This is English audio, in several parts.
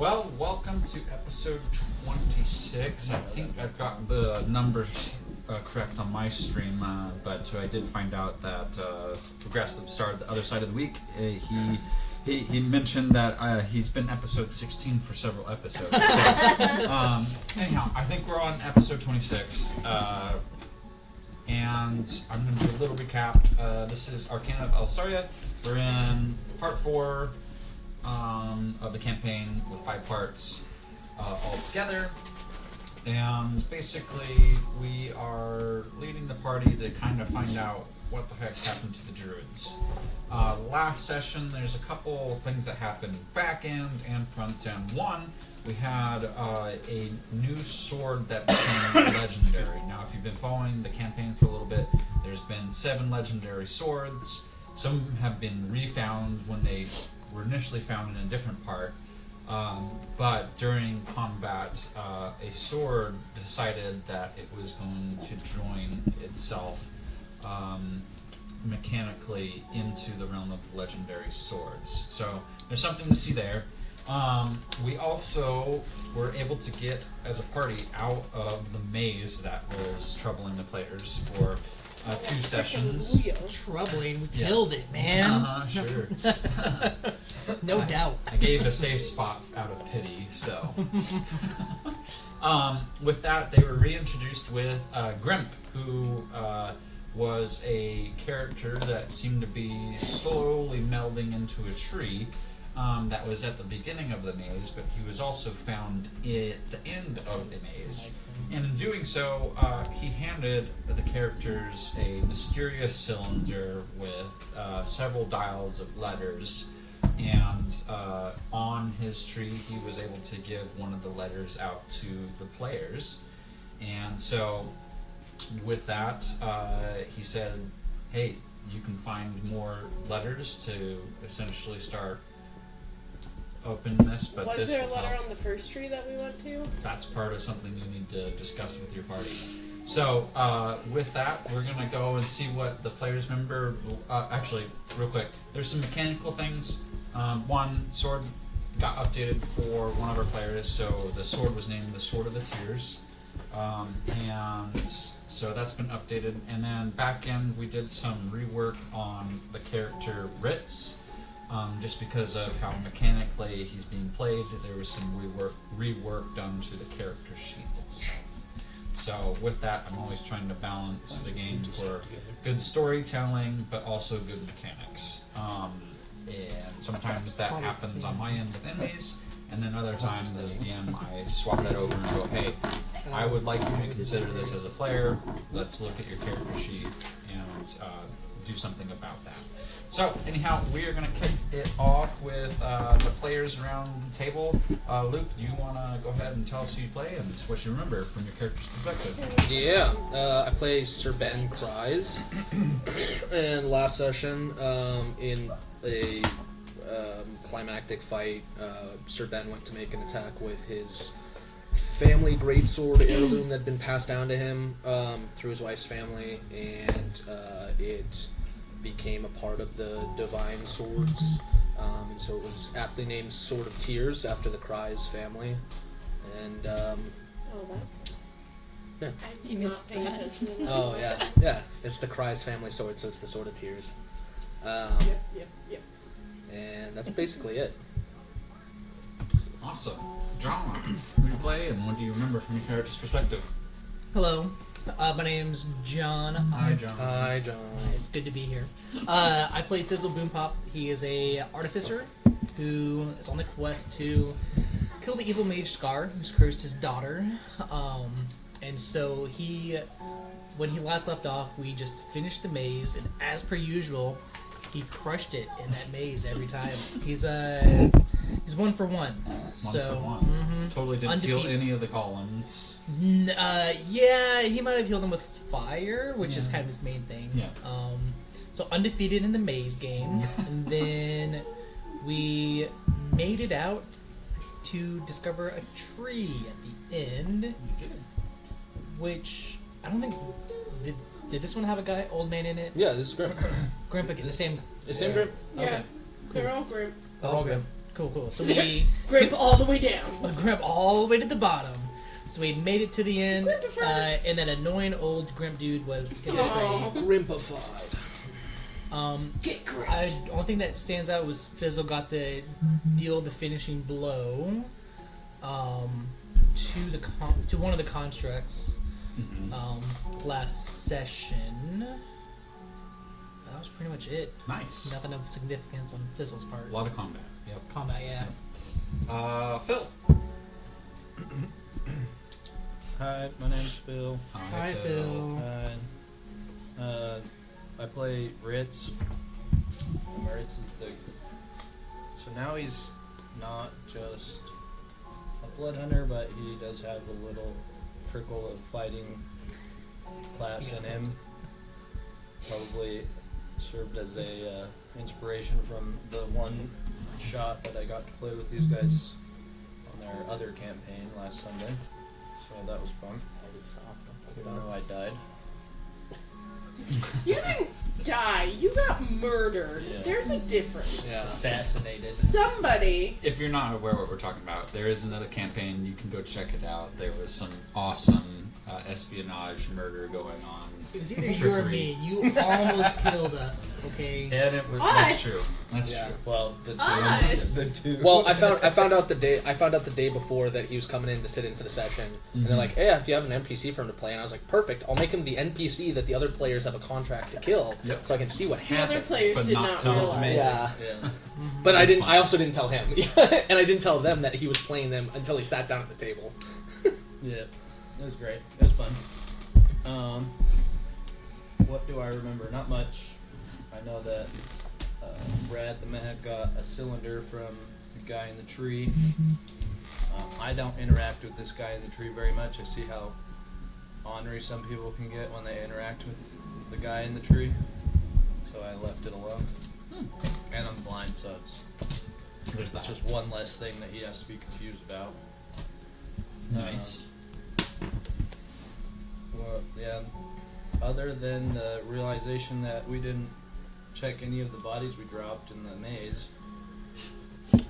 Well, welcome to episode 26. I think I've got the numbers correct on my stream, but I did find out that Progressive Star, the other side of the week, he mentioned that he's been episode 16 for several episodes. So, anyhow, I think we're on episode 26. And I'm going to do a little recap. This is Arcana of Alstaria. We're in part 4 of the campaign with 5 parts all together. And basically, we are leading the party to kind of find out what the heck happened to the druids. Last session, there's a couple things that happened back end and front end. One, we had a new sword that became legendary. Now, if you've been following the campaign for a little bit, there's been 7 legendary swords. Some have been refound when they were initially found in a different part. But during combat, a sword decided that it was going to join itself mechanically into the realm of legendary swords. So there's something to see there. We also were able to get, as a party, out of the maze that was troubling the players for 2 sessions. Troubling. We killed it, man. Sure. No doubt. I gave a safe spot out of pity, so. With that, they were reintroduced with Grimp, who was a character that seemed to be slowly melding into a tree. That was at the beginning of the maze, but he was also found at the end of the maze. And in doing so, he handed the characters a mysterious cylinder with several dials of letters. And on his tree, he was able to give one of the letters out to the players. And so, with that, he said, hey, you can find more letters to essentially start open this, but was there a letter on the first tree that we went to? That's part of something you need to discuss with your party. So, with that, we're going to go and see what the players remember. Actually, real quick, there's some mechanical things. One, sword got updated for one of our players, so the sword was named the Sword of the Tears. And so that's been updated. And then back end, we did some rework on the character Ritz. Just because of how mechanically he's being played, there was some rework done to the character sheet itself. So with that, I'm always trying to balance the game for good storytelling, but also good mechanics. And sometimes that happens on my end with enemies, and then other times as DM, I swap that over and go, hey, I would like you to consider this as a player. Let's look at your character sheet and do something about that. So, anyhow, we are going to kick it off with the players around the table. Luke, you want to go ahead and tell us who you play and what you remember from your character's perspective? Yeah, I play Sir Ben Cries. And last session, in a climactic fight, Sir Ben went to make an attack with his family greatsword heirloom that had been passed down to him through his wife's family, and it became a part of the divine swords, and so it was aptly named Sword of Tears after the Cries family. And Oh, that's... yeah. I was not paying attention to that. Oh yeah, it's the Cries family sword, so it's the Sword of Tears. Yep. And that's basically it. Awesome. John, who do you play and what do you remember from your character's perspective? Hello. My name's John. Hi, John. Hi, John. It's good to be here. I play Fizzle Boompop. He is a artificer who is on the quest to kill the evil mage Scar, who's cursed his daughter. And so when he last left off, we just finished the maze, and as per usual, he crushed it in that maze every time. He's 1 for 1. So, for 1. Totally didn't heal any of the columns. Yeah, he might have healed them with fire, which is kind of his main thing. Yeah. So undefeated in the maze game, and then we made it out to discover a tree at the end. You did. Which I don't think did this one have a guy old man in it? Yeah, this is Grimp. Grimp again, the same. The same Grimp? Yeah, Okay. they're all group. They're all Grimp. Cool. So we Grimp all the way down. Grimp all the way to the bottom. So we made it to the end, Grimpified. and that annoying old Grimp dude was in the Aw. trade. Grimpified. Get Grimp. The only thing that stands out was Fizzle got the finishing blow to one of the constructs last session. That was pretty much it. Nice. Nothing of significance on Fizzle's part. A lot of combat. Yep. Combat, yeah. Phil. Hi, my name's Phil. Hi, Phil. I play Ritz. Ritz is the. So now he's not just a blood hunter, but he does have a little trickle of fighting class in him. Probably served as a inspiration from the one shot that I got to play with these guys on their other campaign last Sunday. So that was fun. Even though I died. You didn't die. You got murdered. Yeah. There's a difference. Yeah. Assassinated. Somebody. If you're not aware what we're talking about, there is another campaign. You can go check it out. There was some awesome espionage murder going on. It was either you or Trickery. me. You almost killed us, okay? And it was, Us. that's true. That's Yeah. true. Well, the two. Us. The two. Well, I found out the day before that he was coming in to sit in for the session, and they're like, "Hey, if you have an NPC for him to play," and I was like, "Perfect, I'll make him the NPC that the other players have a contract to kill, Yep. so I can see what The other happens." players but did not not tell us. realize. Yeah, Yeah. but I That's didn't. fine. I also didn't tell him, and I didn't tell them that he was playing them until he sat down at the table. Yeah, it was great. It was fun. What do I remember? Not much. I know that Brad the Mag got a cylinder from the guy in the tree. I don't interact with this guy in the tree very much. I see how ornery some people can get when they interact with the guy in the tree. So I left it alone. And I'm blind, so There's it's that. just one less thing that he has to be confused about. Nice. Well, yeah. Other than the realization that we didn't check any of the bodies we dropped in the maze.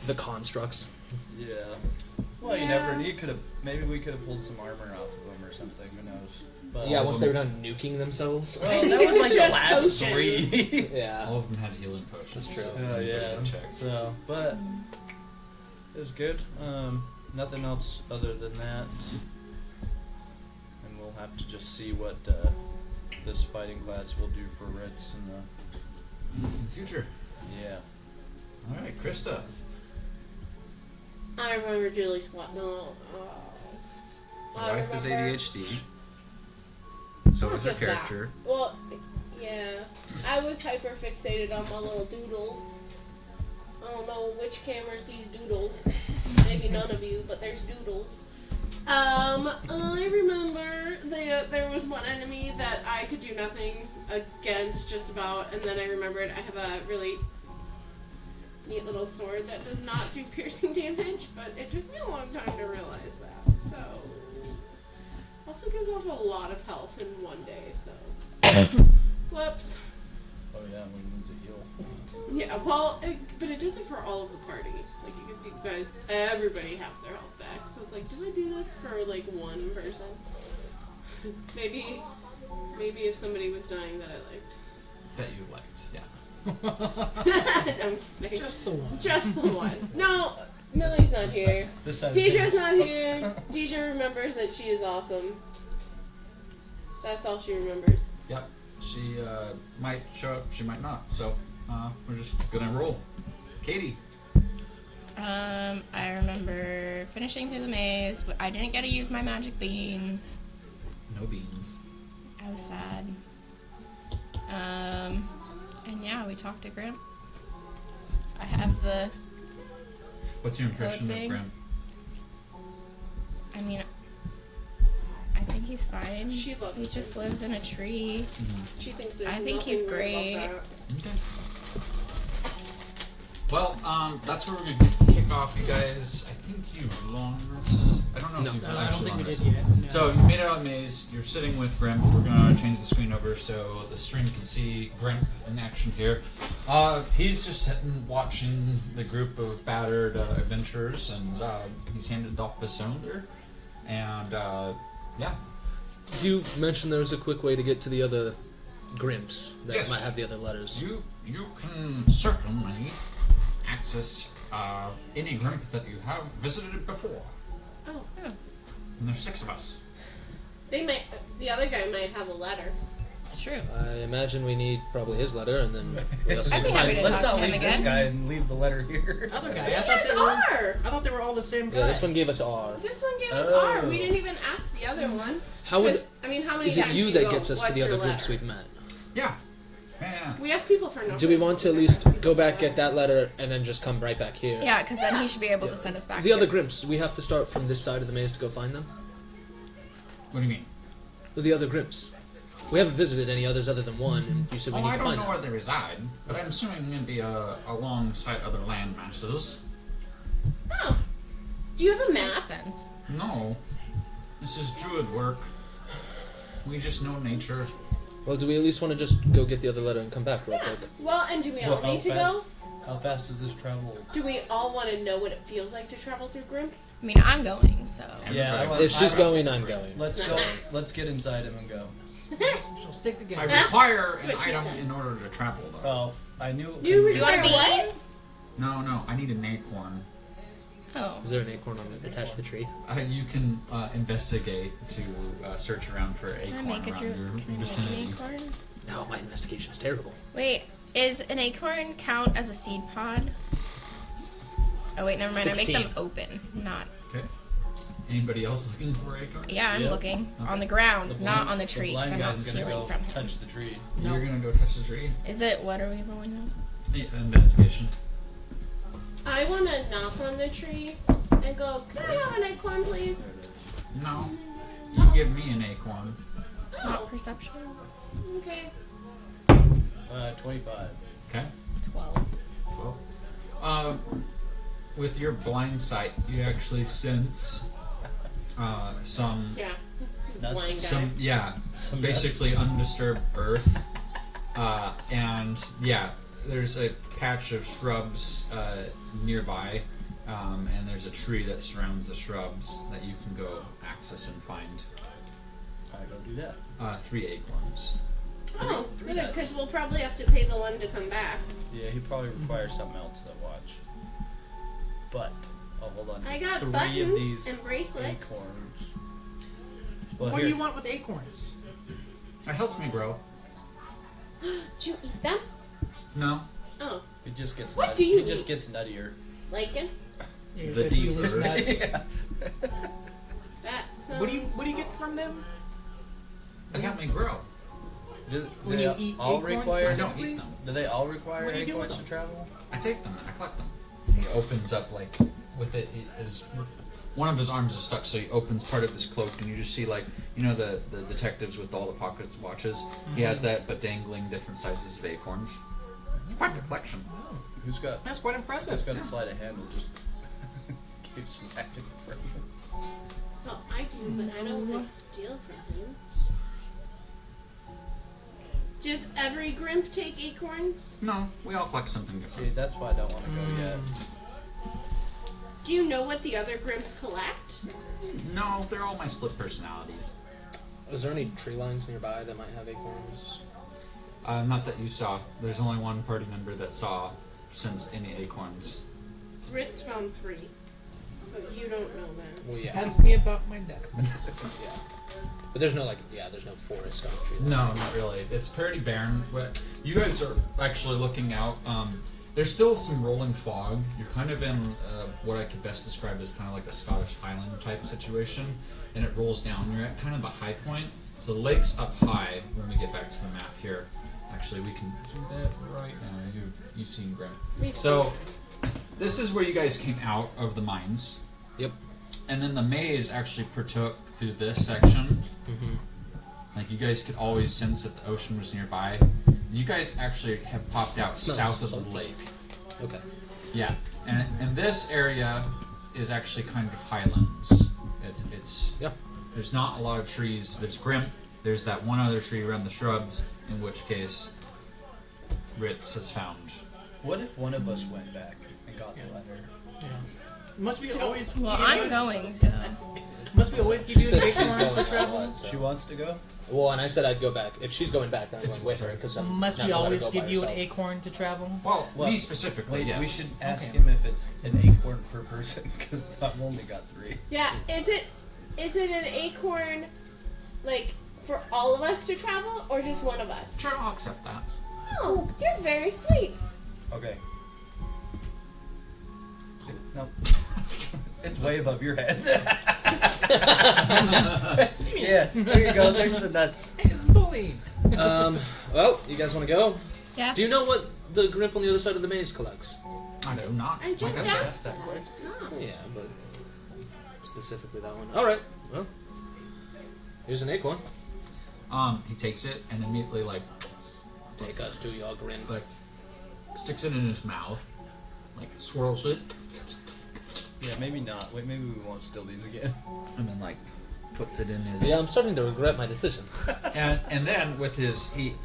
The constructs. Yeah. Well, you Yeah. never. You could have. Maybe we could have pulled some armor off of them or something. Who knows? But Yeah, once they were done nuking themselves. I Well, think that it was was like the just last potions. three. Yeah. All of them had healing potions. That's true. So Oh everybody yeah. had checked. So, but it was good. Nothing else other than that. And we'll have to just see what this fighting class will do for Ritz in the. In the future. Yeah. All right, Krista. I remember Julie Squat. No. Your I wife is remember- ADHD. So Not is her just that. character. Well, yeah. I was hyper fixated on my little doodles. I don't know which camera sees doodles. Maybe none of you, but there's doodles. I remember there was one enemy that I could do nothing against just about, and then I remembered I have a really neat little sword that does not do piercing damage, but it took me a long time to realize that, so... Also gives off a lot of health in one day, so... Whoops. Oh yeah, we need to heal. Yeah, well, but it does it for all of the party. Like, it gives you guys, everybody half their health back. So it's like, do I do this for, like, one person? maybe if somebody was dying that I liked. That you liked, yeah. Just the one. Just the one. No, Millie's not here. This side Deidre's not here. Deidre remembers that she is awesome. That's all she remembers. Yep. She might show up, she might not. So we're just gonna roll. Katie. I remember finishing through the maze, but I didn't get to use my magic beans. No beans. I was sad. And yeah, we talked to Grimp. I have the, What's your impression of thing. Grim? I mean, I think he's fine. She loves He him. just lives in a tree. She thinks there's I think nothing he's weird great. about that. Okay. Well, that's where we're gonna kick off, you guys. I think you've long rest. I don't know if you've I don't actually think we long did rest. yet. No. So you made it out of the maze. You're sitting with Grimp. We're gonna change the screen over so the stream can see Grimp in action here. He's just sitting watching the group of battered adventurers, and he's handed off the cylinder. And yeah, You mentioned there was a quick way to get to the other Grimps that Yes. might have the other letters. you can certainly access any Grimp that you have visited before. Oh, And there's 6 of us. they might. The other guy might have a letter. It's true. I imagine we need probably his letter, and then we also I'd need be to happy find. to Let's talk not to him leave this again. guy and leave the letter here. Other guy. You I thought guys they were. are. I thought they were all the same guy. Yeah, this one gave us R. This one gave us Oh. R. We didn't even ask the other one. How would? 'Cause, I mean, how many Is it times you do that go, gets us to "What's the other your Grimps letter?" we've met? Yeah. Yeah. We ask people for no Do we reason. want to at least go back, get that letter, and then just come right back here? Yeah, because then he should be able to send us back. The other here. Grimps, we have to start from this side of the maze to go find them? What do you mean? The other Grimps. We haven't visited any others other than one, and you said we Oh, need I to don't find know them. where they reside, but I'm assuming they'd be alongside other land masses. Oh. Do you have a Makes map? sense. No. This is druid work. We just know nature. Well, do we at least want to just go get the other letter and come back real Yeah. quick? Well, and do we all Well, how need to fast- go? How fast does this travel? Do we all want to know what it feels like to travel through Grimp? I mean, I'm going, so. Yeah, I want- If she's going, I'm going. Let's go. Let's get inside him and go. She'll stick I together. require That's an what she item said. in order to travel, though. Oh, I knew. You Do you want require to be? what? No, I need an acorn. Oh. Is there an acorn attached to the tree? You can investigate to search around for Can I acorn make a around drew? your Can I make an vicinity. acorn? No, my investigation's terrible. Wait, is an acorn count as a seed pod? Oh wait, never mind. I 16. make them open, not. Okay. Anybody else looking for acorn? Yeah, I'm Yeah. looking Okay. on the ground, The not blind- on the tree, The because blind I'm not guy's gonna stealing go from him. touch the tree. You're gonna go touch the tree? Is it? What are we rolling on? Investigation. I want to knock on the tree and go, "Can I have an acorn, please?" No. You give me an acorn. Not Oh, perception. okay. 25. Okay. 12. 12. With your blind sight, you actually sense some Yeah. Nuts. Blind guy. some yeah Some basically undisturbed earth, and yeah, there's a patch of shrubs nearby, and there's a tree that surrounds the shrubs that you can go access and find. I go do that. 3 acorns. Oh, Three good, nuts. because we'll probably have to pay the one to come back. Yeah, he probably requires something else to watch. But I'll hold on. To I got 3 of buttons these and bracelets. acorns. Well, What here. do you want with acorns? It helps me grow. Did you eat them? No. Oh, It just gets. What nut- do you It just eat? gets nuttier. lichen? Yeah, The if deep you lose earth. nuts. That sounds... What do you get from them? They help me grow. Do When they you eat all acorns require? I don't eat them. Do they all require What do you do with acorns to travel? I take them and I collect them. He opens up like with it. One of his arms is stuck, so he opens part of his cloak, and you just see like the detectives with all the pockets watches. He has that, but dangling different sizes of acorns. It's quite the collection. Who's got? That's quite Who's impressive. got a sleight of hand? Will just keep snacking from him. Oh, I do, but I don't want to steal from him. Does every Grimp take acorns? No, we all collect something See, different. that's why I don't want to go yet. Do you know what the other Grimps collect? No, they're all my split personalities. Is there any tree lines nearby that might have acorns? Not that you saw. There's only one party member that saw sensed any acorns. Ritz found 3. But you don't know that. Well, yeah. Ask me about my dad. Yeah. But there's no there's no forest on the tree. No, not really. It's pretty barren. But you guys are actually looking out. There's still some rolling fog. You're kind of in what I could best describe as kind of like a Scottish Highland type situation, and it rolls down. You're at kind of a high point. So the lake's up high when we get back to the map here. Actually, we can do that right now. You've seen Grimp. So this is where you guys came out of the mines. Yep. And then the maze actually partook through this section. Mm-hmm. Like you guys could always sense that the ocean was nearby. You guys actually have popped out Smells south of the salty. lake. Okay. Yeah, and this area is actually kind of highlands. It's Yeah. There's not a lot of trees. There's Grimp. There's that one other tree around the shrubs. In which case, Ritz has found. What if one of us went back and got the letter? Yeah. Must we always? Well, give you I'm a- going, so. Must we always give She you an said she's acorn going for out, travel? so- She wants to go? Well, and I said I'd go back. If she's going back, then I'm It's- going with her. Because Must we always give you an acorn to travel? Well, Well, me specifically, Wait, yes. we should ask Okay. him if it's an acorn per person, because I've only got 3. Yeah, is it an acorn, like, for all of us to travel, or just one of us? Sure, I'll accept that. Oh, you're very sweet. Okay. No. It's way above your head. Yeah, there you go. There's the nuts. It's bullying. Well, you guys want to go? Yeah. Do you know what the Grimp on the other side of the maze collects? I do not. I just Like I said. asked that quick. No. Yeah, but specifically that one. All right. Well, here's an acorn. He takes it and immediately Take us to your Grimp. like sticks it in his mouth, like swirls it, Yeah, maybe not. Wait, maybe we won't steal these again. and then like puts it in his. Yeah, I'm starting to regret my decision. And then with his he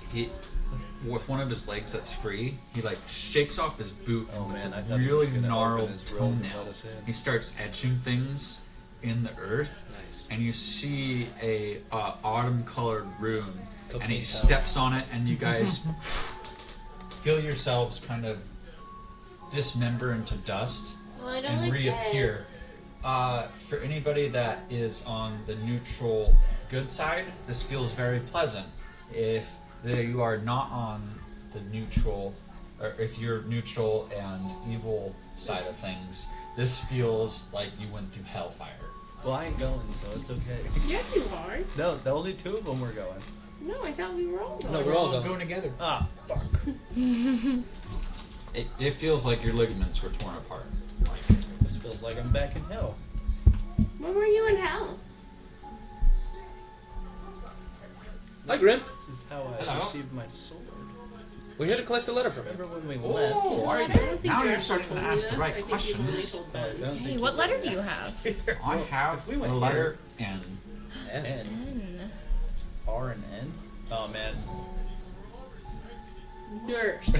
with one of his legs that's free, he like shakes off his boot Oh, and with man, I the thought he was really gonna gnarled open his robe and toenail, let us in. he starts etching things in the earth, Nice. and you see a autumn colored rune, and he Cocaine steps on it, and you guys feel yourselves kind of dismember into dust Well, I don't and like reappear. this. For anybody that is on the neutral good side, this feels very pleasant. If you are not on the neutral, or if you're neutral and evil side of things, this feels like you went through hellfire. Well, I ain't going, so it's okay. Yes, you are. No, the only 2 of them were going. No, I thought we were all going. No, we're all going. together. Ah, fuck. It feels like your ligaments were torn apart. This feels like I'm back in hell. When were you in hell? Hi, Grimp. This is how I Hello. received my sword. We're here to collect a letter from Remember him. when we Oh, left? are I you? don't think Now you you're actually starting to told me ask the this. right I think you've only questions. told I them. don't Hey, think what you letter did do you that. have? I have if we a went letter N. N. N. R and N? Oh, man. Nurse.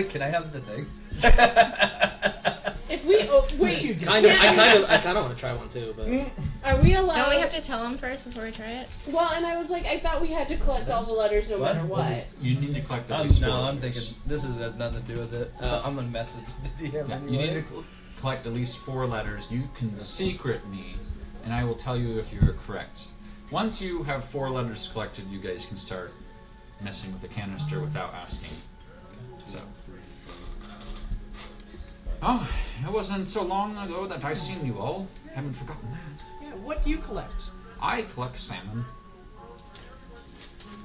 Can I have the thing? If we wait, Kind of. I kind of want to try one too, but are we allowed? Don't we have to tell him first before we try it? Well, and I was like, I thought we had to collect all the letters no What? matter what. You need to collect at least 4 No, I'm letters. thinking this has nothing to do with it. I'm gonna message the DM Yeah, anyway. you need to collect at least 4 letters. You can secret me, and I will tell you if you're correct. Once you have 4 letters collected, you guys can start messing with the canister without asking. So. Oh, it wasn't so long ago that I seen you all. Haven't forgotten that. Yeah, what do you collect? I collect salmon.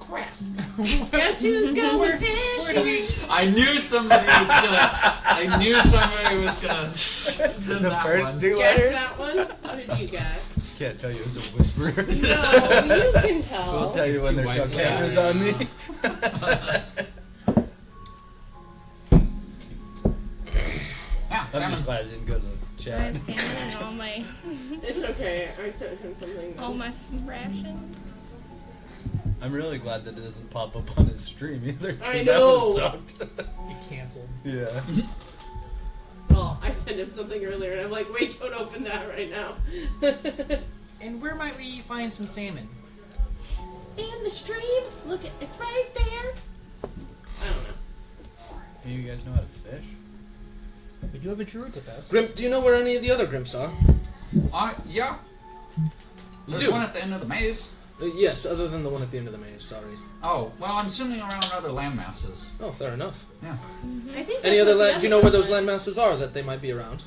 Crap. Guess who's going fishing? I knew somebody was gonna. I knew somebody was gonna send that first one. 2 Guess letters? that one? What did you guess? Can't tell you, it's a whisper. No, you can tell. We'll tell you These when two there's no white cameras guys. on me. Yeah, I'm salmon. just glad I didn't go to the I have chat. salmon and all my It's okay. I sent him something. all my rations. I'm really glad that it doesn't pop up on his stream either. 'cause I that know. would've sucked. You canceled. Yeah. Well, I sent him something earlier, and I'm like, wait, don't open that right now. And where might we find some salmon? In the stream, look, it's right there. I don't know. Hey, you guys know how to fish? We do have a druid with us. Grimp, do you know where any of the other Grimps are? Yeah. You There's do? one at the end of the maze. Yes, other than the one at the end of the maze. Sorry. Oh, well, I'm assuming around other land masses. Oh, fair enough. Yeah. I think Any that's other? what the Do you know where those one land was. masses are that they might be around?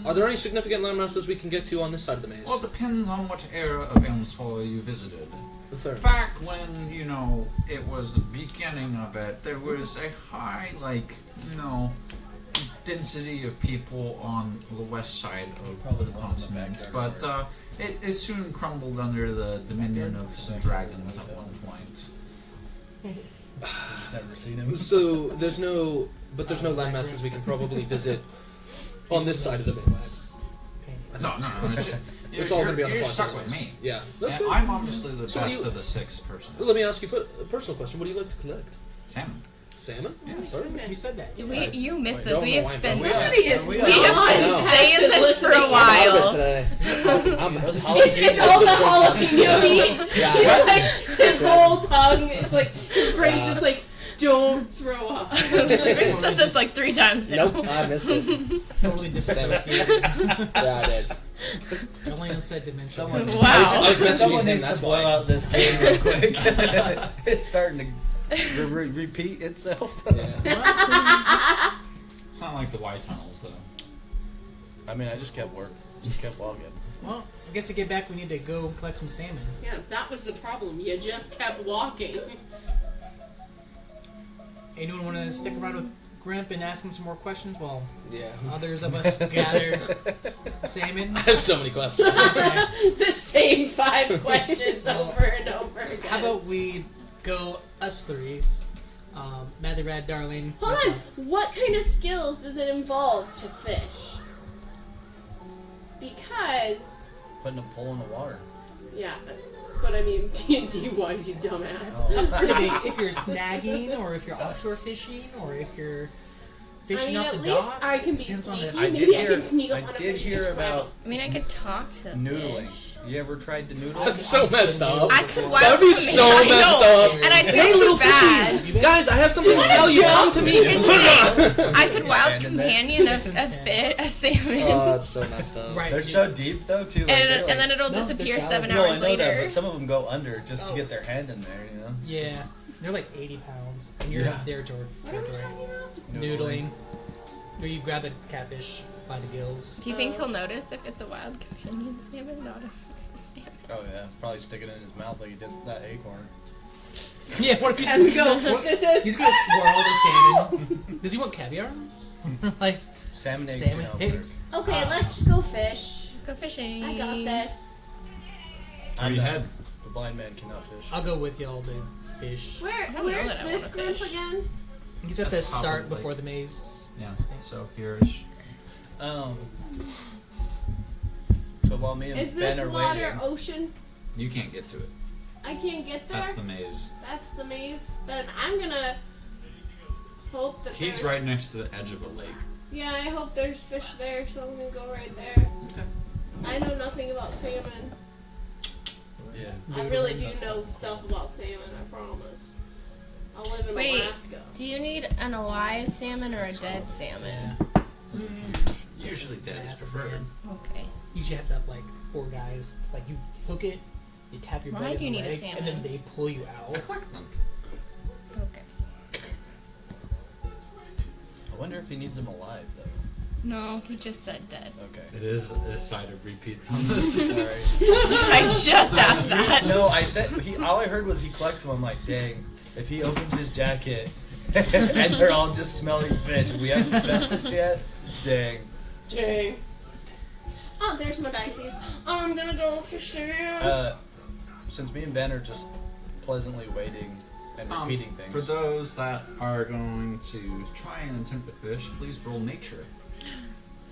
Are there any significant land masses we can get to on this side of the maze? Well, it depends on what era of Alemsfall you visited. Fair enough. Back when, it was the beginning of it, there was a high, density of people on the west side of the continent. But it soon crumbled under the dominion of some dragons at one point. just never seen him. So there's no landmasses we can probably visit on this side of the mainland. No. It's all going to be on the You're far stuck side with me. Yeah, that's And fine. I'm obviously the So best you- of the 6 person. Let me ask you a personal question. What do you like to collect? Salmon. Salmon? Yes. Perfect. You said that. You missed Wait, this. don't We know have why I'm spent. busy. Somebody is We We are. have I been know. saying this for a Listening. while. Today. Those It's all the jalapeno meat. Yeah. She's like, his whole tongue is like, his brain's just like, don't throw up. We've said this like 3 times now. Nope, I missed it. Totally disassociated. Yeah, I did. Only said dimension. Someone, Wow. I was messaging someone him, needs that's to blow why. out this game real quick. It's starting to repeat itself. Yeah. It's not like the Y tunnels, though. I mean, I just kept walking. Well, I guess to get back, we need to go collect some salmon. Yeah, that was the problem. You just kept walking. Anyone want to stick around with Grimp and ask him some more questions while Yeah. others of us gather salmon? I have so many questions. The same 5 questions over and over again. How about we go us threes? Mathy Rad, Darling. Hold on. myself. What kind of skills does it involve to fish? Because, Putting a pole in the water. yeah, but I mean D&D wise, you dumbass. Oh. Pretty big. If you're snagging, or if you're offshore fishing, or if you're I fishing mean, off at the least dock. I can be Depends on sneaky. the- I did Maybe I hear- can sneak up I on a did fish and hear just grab about- him. I mean, I could talk to the Noodling. fish. You ever tried to noodle? That's so messed up. I could wild That would be command- so I messed know. up. And I Hey, feel little too bad. fishies! Guys, I have something to tell you. Come to me. Here's the thing. I could wild Abandon that. companion a salmon. Oh, that's so messed up. Right. They're so deep though too. Like, and then it'll No, they're disappear shallow. 7 no, I hours know that, later. but some of them go under just to Oh. get their hand in there. You know. Yeah, they're like 80 pounds, and you're Yeah. in their What are we territory. talking about? Noodling. Where you grab a catfish by the gills. Do you think he'll notice if it's a wild companion salmon, not if it's a salmon? Oh yeah, probably stick it in his mouth like he did that acorn. Yeah, what if he's And we go, this is He's gonna swirl the salmon. Does he want caviar? Like Salmon eggs. salmon can help eggs? Okay, let's go fish. Let's go fishing. I got this. Where you head? The blind man cannot fish. I'll go with y'all to fish. I don't know Where's that I this wanna group fish. again? He's at the Top start of the before the maze. Yeah. So here's. So while me and Is Ben this are water waiting, ocean? You can't get to it. I can't get there. That's the maze. That's the maze. Then I'm gonna hope that He's there's- right next to the edge of a lake. Yeah, I hope there's fish there, so I'm gonna go right there. Okay. I know nothing about salmon. yeah. I really do know stuff about salmon, I promise. I live in Wait. Alaska. Do you need an alive salmon or a dead salmon? Usually dead is Massive preferred. man. Okay. You should have to have like 4 guys. Like you hook it, you tap your Why buddy do you in the need a leg, and then salmon? they pull you I out. collect them. Okay. I wonder if he needs him alive though. No, he just said dead. Okay. It is a side of repeats on this. Alright. I just asked that. No, I said all I heard was he collects them. I'm like, dang, if he opens his jacket and they're all just smelling fish, we haven't spent this yet. Dang. Dang. Oh, there's my dices. I'm gonna go fishing. Since me and Ben are just pleasantly waiting and repeating things. For those that are going to try and attempt to fish, please roll nature.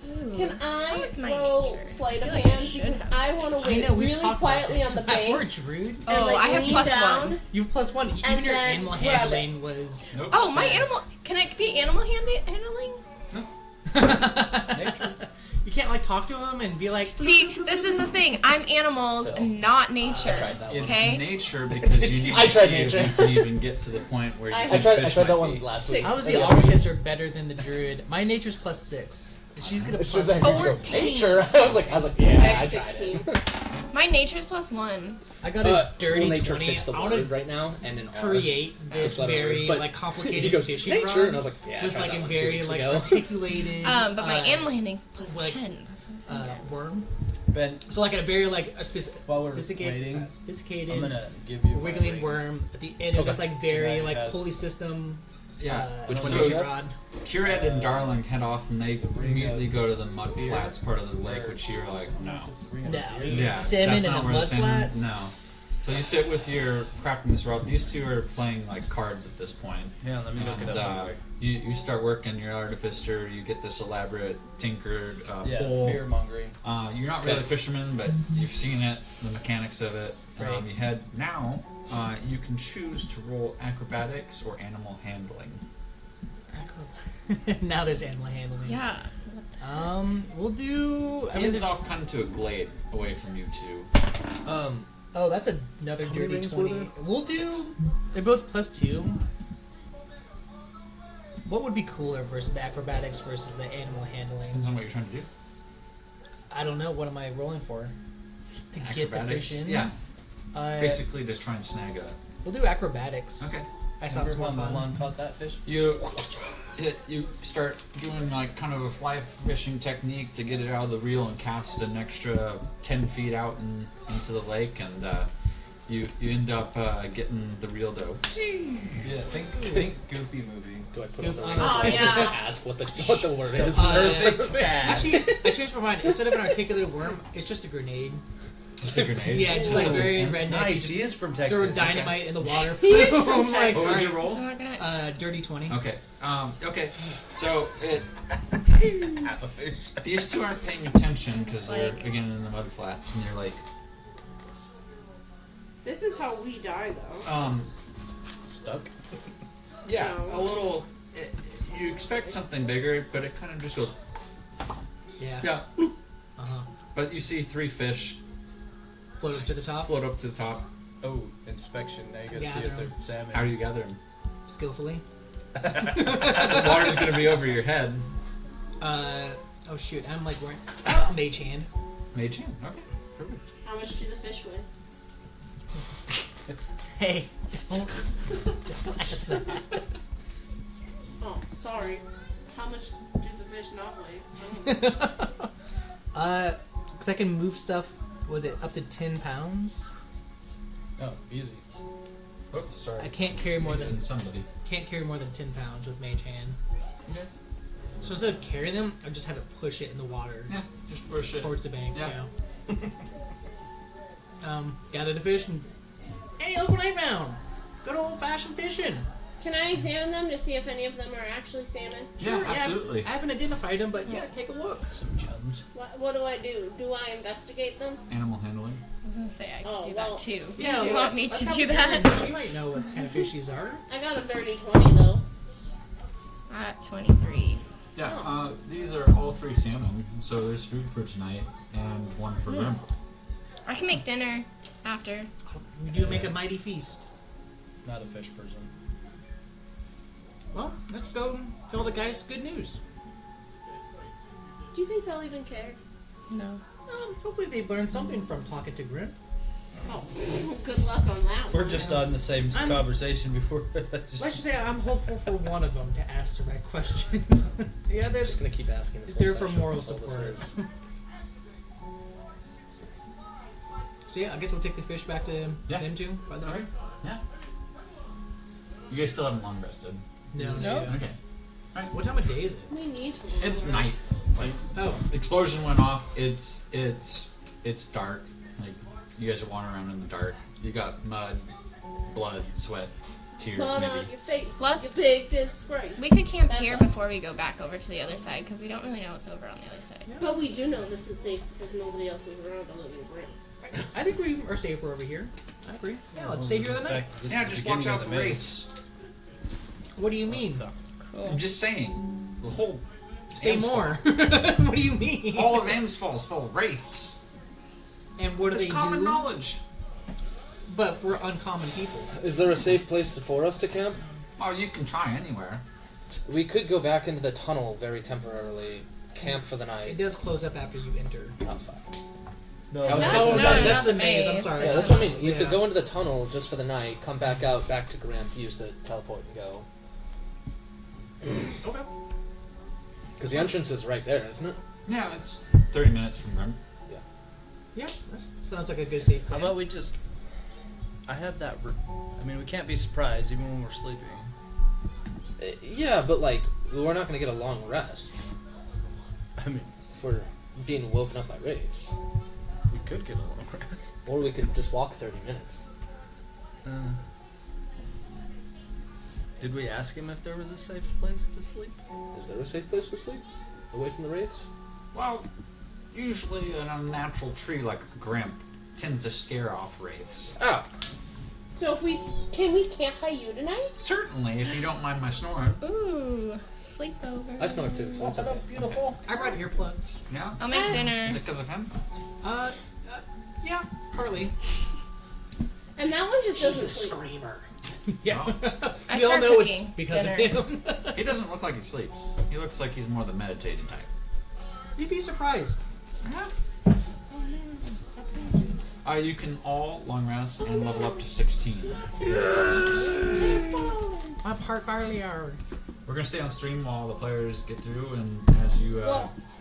Ooh, Can I what is my roll nature? sleight I of feel like I hand should because have. I want to I wait know, we've really talked quietly about on the this. For a bank druid, and Oh, like I have lean plus down. one. you have +1. Even And your then animal grab it. handling was. Nope. Oh, my animal. Can I be animal handling? Nature. You can't like talk to him and be like. See, this is the thing. I'm animals, not nature. tried that one. It's Okay. nature because you need I to tried see if nature. you can even get to the point where you I think I fish tried that might one be. last week. How is the Yeah. artificer better than the druid? My nature's +6. She's gonna As soon as I plus. heard you go, 14. nature, I was like, yeah, I Next tried 16. it. My nature's +1. I got a dirty well, nature 20. fits the I want word to right now, and an R. create this So it's very but like he complicated goes, fishing nature, rod and I was like, yeah, I with tried like that a one 2 very weeks like ago. articulated. But my animal handling's like, +10. That's what I'm saying. worm. Ben, So like a very like a While we're sophisticated, waiting, sophisticated I'm gonna give you a wiggling ring. worm at the end of Okay. this like very Yeah, like yeah. pulley system. Yeah. Which one so do you have? rod. Cured and Darling head off, and they ring immediately of go to the mud fear. flats part of the lake, which you're like, no. Ring of No. fear. Yeah, Salmon that's in not the where the mud salmon. flats? No. So you sit with your crafting this route. These two are playing like cards at this point. Yeah, let me look it And, up. you start working your artificer. You get this elaborate tinkered Yeah, pole. fear mongering. You're not really a fisherman, but you've seen it, the mechanics of it. Right. You head now. You can choose to roll acrobatics or animal handling. Now there's animal handling. Yeah. We'll do. I mean, Heads off kind of to a glade away from you two. oh, that's another many dirty rings were 20. there? We'll do. 6. They're both +2. What would be cooler versus the acrobatics versus the animal handling? Depends on what you're trying to do. I don't know. What am I rolling for? To get the Acrobatics? fish in? Yeah. Basically, Basically, just try and snag a. we'll do acrobatics. Okay. That sounds more Remember when fun. Mulan caught that fish? You start doing like kind of a fly fishing technique to get it out of the reel and cast an extra 10 feet out into the lake, and you end up getting the reel to. Yeah, think Goofy movie. Do I put on the Oh, ring? yeah. Just ask what the word is. Perfect catch. Actually, I changed my mind. Instead of an articulated worm, it's just a grenade. Just a grenade. Yeah, just like very redneck. Nice, You he is from just Texas. throw dynamite in the water. He is from Boom, like, Texas. What was your alright. roll? So not gonna. Dirty 20. Okay. Okay. So Half a fish. these two aren't paying attention because they're Like- beginning in the mud flaps, and you're like, This is how we die, though. Stuck. yeah, No. a little. You expect something bigger, but it kind of just goes, Yeah. yeah. Uh-huh. But you see 3 fish Float up to the top. float up to the top. Oh, inspection. Now you gotta see Gather if they're 'em. salmon. How do you gather them? Skillfully. The water's gonna be over your head. Oh shoot, I'm like wearing mage hand. Mage hand. Okay. Perfect. How much do the fish weigh? Hey, don't ask that. Oh, sorry. How much do the fish not weigh? Because I can move stuff, was it up to 10 pounds? Oh, easy. Oops, sorry. I can't carry more than somebody. 10 pounds with mage hand. Okay. So instead of carrying them, I just have to push it in the water Yeah, just push it. towards the bank. Yeah. Gather the fish and hey, look what I found! Good old-fashioned fishing. Can I examine them to see if any of them are actually salmon? Yeah, absolutely. I haven't identified them, but yeah, take a look. Some chums. What do I do? Do I investigate them? Animal handling. I was gonna say I could Oh, do well, that too. Yeah, you want me to do probably that? good. She might know what kind of fish these are. I got a dirty 20 though. At 23. Yeah, these are all 3 salmon, so there's food for tonight and one for Grimp. I can make dinner after. We do make a mighty feast. Not a fish person. Well, let's go tell the guys good news. Do you think they'll even care? No. Hopefully they've learned something from talking to Grimp. Oh, good luck on that We're one. just on the same I'm- conversation before. Let's just say I'm hopeful for one of them to ask the right questions. Yeah, I'm there's just gonna keep asking this. it's there whole for session. moral That's all this support. is. So yeah, I guess we'll take the fish back to them too. By the way. Alright. Yeah. You guys still haven't long rested. No. Okay. What time of day is it? We need to. It's night. Like Oh, explosion went off. It's dark. Like you guys are wandering around in the dark. You got mud, blood, sweat, tears, Blood maybe. on your face. Let's- You big disgrace. We could camp That's here us. before we go back over to the other side because we don't really know what's over on the other side. But we do know this is safe because nobody else is around to live in Grimp. I think we are safer over here. I agree. Yeah, let's stay here the night. Yeah, just watch out for wraiths. What do you mean? I'm just saying. The whole Say Alemsfall. more. What do you mean? All of Alemsfall is full of wraiths. And what do It's they common do? knowledge. But we're uncommon people. Is there a safe place for us to camp? Oh, you can try anywhere. We could go back into the tunnel very temporarily, camp for the It night. does close up after you enter. Oh, fuck. No, That was- That's the maze. maze. I'm sorry. Yeah, that's what I mean. You Yeah. could go into the tunnel just for the night, come back out, back to Grimp, use the teleport and go. Okay. Because the entrance is right there, isn't it? Yeah, it's 30 minutes from Grimp. Yeah, that sounds like a good safe How plan. about we just? I have that. I mean, we can't be surprised even when we're sleeping. Yeah, but like, we're not going to get a long rest I mean, if we're being woken up by wraiths. we could get a long rest. Or we could just walk 30 minutes. Did we ask him if there was a safe place to sleep? Is there a safe place to sleep? Away from the wraiths? Well, usually an unnatural tree like Grimp tends to scare off wraiths. Oh. So if we can we camp by you tonight? Certainly, if you don't mind my snoring. Ooh, sleepover. I snore too, so it's okay. Beautiful. I brought earplugs. Yeah? I'll make dinner. Is it because of him? Yeah, partly. And that one just He's doesn't a sleep. screamer. Yeah. I We all start know cooking it's because dinner. of him. He doesn't look like he sleeps. He looks like he's more the meditating type. You'd be surprised. You can all long rest and level up to 16. My part earlier. We're gonna stay on stream while the players get through, and as you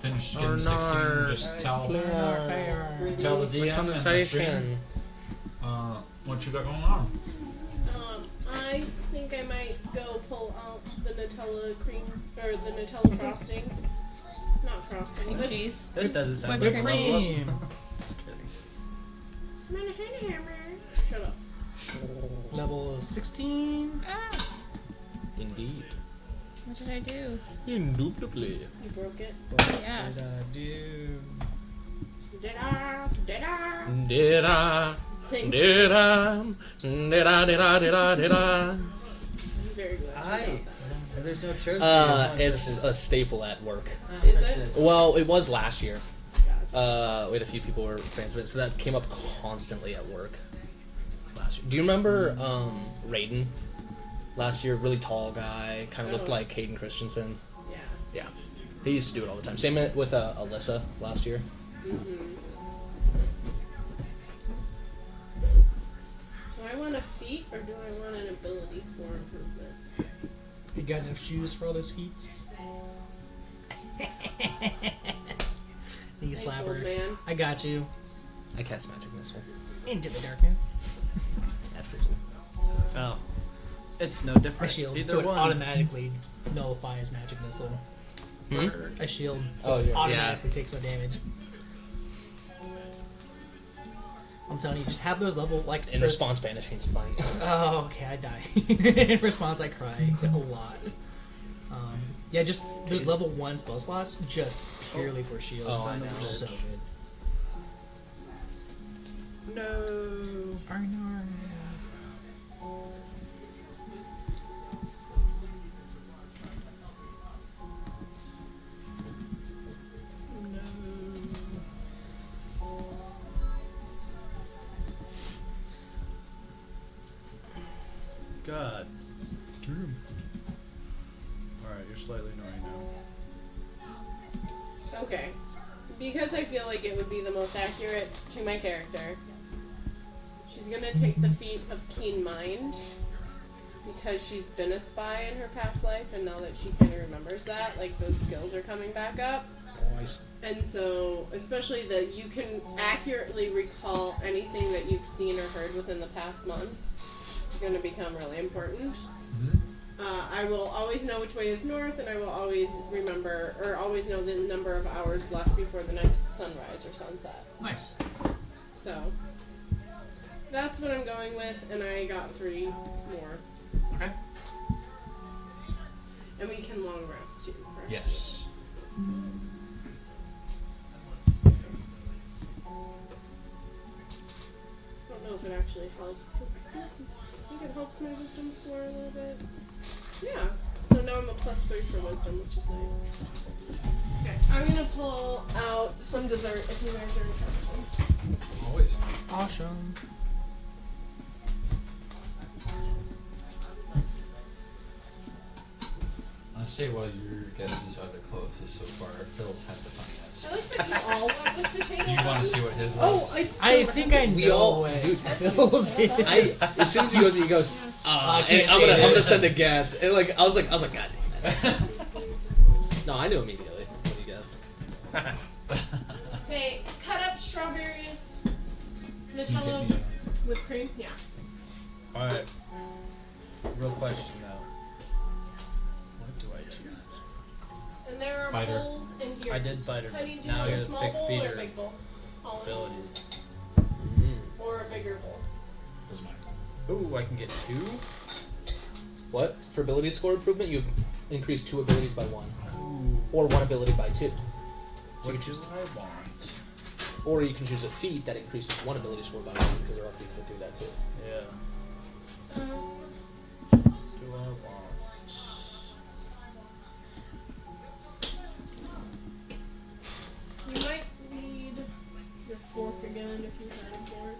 finish getting to 16, just tell the DM and the stream what you got going on. I think I might go pull out the Nutella cream or the Nutella frosting. Not frosting. Cream but cheese. This doesn't sound Whipped like Cream. Just kidding. Shut up. Level 16. Ah, Indeed. what did I do? Indubitably. You broke it. Yeah. What did I do? Did I? Did I? Thank you. Did I? Did I? Did I? Did I? Did I? I'm very glad. Hi. You There's no chairs. It's a staple at work. got that. Is it? Well, it was last year. We had a few people who were fans of it, so that came up constantly at work last year. Do you remember Raiden? Last year, really tall guy, kind of looked like Hayden Christensen. Yeah. Yeah, he used to do it all the time. Same with Alyssa last year. Mm-hmm. Do I want a feat or do I want an ability score improvement? You got enough shoes for all those feats? You Thanks, slap old her. man. I got you. I cast magic missile. Into the darkness. That fits me. Oh. It's no I different. shield, Either so it one. automatically nullifies magic missile. Hmm? I shield, so Oh, it yeah. automatically takes no damage. I'm telling you, just have those level like In those- response, banishing's funny. Oh, okay, I die. In response, I cry a lot. Yeah, just those level 1 spell slots, just purely for shield. Oh, I They're know. so good. No. Arnar. God. Alright, you're slightly annoying now. Okay. Because I feel like it would be the most accurate to my character, she's gonna take the feat of Keen Mind because she's been a spy in her past life, and now that she kind of remembers that, like those skills are coming back up. Nice. And so, especially that you can accurately recall anything that you've seen or heard within the past month, is going to become really important. I will always know which way is north, and I will always remember, or always know the number of hours left before the next sunrise or sunset. Nice. So, that's what I'm going with, and I got 3 more. Okay. And we can long rest too, correct? Yes. I don't know if it actually helps. I think it helps my wisdom score a little bit. Yeah. So now I'm a +3 for wisdom, which is nice. Okay, I'm gonna pull out some dessert if you guys are interested. Always. Awesome. I say while your guesses are the closest so far, Phil's had the funniest. I like that you all went with potato. Do you want to see what his Oh, was? I think I We know all- what dude, Phil's is. As soon as he goes, I and can't I'm say gonna this. send a guess. And I was like, God damn it. No, I knew immediately what he guessed. Okay, cut up strawberries, Can you get Nutella me with cream. Yeah. Alright. Real question now. What do I choose? And there are Fighter. bowls in here. I did fighter. Honey, do you Now want a you're the small big bowl or a feeder big bowl? Colin? ability. Or a bigger bowl? Doesn't matter. Ooh, I can get 2. What? For ability score improvement, you increase 2 abilities by 1. Ooh, Or 1 ability by 2. So you what can do choose, I want? or you can choose a feat that increases 1 ability score by 1, because there are feats that do that too. Yeah. Um, What do I want? you might need your fork again if you had a fork.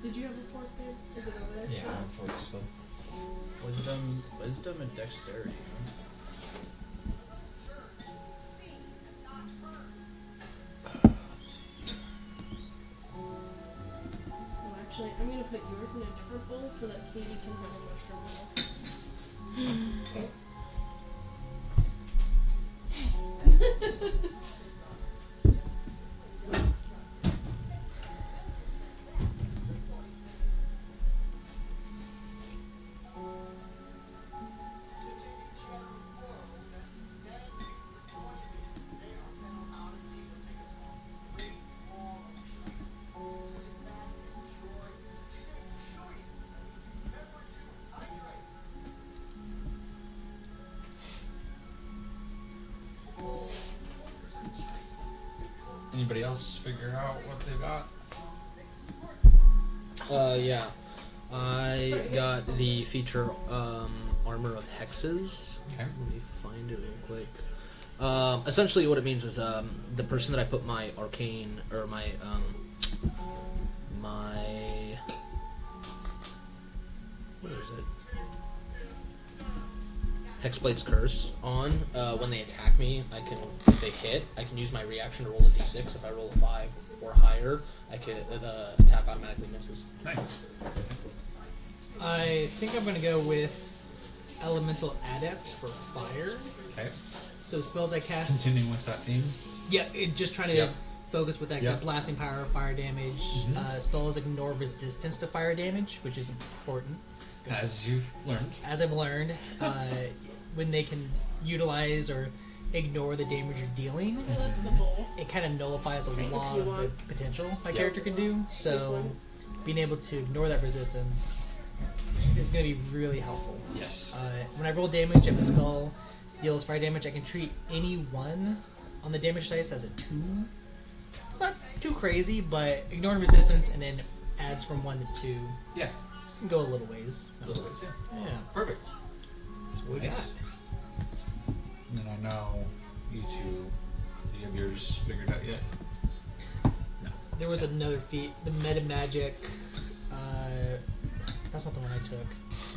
Did you have a fork, babe? Is it over there? Yeah, still? I'm focused still. Wisdom, and dexterity. Well, actually, I'm gonna put yours in a different bowl so that Katie can have a mushroom bowl. Anybody else figure out what they got? Yeah. I got the feature Armor of Hexes. Okay. Let me find it real quick. Essentially, what it means is the person that I put my arcane or my what is it? Hexblade's Curse on. When they attack me, I can, if they hit, I can use my reaction to roll a d6. If I roll a 5 or higher, the attack automatically misses. Nice. I think I'm gonna go with Elemental Adept for fire. Okay. So spells I cast. Continuing with that theme. Yeah, just trying to Yep. focus with that Yep. blasting power, fire damage. Mhm. Spells ignore resistance to fire damage, which is important. As you've learned. As I've learned, when they can utilize or ignore the damage you're dealing, I left the bowl. it kind of nullifies a If lot you of the want. potential my Yep. character can do. So, being able to ignore that resistance is going to be really helpful. Yes. When I roll damage, if a spell deals fire damage, I can treat any one on the damage dice as a 2. It's not too crazy, but ignoring resistance and then adds from 1 to 2 Yeah. can go a little ways. A little bit, yeah. Yeah. Perfect. That's what we Nice. And then I know you two, do you have yours figured out yet? No. There was another feat, the Meta Magic. That's not the one I took.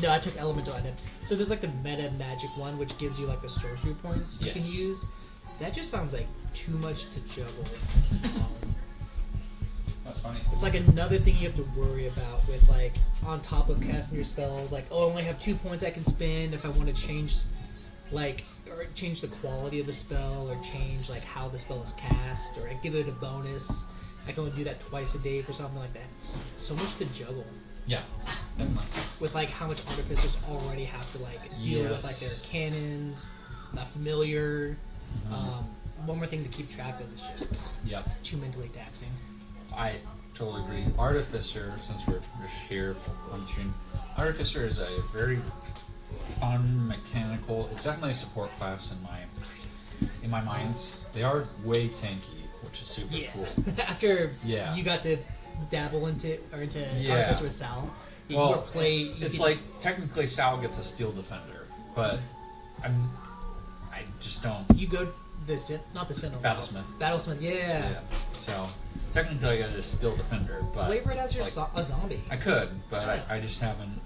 No, I took Elemental Adept. So there's like the Meta Magic one, which gives you like the sorcery points you can Yes. use. That just sounds like too much to juggle. That's funny. It's like another thing you have to worry about with like on top of casting your spells. Like, oh, I only have 2 points I can spend if I want to change, like, or change the quality of the spell, or change like how the spell is cast, or I give it a bonus. I can only do that twice a day for something like that. It's so much to juggle Yeah, definitely. with like how much artificers already have to like deal with like Yes. their cannons, the familiar. One more thing to keep track of is just Yep. too mentally taxing. I totally agree. Artificer, since we're just here punching, Artificer is a very fun mechanical. It's definitely a support class in my minds. They are way tanky, which is super Yeah. cool. After Yeah. you got to dabble into Yeah. Artificer with Sal, you Well, more play. You it's can- like technically Sal gets a steel defender, but I just don't. you go not the Sentinel. Battlesmith. Battlesmith, yeah. Yeah. So technically I got a steel defender, but Flavor it as it's your like, a zombie. I could, but Yeah. I just haven't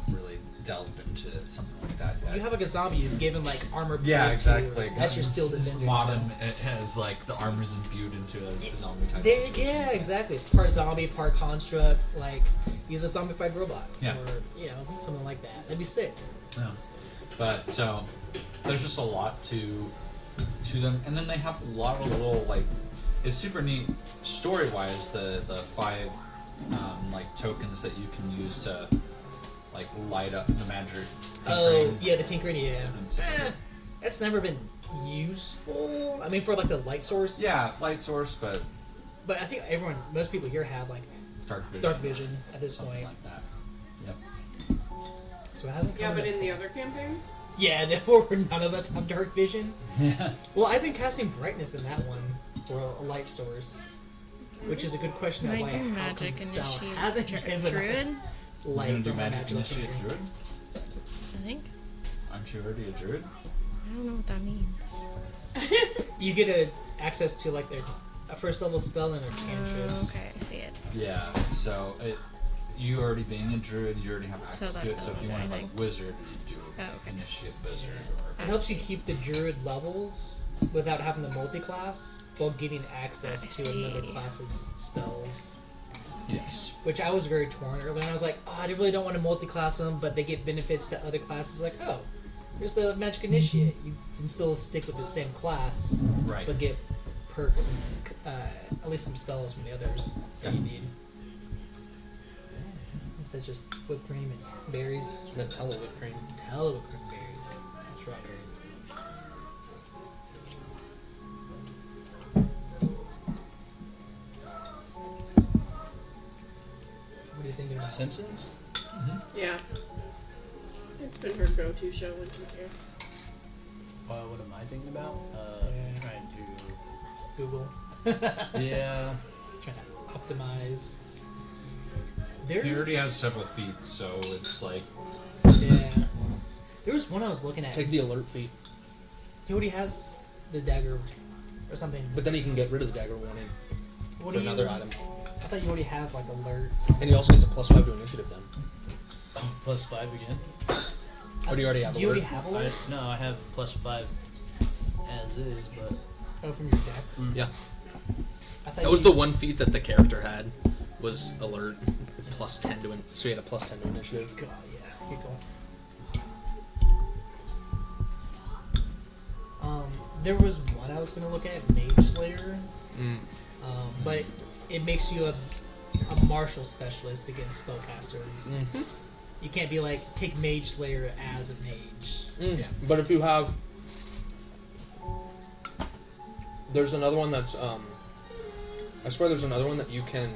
really delved into something like that yet. You have like a zombie. You've given like armor. Yeah, plate exactly. to- That's your steel defender. Modern, it has like the armor's imbued into a zombie type There, situation. yeah, exactly. It's part zombie, part construct. Like he's a zombified robot, Yeah. or something like that. That'd be sick. Yeah. But so there's just a lot to them, and then they have a lot of little like. It's super neat story wise. The 5 like tokens that you can use to like light up the magic. Oh, tinkering yeah, the tinkering, yeah. and stuff like that. That's never been useful. I mean, for like a light source. Yeah, light source, but But I think most people here have like dark vision. at this Something point. like that. Yep. So it hasn't. Yeah, come but to- in the other campaign? Yeah, where none of us have dark vision. Yeah. Well, I've been casting brightness in that one for a light source, which is a good question. Might Why do how come magic Sal initiate hasn't given druid. us You're light gonna do from her magic magical initiate finger. druid? I think. Aren't you already a druid? I don't know what that means. You get access to like a first level spell and their cantrips. Okay, I see it. Yeah. So you already being a druid, you already have access that to it. So if you doesn't want do like anything. wizard, you do Oh, okay. initiate wizard. It helps you keep the druid levels without having the multi-class while getting access I to another see. class's spells. Yes. Which I was very torn earlier. And I was like, oh, I really don't want to multi-class them, but they get benefits to other classes. Like, oh, here's the magic initiate. You can still stick with the same class, Right. but get perks and at least some spells from the others that you need. Is that just whipped cream and berries? It's Nutella whipped cream. Nutella whipped cream berries. That's right. What are you thinking about? Simpsons? Yeah. It's been her go-to show when she's here. What am I thinking about? Yeah. Trying Google. to. Yeah. Trying to optimize. He already has several feats, so it's like Yeah. There was one I was looking at. Take the alert feat, He already has the dagger or something. but then you can get rid of the dagger warning What for do you- another item. I thought you already have like alerts. And he also gets a +5 to initiative then. +5 again. Or do you already have Do you already alert? have alert? No, I have +5 as is, but Oh, from your decks. Yeah. I thought That was you- the one feat that the character had, was alert +10 to so he had a +10 to initiative. God, yeah. Keep going. There was one I was gonna look at, Mage Slayer, but it makes you a martial specialist against spellcasters. You can't be like take Mage Slayer as a mage. Yeah. But if you have, there's another one that's I swear there's another one that you can,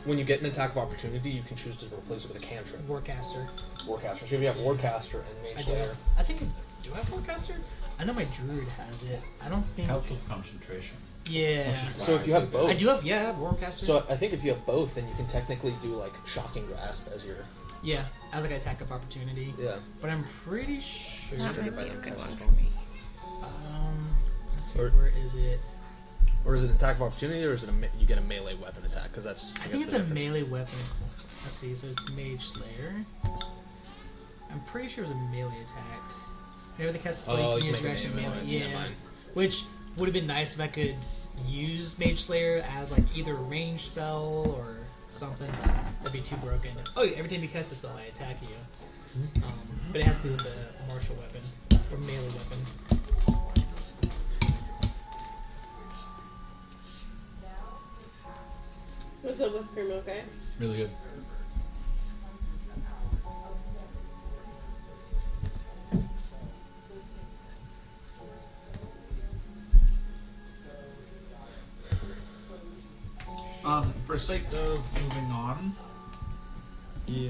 when you get an attack of opportunity, you can choose to replace it with a cantrip. Warcaster. Warcaster. So if you have Warcaster and Mage I do. Slayer, I think do I have Warcaster? I know my druid has it. I don't think. helps with concentration. Yeah. so if you have both, I do have Warcaster. so I think if you have both, then you can technically do like Shocking Grasp as your yeah, as like an attack of opportunity. yeah. But I'm pretty sure. That triggered might by be a the good one casters. for me. Let's see, Or- where is it? Or is it an attack of opportunity, or is it you get a melee weapon attack? Because that's I guess think it's the a difference. melee weapon. Let's see, so it's Mage Slayer. I'm pretty sure it was a melee attack. Whenever the cast a spell, Oh, you can you use make a reaction melee melee. weapon. Yeah. Never mind. Which would have been nice if I could use Mage Slayer as like either a ranged spell or something. That'd be too broken. Oh, yeah, every time you cast a spell, I attack you. But it has to be with a martial weapon or melee weapon. Was the whipped cream okay? Really good. For sake of moving on, yeah.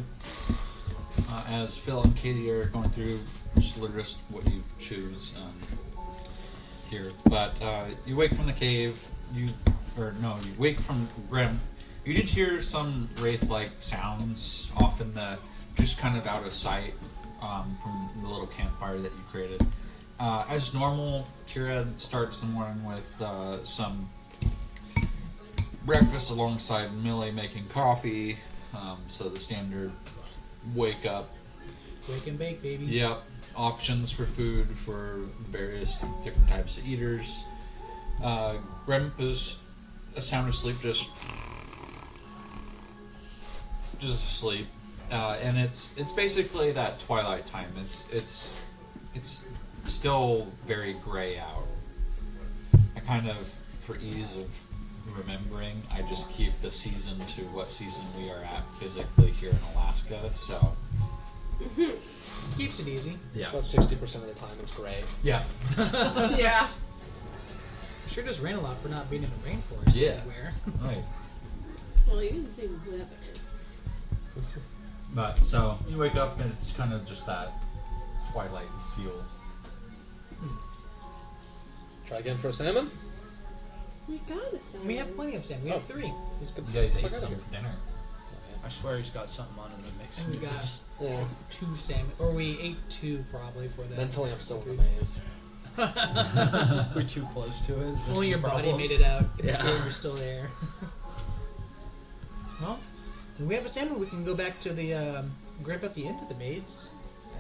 as Phil and Katie are going through, just list what you choose here. But you wake from the cave. You wake from Grimp. You did hear some wraith-like sounds off in the, just kind of out of sight from the little campfire that you created. As normal, Kira starts the morning with some breakfast alongside Millie making coffee. So the standard wake up. Wake and bake, baby. Yep. Options for food for various different types of eaters. Grimp is sound asleep, just asleep, and it's basically that twilight time. It's still very gray out. I kind of, for ease of remembering, I just keep the season to what season we are at physically here in Alaska. So Keeps it easy. Yeah. About 60% of the time it's gray. Yeah. Yeah. Sure does rain a lot for not being in the rainforest Yeah. anywhere. Right. Well, you didn't say weather. But so you wake up and it's kind of just that twilight feel. Try again for a salmon. We got a salmon. We have plenty of salmon. We have 3. Let's go. You guys ate Fuck it some up. for dinner. I swear he's got something on him that makes And we him got Yeah. 2 salmon. Or we ate 2 probably for that. Mentally, I'm still in the maze. We're too close to it. Is this Only your the body problem? made it out. The Yeah. spirit was still there. Well, when we have a salmon, we can go back to the Grimp at the end of the maze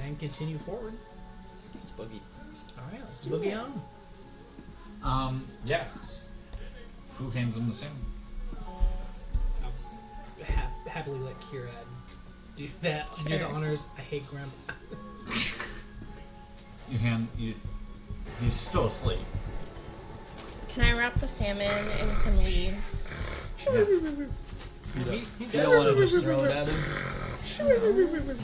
and continue forward. It's boogie. Alright, let's boogie on. Yeah. Who hands him the salmon? I'll happily let Kira do that. Do the Sure. honors. I hate Grimp. He's still asleep. Can I wrap the salmon in some leaves? Yeah. He You don't want to just throw it at him?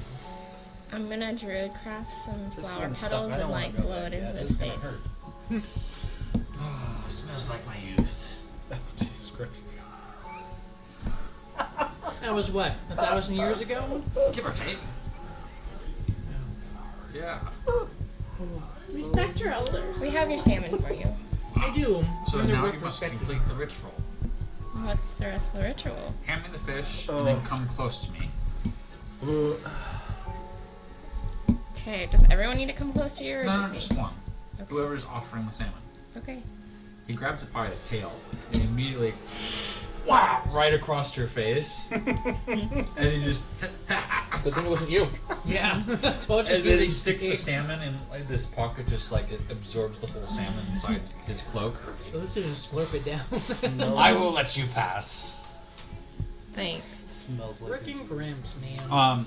I'm gonna druid craft some This is flower gonna suck. petals I don't and wanna like go blow back it into yet. his It's gonna face. hurt. Ah, smells like my youth. Oh, Jesus Christ. That was what? 1,000 years ago? Give or take. Yeah. Respect your elders. We have your salmon for you. I do. So From the now work you must perspective. complete the ritual. What's the rest of the ritual? Hand me the fish and then come close to me. Okay, does everyone need to come close to you or No, just me? just one. Okay. Whoever's offering the salmon. Okay. He grabs it by the tail and immediately wow, right across your face. And he just Good thing it wasn't you. Yeah. Told you and he then was he a sticks the dick. salmon in like this pocket, just like it absorbs the whole salmon inside his cloak. So let's just slurp it down. No. I will let you pass. Thanks. Smells like Working Grimps, man.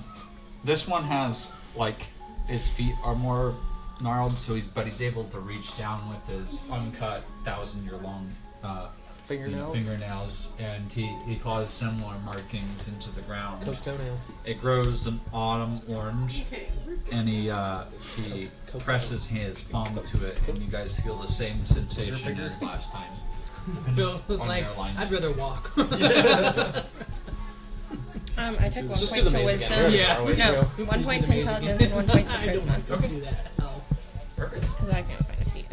This one has like his feet are more gnarled, so he's able to reach down with his uncut 1,000-year-long fingernails, and he claws similar markings into the ground. Coach toenail. It grows an autumn orange, Okay, we're good. and he presses his palm to it, and you guys feel the same sensation as last time. Phil was on like, your alignment. I'd rather walk. I took 1 Let's just point do the to maze wisdom. again. Yeah. Are we No, through? 1 point to intelligence and 1 point to I don't charisma. want to do that. Oh. Perfect. Because I can't find a feat.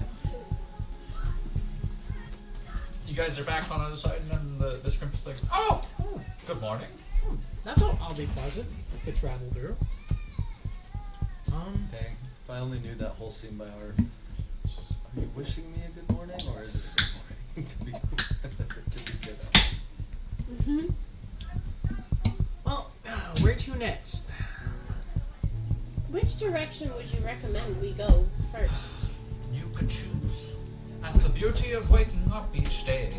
You guys are back on the other side, and then this Grimp is like, oh, good morning. That's all. I'll be pleasant to travel through. Dang. If I only knew that whole scene by heart. Are you wishing me a good morning, or is it a good morning? to be good. Well, where to next? Which direction would you recommend we go first? You could choose. That's the beauty of waking up each day,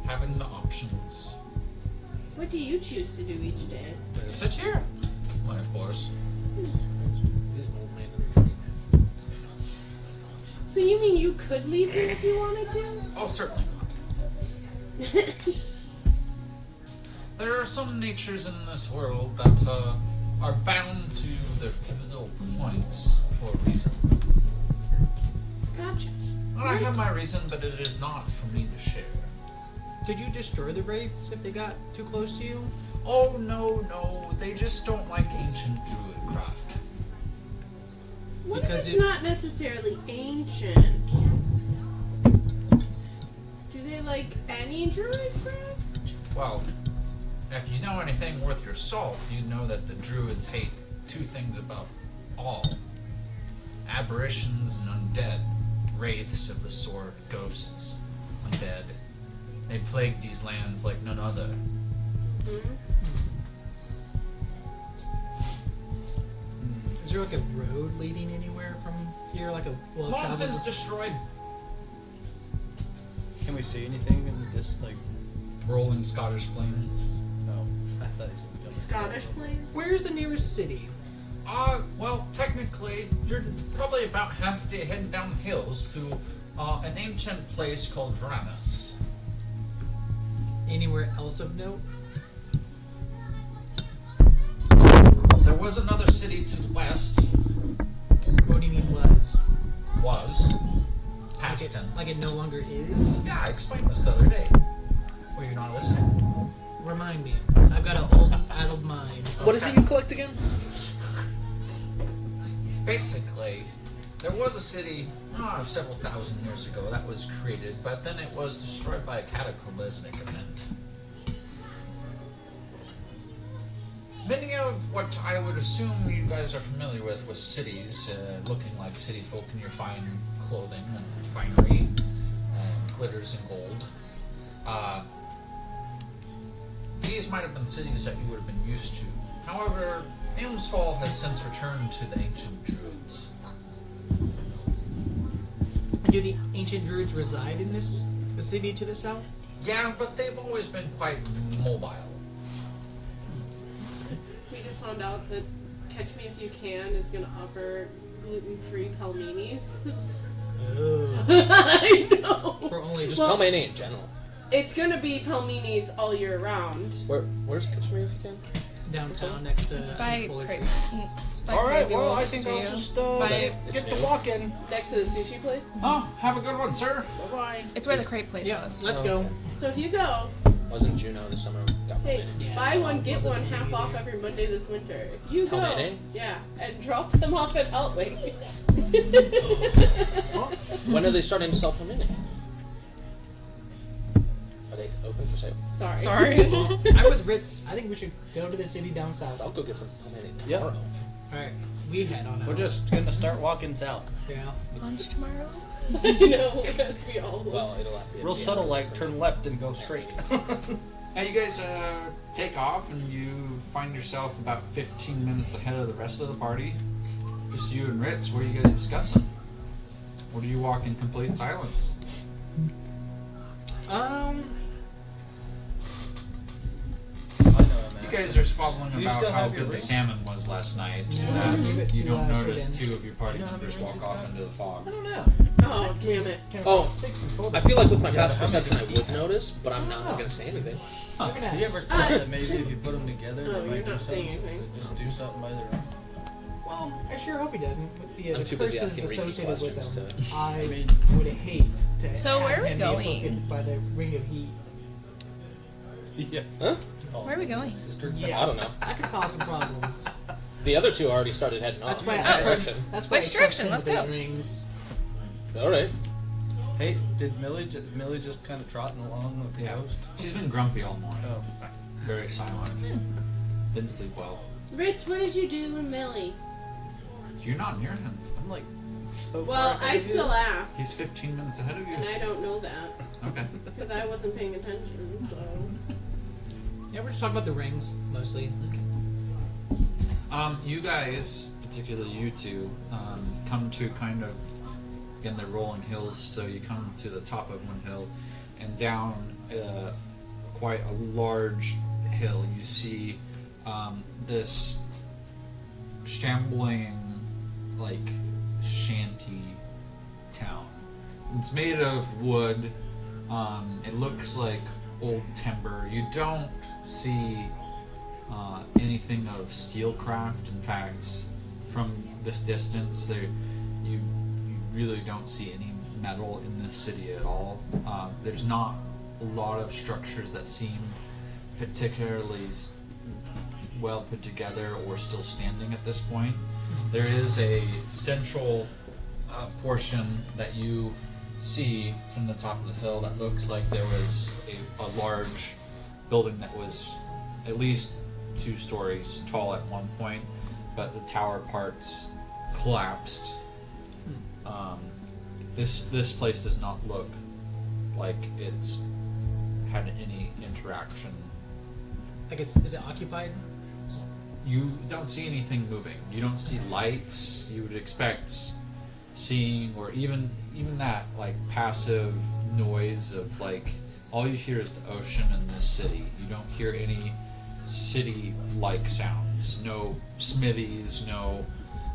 having the options. What do you choose to do each day? Sit here. Why, of course. He's an old man in a tree. So you mean you could leave here if you wanted to? Oh, certainly not. There are some natures in this world that are bound to their pivotal points for a reason. Gotcha. And I have my reason, but it is not for me to share. Could you destroy the wraiths if they got too close to you? Oh, no, they just don't like ancient druid craft. What Because if it's not necessarily ancient? Do they like any druid craft? Well, if you know anything worth your salt, you know that the druids hate 2 things above all. Aberrations and undead. Wraiths of the sort, ghosts, undead. They plague these lands like none other. Is there like a road leading anywhere from here? Like a well Long traveled? since destroyed, Can we see anything in just like? rolling Scottish plains. No, I thought he was Scottish place? Where's the nearest city? Well, technically, you're probably about half day heading down the hills to an ancient place called Varanus. Anywhere else of note? There was another city to the west. What do you mean was? Was. Past Like it, tense. like it no longer is? Yeah, I explained this the other day. Were you not listening? Remind me. I've got an old addled mind. What is it you collect again? Basically, there was a city several thousand years ago that was created, but then it was destroyed by a cataclysmic event. Many of what I would assume you guys are familiar with was cities, looking like city folk in your fine clothing and finery, and glitters and gold. These might have been cities that you would have been used to. However, Alemsfall has since returned to the ancient druids. Do the ancient druids reside in the city to the south? Yeah, but they've always been quite mobile. We just found out that Catch Me If You Can is going to offer gluten-free pelmenis. Oh. I know. For only Just Well- pelmeni in general. It's going to be pelmenis all year round. Where's Catch Me If You Can? downtown next to It's by Fuller Cra- Tree. by All right, Crazy well, Wolf I think I'll Studio. just By- get It's to new. walking. Next to the sushi place. Oh, have a good one, sir. Bye-bye. It's where the crepe place Yeah, was. let's Oh, go. okay. So if you go, Wasn't Juno this summer? Got hey, pelmeni. buy one, get one half off every Monday this winter. If you go, Pelmeni? yeah, and drop them off at Outway. When are they starting to sell pelmeni? Are they open for sale? Sorry. Sorry. I'm with Ritz. I think we should go to the city down south. I'll go get some pelmeni Yep. tomorrow. Alright, we head on out. We're just gonna start walking south. Yeah. Lunch tomorrow. I know, as we all will. Well, it'll have to be Real subtle, like turn left and go straight. Now you guys take off and you find yourself about 15 minutes ahead of the rest of the party. Just you and Ritz. What are you guys discussing? Or do you walk in complete silence? I know, man. You guys are squabbling Do you about still how have your good the ring? salmon was last night. Yeah, that leave it you to, don't Sir notice Ben. two of your party Do you know how many members rings walk he's off got? into the fog. I don't know. Oh, damn it. Oh, 6 in total. I feel like with my Yeah, past how many perception I do you would notice, but I'm not going to say anything. Look at Do you ever that. thought that maybe if you put them together, Oh, they you're might do not saying something? anything. Just do something by their own. Well, I sure hope he doesn't. With the, I'm the too busy curses asking Reiki associated with questions them, I mean- would hate to So have where are we him going? be afflicted by the ring of heat. Yeah. Huh? Oh, Where are we going? Sister. Yeah. I don't know. That could cause some problems. The other two already started heading off. That's why in I that trust. direction. That's why Which I trust direction? him Let's with those go. Rings. All right. Hey, did Millie just kind of trotting along with the Yeah. host? She's been grumpy all morning. Oh. Very silent. Didn't sleep well. Rich, what did you do with Millie? You're not near him. I'm like so Well, far I ahead of you. still asked. He's 15 minutes ahead of you. And I don't know that. Okay. Because I wasn't paying attention, so. Yeah, we're just talking about the rings mostly. You guys, particularly you two, come to kind of, again, they're rolling hills, so you come to the top of one hill, and down quite a large hill, you see this shambling, like, shanty town. It's made of wood. It looks like old timber. You don't see anything of steelcraft. In fact, from this distance, you really don't see any metal in the city at all. There's not a lot of structures that seem particularly well put together or still standing at this point. There is a central portion that you see from the top of the hill that looks like there was a large building that was at least 2 stories tall at one point, but the tower parts collapsed. This place does not look like it's had any interaction. Like is it occupied? You don't see anything moving. You don't see lights. You would expect seeing, or even that like passive noise of like all you hear is the ocean in this city. You don't hear any city-like sounds. No smithies, no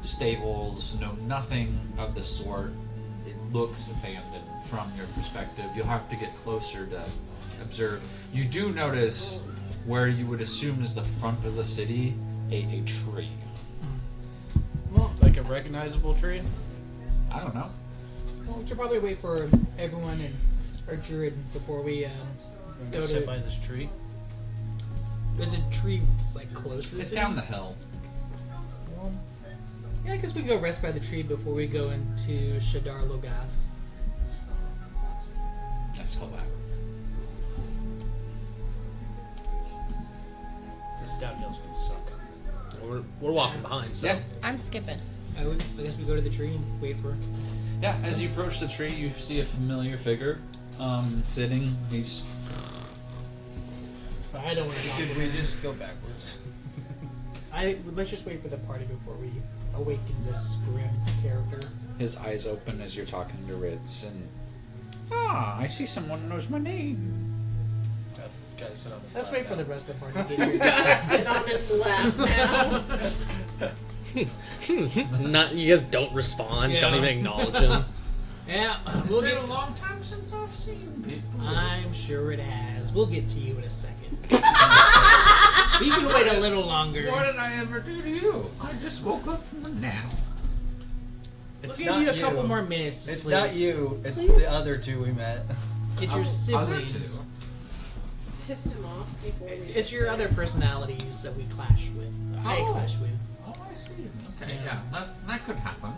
stables, no nothing of the sort. It looks abandoned from your perspective. You'll have to get closer to observe. You do notice where you would assume is the front of the city, a tree. a recognizable tree? I don't know. Well, we should probably wait for everyone and our druid before we Go go sit to. by this tree. Is a tree like close to the It's city? down the hill. Well, yeah, I guess we can go rest by the tree before we go into Shadar Logath. Let's go back. This downhill's gonna suck. We're walking behind, so. Yeah. I'm skipping. I guess we go to the tree and wait for. Yeah, as you approach the tree, you see a familiar figure sitting. He's I don't want to talk Did about we it. just go backwards? Let's just wait for the party before we awaken this grim character. his eyes open as you're talking to Ritz, and I see someone who knows my name. Gotta sit on this Let's lap wait for now. the rest of the party to get here. Gotta sit on his lap now. Not you guys don't respond. Yeah. Don't even acknowledge him. Yeah, we'll It's been get. a long time since I've seen people. I'm sure it has. We'll get to you in a second. We can wait a little longer. What did I ever do to you? I just woke up from a nap. We'll It's give not you a couple more minutes to It's sleep. not you. It's Please? the other two we met. It's your Other siblings. two. Pissed him off before. It's your other personalities that we clash with. I Oh. clash with. Oh, I see. Okay, Yeah. yeah, that could happen.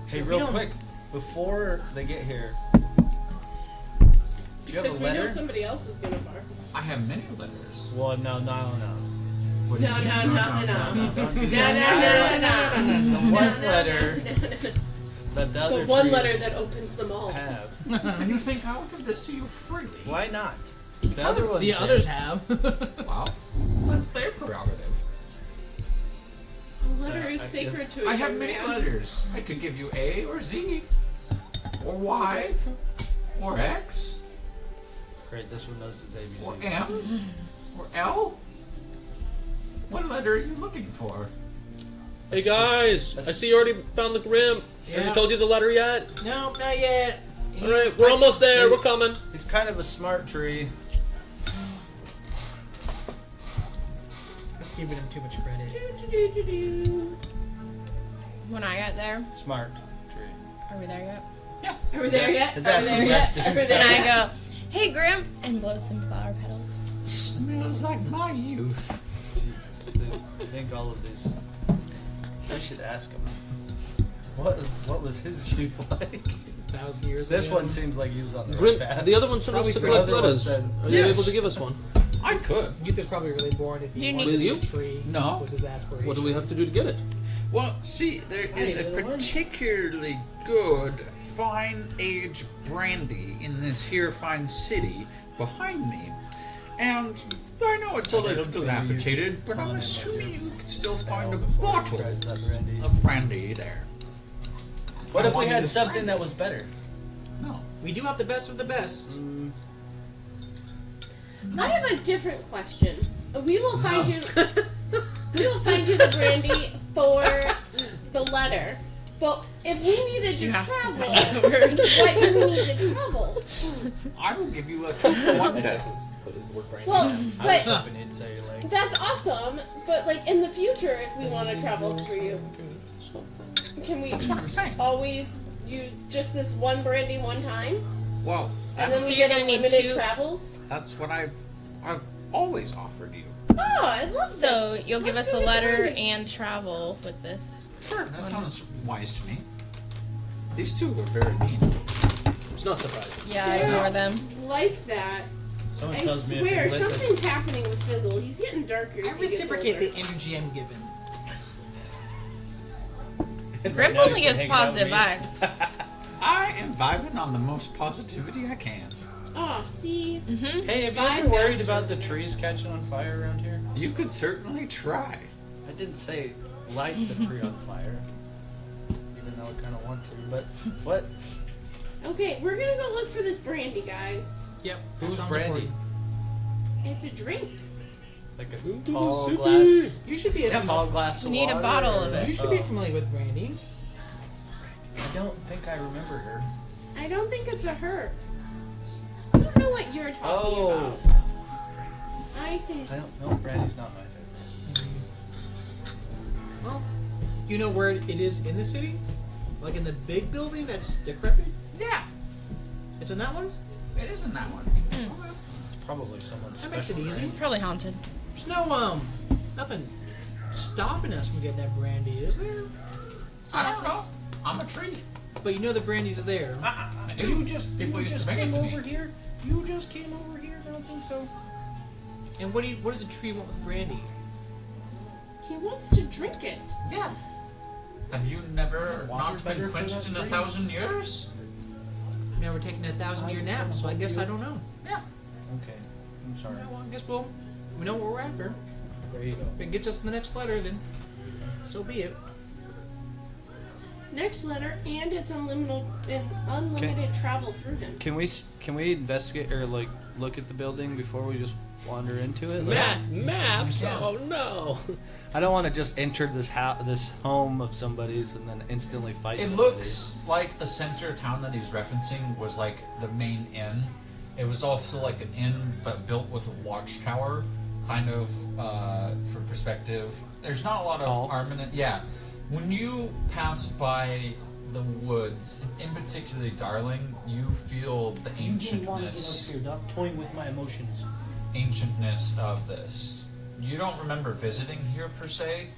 Hey, If we real don't- quick, before they get here, do you have Because a we know letter? somebody else is gonna bark. I have many letters. Well, no. What do you No, mean? no, no, no. Don't do No, that. no, no, no, The no. one No, letter no, that the other The one trees letter that opens them all. have. And you think I will give this to you freely? Why not? The other ones The did. others have. Well, that's their prerogative. A letter is I sacred to a I have young many man. letters. I could give you A or Z, or Y, or X, Great, this one knows his ABCs. or M, or L. What letter are you looking for? Hey guys, I see you already found the Grimp. Has he Yeah. told you the letter yet? No, not yet. All right, we're almost there. We're coming. He's kind of a smart tree. That's giving him too much credit. Do-do-do-do-do. When I got there, Smart tree. are we there yet? Are we there yet? His Are we ass is there yet? resting. Are we Then there I yet? go, hey Grimp, and blow some flower petals. Smells like my youth. Jesus, I think all of these. I should ask him. What was his youth like? 1,000 years This ago. one seems like he was on the right Grimp, path. the other one sent us Probably to the collect other one letters. said- Are you Yes. able to give us one? I could. Youth is probably really bored if Do he you wanted need- a tree. No. Was his aspiration. What do we have to do to get it? Well, see, there is a need another one. particularly good fine aged brandy in this here fine city behind me. And I know it's a little dilapidated, but I'm assuming you can still find a bottle Tries that brandy. of brandy there. What I if we wanted had this something brandy. that was better? No. We do have the best of the best. I have a different question. We will find you. We will find you the brandy for the letter. But if we needed to You have to travel, word. why do we need to travel? I will give you a 2-for-1 day. Is the word brandy? Well, I was but hoping he'd say like. that's awesome. But like in the future, if we want to travel through you, can we That's what I'm saying. always use just this one brandy one time, Well, and then So we you're get gonna need unlimited 2? travels? that's what I've always offered you. Oh, I love this. So you'll give Let's us a do the letter brandy. and travel with this. Sure, that sounds wise to me. These two were very mean. It's not surprising. Yeah, I ignore them. Like that. Someone I tells me if swear, we lit something's this. happening with Fizzle. He's getting darker. as I he gets reciprocate older. the energy I'm given. Grimp Now only you can gives hang out with positive me. vibes. I am vibing on the most positivity I can. Oh, see, Mm-hmm. Hey, have you Vibe ever worried master. about the trees catching on fire around here? You could certainly try. I didn't say light the tree on fire, even though I kind of want to. But what? okay, we're gonna go look for this brandy, guys. Yep. that Who's sounds brandy? important. It's a drink. Like a Into the tall city. glass, You should be a tall glass You of need a water, bottle or- of it. You should be Oh. familiar with brandy. I don't think I remember her. I don't think it's a her. I don't know what you're talking Oh, about. I think. I don't know. Brandy's not my favorite. Well, do you know where it is in the city? Like in the big building that's decrepit? Yeah, It's in that one? it is in that one. It's probably someone's That makes it special easy. It's probably haunted. There's no, nothing stopping us from getting that brandy, is there? I don't know. I'm a tree. But you know the brandy's there. I do. You just People you used just to bring it came to over me. here. You just came over here. I don't think so. And what does a tree want with brandy? He wants to drink it. Yeah. Have you never Is water not better been for quenched that in tree? 1,000 years? I've never taken a 1,000-year nap, so I guess I don't know. Yeah. Okay. I'm sorry. Yeah, well, I guess we know what we're after. There you go. If it gets us the next letter, then so be it. Next letter, and it's unlimited travel through him. Can we investigate or like look at the building before we just wander into it? Like, Maps? Yeah. Oh no. I don't want to just enter this this home of somebody's and then instantly fight. It somebody. looks like the center town that he was referencing was like the main inn. It was also like an inn, but built with a watchtower, kind of for perspective. There's not a lot of Tall. armament. Yeah, when you pass by the woods, in particularly Darling, you feel the ancientness Stop toying with my emotions. of this. You don't remember visiting here per se,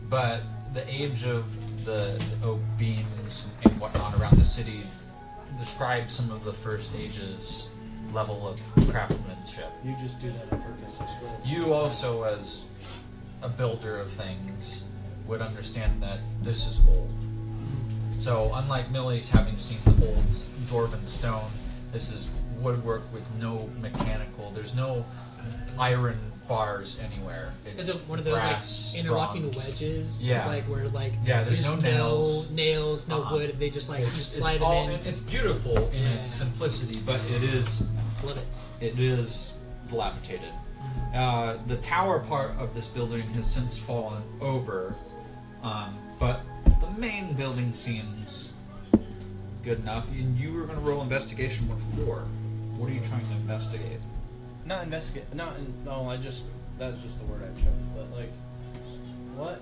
but the age of the oak beams and whatnot around the city describes some of the first age's level of craftsmanship. You just do that on purpose, I swear. You also, as a builder of things, would understand that this is old. So, unlike Millie's having seen the old dwarven stone, this is woodwork with no mechanical. There's no iron bars anywhere. Is it one of those brass, like interlocking bronze. wedges? Yeah. Like where like Yeah, there's just no nails. nails, no Uh-uh. wood. They just like It's slide all, them in. it's beautiful in its Yeah. simplicity, but it is Love it. dilapidated. The tower part of this building has since fallen over, but the main building seems good enough. And you were going to roll investigation with 4. What are you trying to investigate? Not investigate. No. That's just the word I chose. But like, what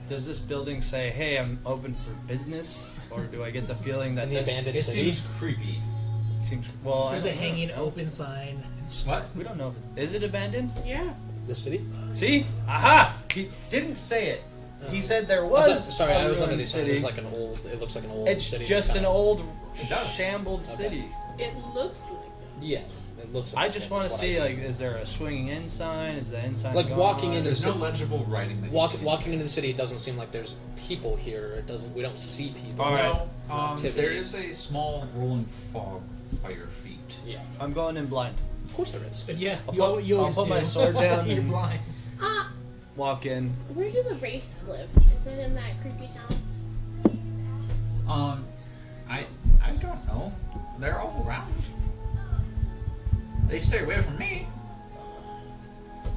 does this building say? Hey, I'm open for business, or do I get the feeling that In the this abandoned It city. seems creepy. seems well? There's I a don't know. hanging open sign. What? We don't know if is it abandoned. Yeah. The city? See, aha! He didn't say it. He said there was. Sorry, I was a under the ruined assumption city. it's like an old. It looks like an old It's city. just an kinda- old, It does. shambled Okay. city. It looks like Yes, it looks. I Like just it, want to is what see, I like, is there a swinging in sign? Is the in sign Like gone? walking into There's no legible writing that you see. Walking into the city, it doesn't seem like there's people here. It doesn't. We don't see people. All right. No, Activity. there is a small rolling fog by your feet. Yeah, I'm going in blind. of course there is. But yeah, I'll you put always my do. sword down You're and- blind. Walk in. where do the wraiths live? Is it in that creepy town? I don't know. They're all around. They stay away from me.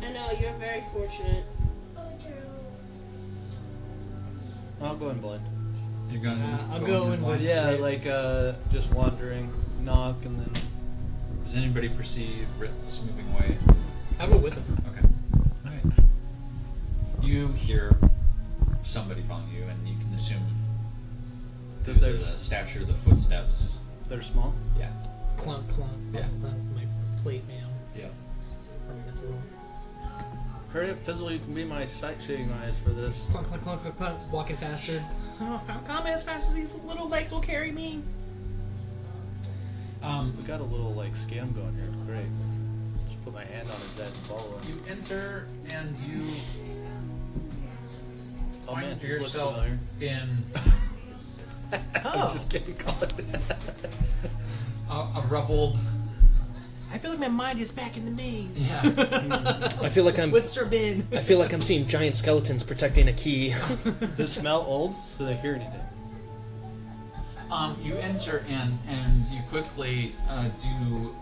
I know, you're very fortunate. I'll go in blind. You're gonna. I'll go in blind? with- Yeah, It's- like just wandering, knock, and then. Does anybody perceive Ritz moving away? I'll go with him. Okay. Alright. You hear somebody following you, and you can assume That due to there's- the stature of the footsteps. They're small. Yeah. Clunk, clunk, Yeah. clunk, clunk. My plate mail. Yeah. That's a roll. Hurry up, Fizzle, you can be my sightseeing eyes for this. Clunk, clunk, clunk, clunk, clunk. Walking faster. Oh, how come as fast as these little legs will carry me? We got a little like scam going here. Great. Just put my hand on his head and follow him. You enter, and you Oh man, find this looks yourself familiar. in Oh, I'm just kidding, Collin. a rubbled. I feel like my mind is back in the maze. Yeah. I feel like I'm. With Sir Ben. I feel like I'm seeing giant skeletons protecting a key. Does it smell old? Do they hear anything? You enter in, and you quickly do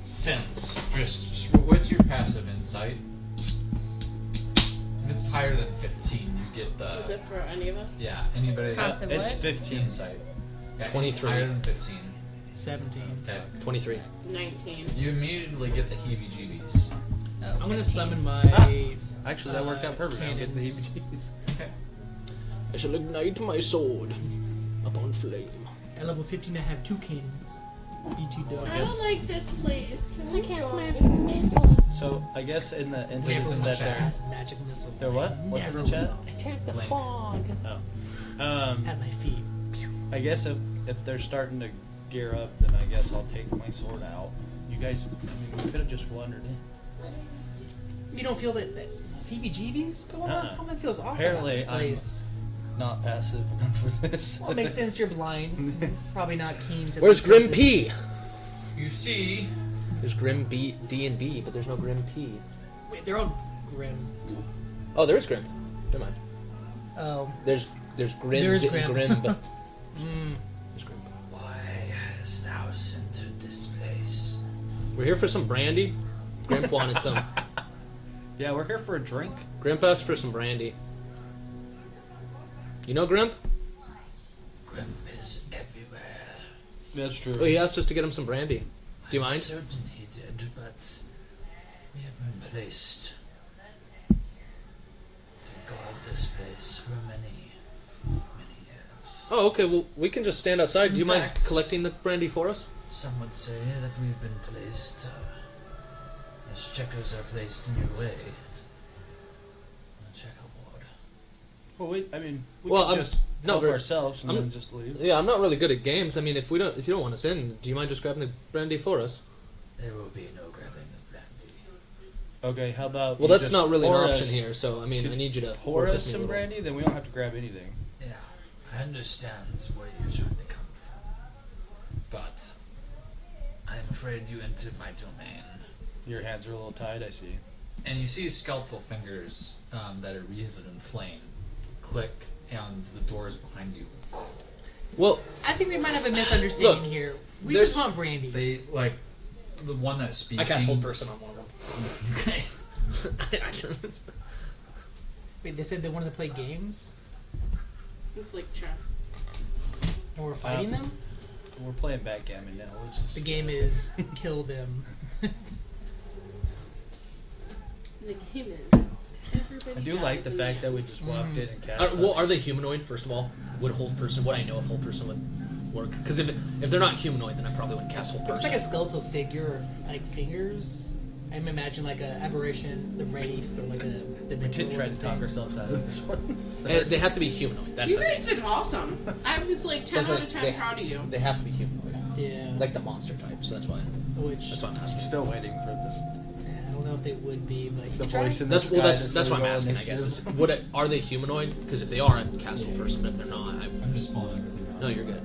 sense. Just what's your passive insight? If it's higher than 15, you get the. Is it for any of us? Yeah. Anybody? Passive It's what? 15. Insight. Yeah, 23. Higher than 15. 17. Okay. 23. 19. You immediately get the heebie-jeebies. Oh, I'm gonna 15. summon my Actually, that worked out perfect. I'm getting the cannons. heebie-jeebies. Okay. I shall ignite my sword upon flame. At level 15, I have 2 cannons. BT does. I don't like this place. Can we cast go? magic missile. So I guess in the Never instance that much they're acid magic missile. They're what? What's in the Never chat? will. Attack the Link. fog. At my feet. I guess if they're starting to gear up, then I guess I'll take my sword out. You guys, I mean, we could have just wandered in. You don't feel that CBGBs going on? Uh-uh. Something feels off Apparently, about this place. Not passive enough for this. Well, it makes sense. You're blind. Probably not keen to. Where's the Grim senses. P? You see, There's Grim B, D, and B, but there's no Grim P. Wait, they're all grim. Oh, there is Grim. Never mind. Oh. There's Grim. There is Grim. Grim. There's Grim. why hast thou entered this place? We're here for some brandy. Grimp wanted some. Yeah, we're here for a drink. Grimp asked for some brandy. You know Grimp? Grimp is everywhere. That's true. Oh, he asked us to get him some brandy. Do you I'm mind? certain he did, but we have been placed to guard this place for many years. Oh, okay. Well, we can just stand outside. Do you mind fact- collecting the brandy for us? Some would say that we've been placed as checkers are placed in your way. A checkerboard. Well, I mean, we Well, could I'm just not help very- ourselves and I'm- then just leave. Yeah, I'm not really good at games. I mean, if you don't want us in, do you mind just grabbing the brandy for us? There will be no grabbing of brandy. Okay, how about Well, you that's just not really an pour option us- here. So I mean, I need you to Pour work us with me a some little. brandy, then we don't have to grab anything. Yeah, I understand where you're trying to come from, but I'm afraid you entered my domain. Your hands are a little tied, I see. And you see skeletal fingers that are wreathed in flame click, and the doors behind you. Well, I think we might have a misunderstanding Look, here. We there's- just want brandy. They like the one that's speaking. I cast hold person on one of Okay. them. Wait, they said they wanted to play games, It's like chess. and we're fighting them. We're playing backgammon now. Let's just The game is kill them. The game is. Everybody I do dies like the in fact that end. we just walked in and cast. Well, are they humanoid? First of all, would hold person? Would I know if hold person would work? Because if they're not humanoid, then I probably wouldn't cast hold It's person. like a skeletal figure or like fingers. I imagine like a aberration, the wraith, or like a. The We did try to talk ourselves out of this one. So- They have to be humanoid. That's You the guys thing. did awesome. I was like 10 Because out of 10 proud of you. They have to be humanoid, Yeah. like the monster type. So that's why. which That's why I'm asking. Still waiting for this. I don't know if they would be, but you The can try. voice in the That's sky. well. That's to that's say why I'm roll asking. I guess. initiative. Are they humanoid? Because if they are, I'd cast hold person. But if they're not, I'm just pulling everything out. no, you're good.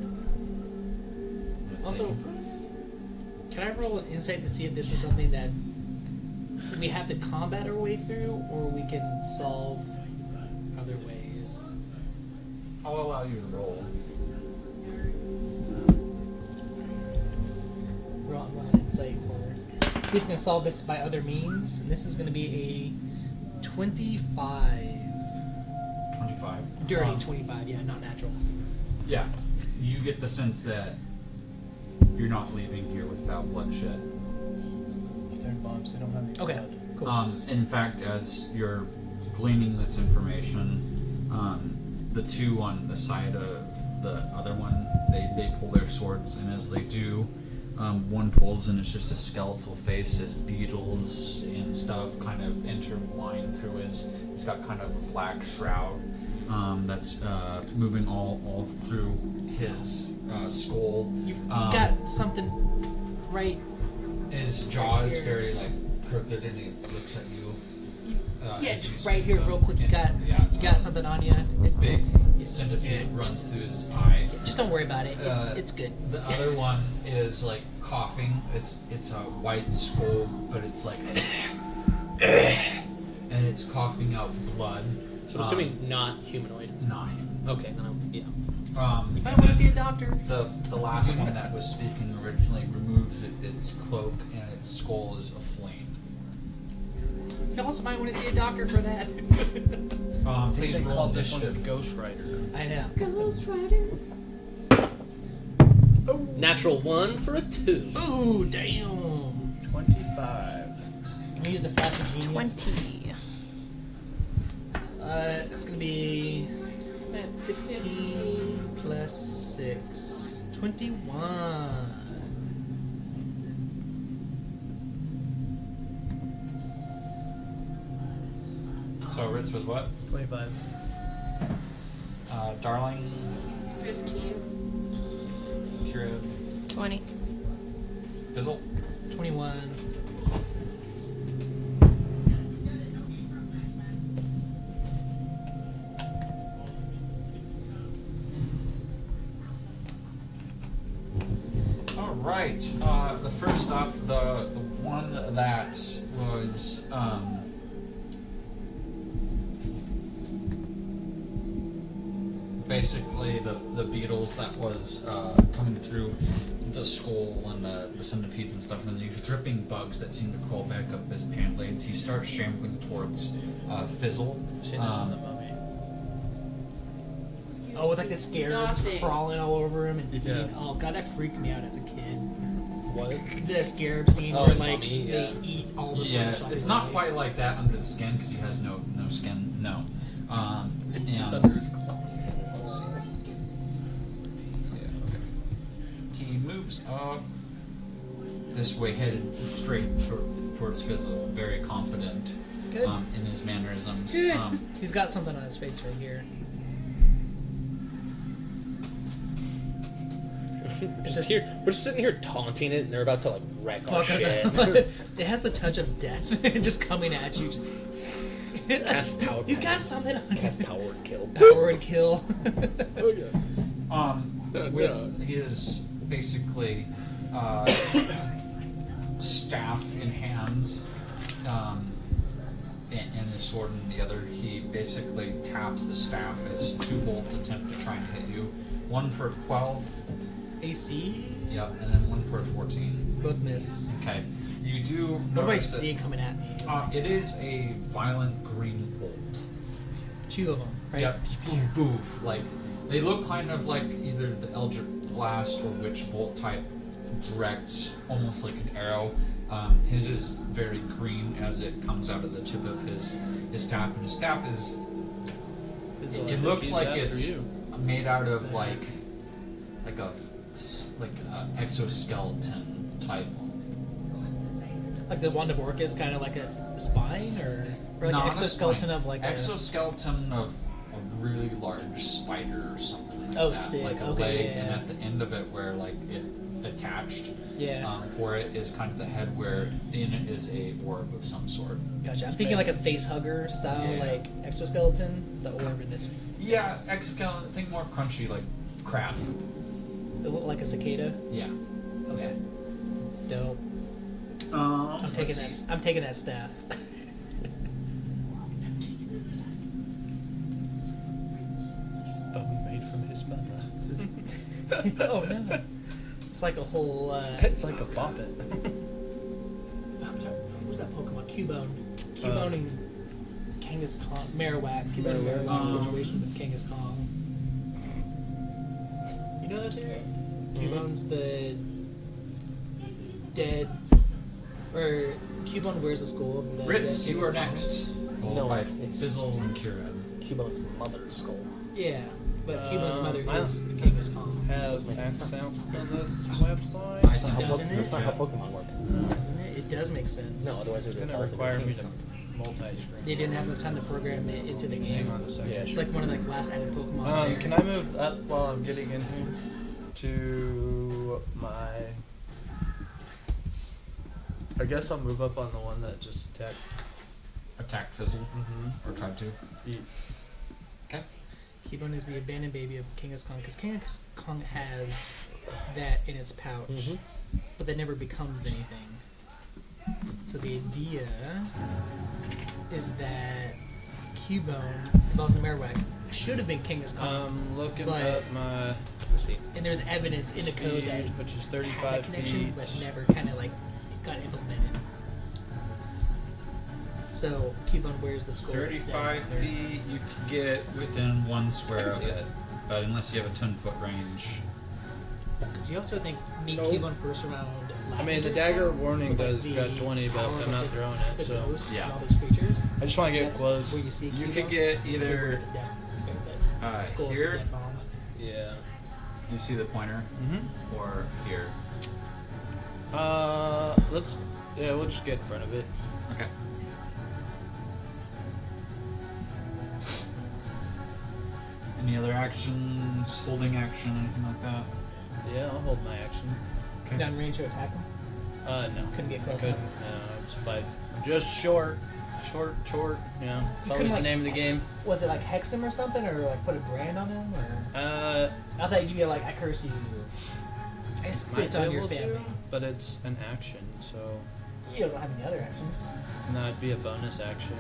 Also, can I roll an insight to see if this is something that we have to combat our way through, or we can solve other ways? I'll allow you to roll. Roll an insight for see if we can solve this by other means. And this is going to be a 25. 25. Dirty 25, yeah, not natural. Yeah, you get the sense that you're not leaving here without bloodshed. If they're in bombs, they don't have any Okay, blood. cool. In fact, as you're gleaning this information, the two on the side of the other one, they pull their swords, and as they do, one pulls and it's just a skeletal face as beetles and stuff kind of intertwined through he's got kind of a black shroud that's moving all through his skull. You've got something right. His jaw is very like crooked and he looks at you. Yes, as you right speak here, to him. real quick. You got you got something on you. Big centipede runs through his eye. Just don't worry about it. Uh, It's good. The other one is like coughing. It's a white skull, but it's like and it's coughing out blood. So I'm assuming not humanoid. Not him. Okay, then You and might want to then see a doctor. the last one that was speaking originally removes its cloak and its skull is aflame. You also might want to see a doctor for that. Please They roll called this one initiative. Ghost Rider. I know. Ghost Rider. natural 1 for a 2. Ooh, damn. 25. I'm gonna use the flash of genius. 20. It's gonna be At 15 plus 6. 21. So Ritz was what? 25. Darling, 15. Kira, 20. Fizzle. 21. All right. The first up, the one that was basically the beetles that was coming through the skull and the centipedes and stuff, and these dripping bugs that seem to crawl back up his pant legs. He starts shambling towards Fizzle. Seen this in the mummy. Oh, with like the scares Nothing. crawling all over him and Yeah. eating. Oh god, that freaked me out as a kid. What? The scarab scene Oh, where in like Mummy, they yeah. eat all the Yeah, flesh off it's his not body. quite like that under the skin because he has no skin. No. And Let's see. Yeah, okay. He moves up this way, headed straight towards Fizzle, very confident Good. in his mannerisms. Good. He's got something on his face right here. We're just sitting here taunting it, and they're about to like wreck our Fuck us shit. up. It has the touch of death just coming at you. Cast power. You got something on Cast you. power and kill. Power and kill. Oh yeah. With his basically staff in hand and his sword in the other, he basically taps the staff as 2 bolts attempt to try and hit you. One for 12, AC? yep, and then one for 14. Both miss. Okay, you do What do I notice see that, coming at me? it is a violent green bolt. 2 of them, right? Yep, boom, boom. Like they look kind of like either the Eldritch Blast or Witch Bolt type, direct, almost like an arrow. His is very green as it comes out of the tip of his staff, and his staff is. It looks like it's made out of like a exoskeleton type. Like the wand of Orcus, kind of like a spine, or like Not an a exoskeleton spine. of like a. Exoskeleton of a really large spider or something like Oh, that. sick. Like a Okay, leg, yeah. and at the end of it, where like it attached Yeah. for it is kind of the head, where in it is a orb of some sort. Gotcha. I'm thinking like a face hugger style, Yeah. like exoskeleton. The orb in this. Yeah, face. exoskeleton. Think more crunchy, like crab. It looked like a cicada. Yeah. Okay. Dope. I'm I'm taking that. I'm taking that staff. Bone made from his mother. This is- oh no! It's like a whole. It's like a boppet. What was that Pokemon? Cubone. Cubone and Kangaskhan. Marowak. Cubone and Marowak situation with Kangaskhan. You know that too? Cubone's the dead. Or Cubone wears a skull of the Ritz, dead you are Kangaskhan. next. Followed No, by it's- Fizzle and Kira. Cubone's mother's skull. Yeah, but Cubone's mother I is Kangaskhan. Have timestamps on this website. I see. Doesn't it? That's not how Pokemon work. Doesn't it? It does make sense. No, otherwise it It's would gonna require me to multi-screen. They didn't have enough time to program it into the Hang game. on a second. Yeah. It's like one of the last added Pokemon. Can I move up while I'm getting in here to my? I guess I'll move up on the one that just attacked. Attacked Fizzle, Mm-hmm. or tried to. Okay. Cubone is the abandoned baby of Kangaskhan, because Kangaskhan has that in its pouch, Mhm. but that never becomes anything. So the idea is that Cubone, involved in Marowak, should have been Kangaskhan, Looking But- up my Let's see. and there's evidence in the code that speed, which is had 35 that connection, feet. but never kind of like got implemented. So Cubone wears the skull. 35 instead. feet, you can get within 1 square of see it. But unless you have a 10-foot range. Because you also think me Nope. keep on first round. I mean, the dagger warning does got 20, but I'm not throwing The it. So ghosts Yeah. and all those creatures. I just want to get That's close. Where you see You key could bombs. get That's the either, word of destiny, but skull here. dead bomb. Yeah. You see the pointer, Mm-hmm. or here. We'll just get in front of it. Okay. Any other actions? Holding action? Anything like that? Yeah, I'll hold my action. Okay. Down range to attack him. No. Couldn't get close Couldn't. enough. No, it's 5. Just short. Short. Yeah. It's couldn't, always the like- name of the game. Was it like hex him or something, or like put a brand on him, or? I thought you'd be like, I curse you. I Might spit be on your able to, family. but it's an action, so You don't have any other actions. that'd be a bonus action.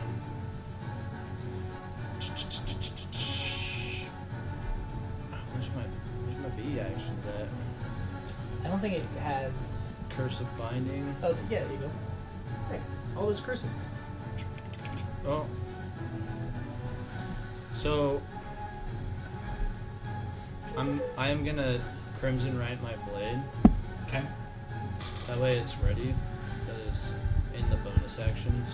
Where's my B action at? I don't think it has. Curse of Binding. Oh, yeah, there you go. Right. All those curses. Oh. So I am gonna Crimson Right my blade. Okay. That way it's ready. That is in the bonus actions.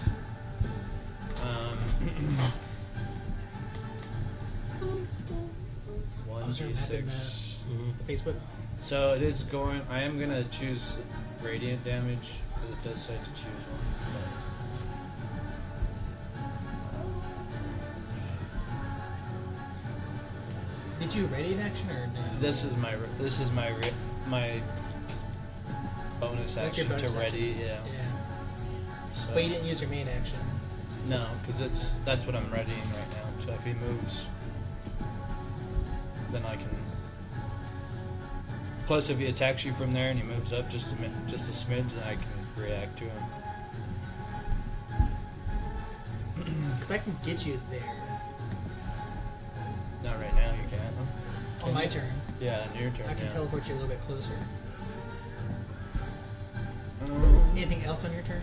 One was there a map in d6. The Facebook. So it is going. I am gonna choose radiant damage because it does say to choose one. Did you ready an action or no? But this is my bonus What's your action bonus to ready. action? Yeah. So, But you didn't use your main action. No, because that's what I'm readying right now. So if he moves, then I can. Plus, if he attacks you from there and he moves up just a smidge, then I can react to him. Because I can get you there. Not right now, you can't. Huh? On my turn. Yeah, on your turn. I can yeah. teleport you a little bit closer. Um, Anything else on your turn?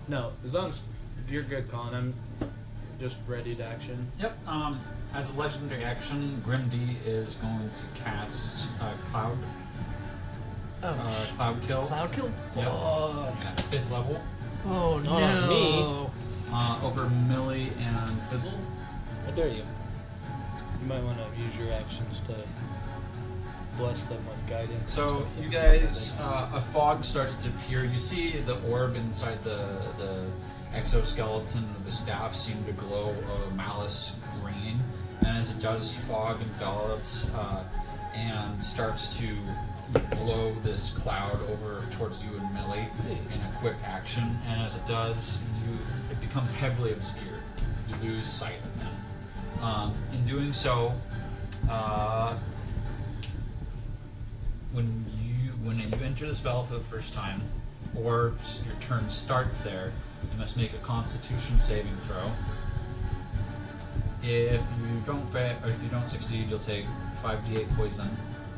no, as long as you're good, Collin. I'm just ready to action. Yep. As a legendary action, Grim D is going to cast Cloud. Oh, Cloud Kill. Cloud kill? Yep. Fuck. At 5th level. Oh, Not on no. Over Millie and Fizzle. How dare you? You might want to use your actions to bless them with guidance. So you guys, a fog starts to appear. You see the orb inside the exoskeleton of the staff seem to glow a malice green, and as it does, fog envelops and starts to blow this cloud over towards you and Millie in a quick action. And as it does, it becomes heavily obscured. You lose sight of them. In doing so, when you enter the spell for the first time, or your turn starts there, you must make a Constitution saving throw. If you don't succeed, you'll take 5d8 poison,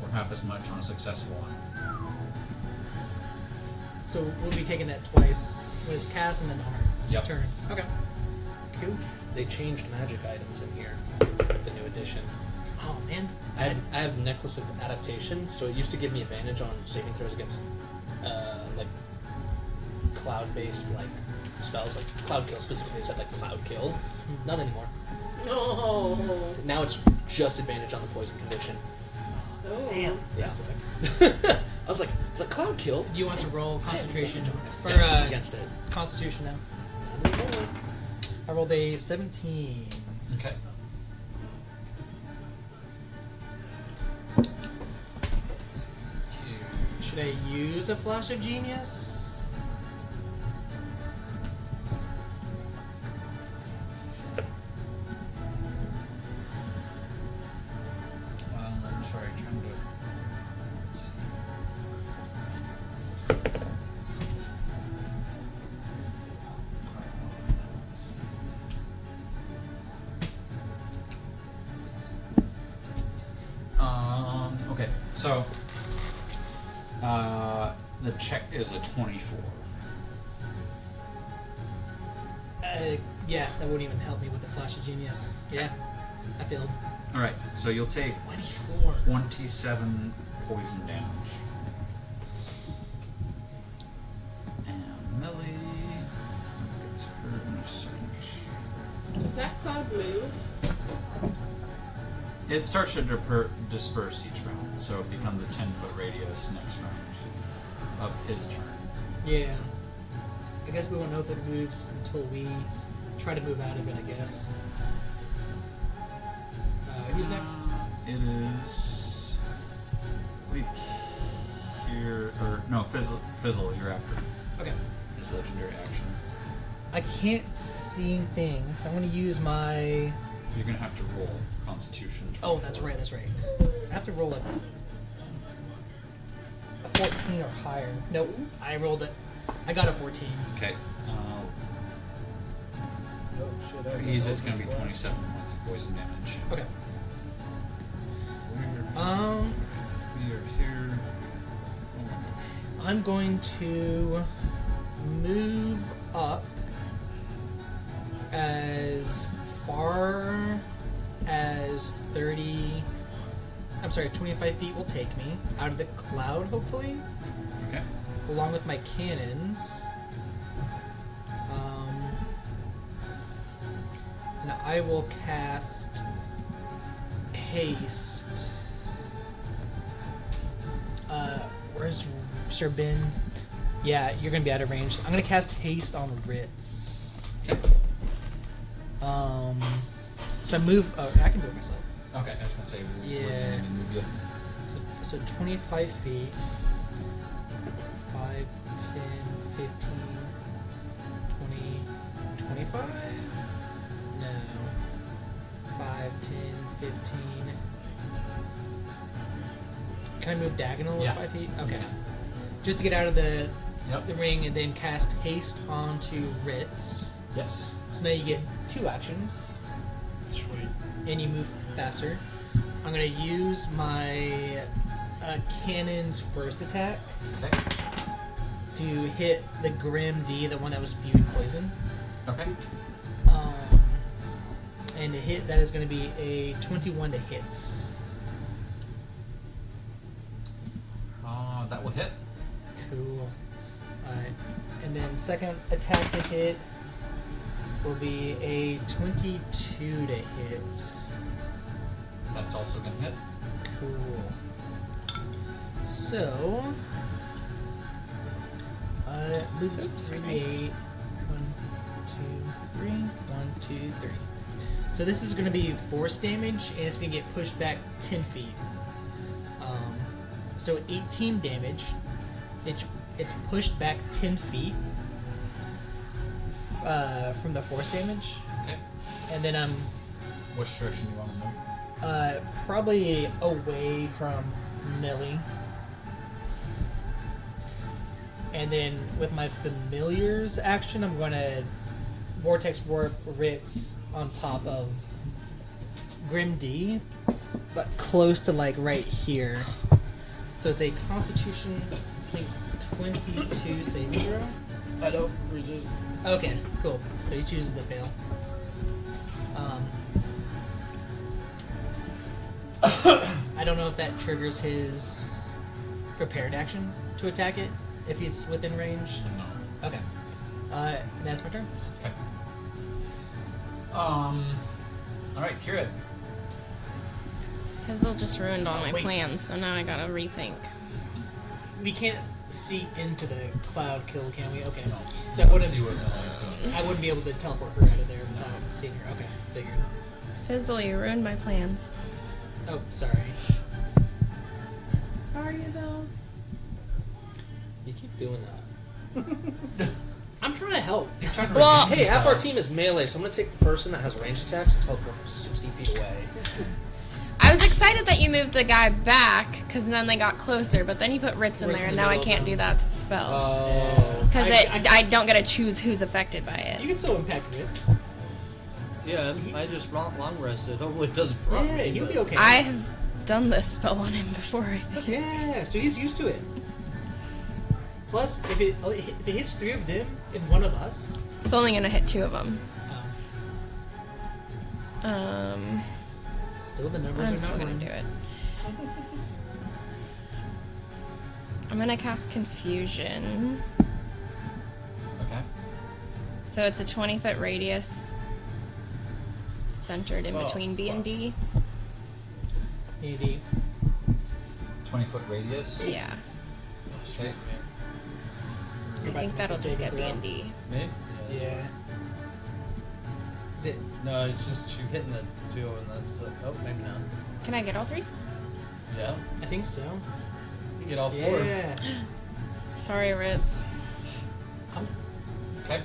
or half as much on a successful one. So we'll be taking that twice when it's cast and then on our Yep. turn. Okay. Cool. They changed magic items in here. The new edition. Oh, man. I have Necklace of Adaptation, so it used to give me advantage on saving throws against like cloud-based like spells, like Cloud Kill specifically. It said like Cloud Kill. Not anymore. No. Now it's just advantage on the poison condition. Oh. Damn. Yeah. That sucks. I was like, it's like Cloud Kill. Do you want us to roll concentration? Or, Yes, against it. Constitution now. I rolled a 17. Okay. Should I use a flash of genius? I'm sorry, trying to. Let's see. Let's see. Okay, so the check is a 24. Yeah, that wouldn't even help me with the flash of genius. Yeah, I failed. All right, so you'll take 24. 27 poison damage. And Millie gets hurt in a second. Does that cloud move? It starts to disperse each round, so it becomes a 10-foot radius next round of his turn. Yeah. I guess we won't know if it moves until we try to move out of it, I guess. Who's next? It is. I believe here. Or, no, Fizzle, you're after. Okay. His legendary action. I can't see anything, so I'm going to use my... You're going to have to roll Constitution. Oh, that's right. I have to roll a 14 or higher. Nope, I rolled it. I got a 14. Okay. Oh shit! For ease, it's going to be 27 points of poison damage. Okay. We are here. Oh my gosh. I'm going to move up as far as 25 feet will take me out of the cloud, hopefully, Okay. along with my cannons. And I will cast haste. Where's Sir Ben? Yeah, you're gonna be out of range. I'm gonna cast haste on Ritz. So I move. Oh, I can do it myself. Okay, I was going to say, Yeah. we're going to move you. So 25 feet. 5, 10, 15, 20, 25? No. 5, 10, 15. Can I move diagonal Yeah. 5 feet? Okay. Yeah. Just to get out of the Yep. ring and then cast haste onto Ritz. Yes. So now you get 2 actions. Sweet. And you move faster. I'm gonna use my cannon's first attack Okay. to hit the Grim D, the one that was spewing poison. Okay. And to hit, that is going to be a 21 to hit. That will hit. Cool. Alright. And then second attack to hit will be a 22 to hit. That's also going to hit. Cool. So, move 3d8. 1, 2, 3. 1, 2, 3. So this is going to be force damage, and it's going to get pushed back 10 feet. So 18 damage. It's pushed back 10 feet from the force damage, Okay. and then Which direction do you want to move? probably away from Millie. And then with my familiars action, I'm going to Vortex Warp Ritz on top of Grim D, but close to like right here. So it's a Constitution, I think, 22 saving throw. I don't resist. Okay, cool. So he chooses the fail. I don't know if that triggers his prepared action to attack it if he's within range. No. Okay. That's my turn. Okay. All right, Kira. Fizzle just ruined all my wait. plans, so now I gotta rethink. We can't see into the cloud kill, can we? Okay. No. So I wouldn't, See what Millie's doing. I wouldn't be able to teleport her out of there without seeing her. Okay, figured. Fizzle, you ruined my plans. Oh, sorry. Are you though? You keep doing that. I'm trying to help. He's trying to Well- Hey, half our team is melee, so I'm gonna take the person that has ranged attacks and teleport them 60 feet away. I was excited that you moved the guy back, because then they got closer, but then you put Ritz in Ritz there, in and the now I middle can't of do them. that spell. Oh. Because I- I don't get to choose who's affected by You it. can still impact Ritz. Yeah, I just long rested. Hopefully it doesn't drop Yeah, me, he'll but- be okay. I have done this spell on him before. Yeah, so he's used to it. Plus, if it hits 3 of them and 1 of us, It's only gonna hit 2 of them. still the numbers I'm are still not gonna wrong. do it. I'm gonna cast Confusion. Okay. So it's a 20-foot radius centered in Oh, between B and D. AD. 20-foot radius. Yeah. Okay. I think that'll just get B and D. Me? Yeah. Is it? No, it's just you hitting the 2 and that's oh maybe not. Can I get all 3? Yeah. I think so. You get all 4. Yeah. Sorry, Ritz. Okay.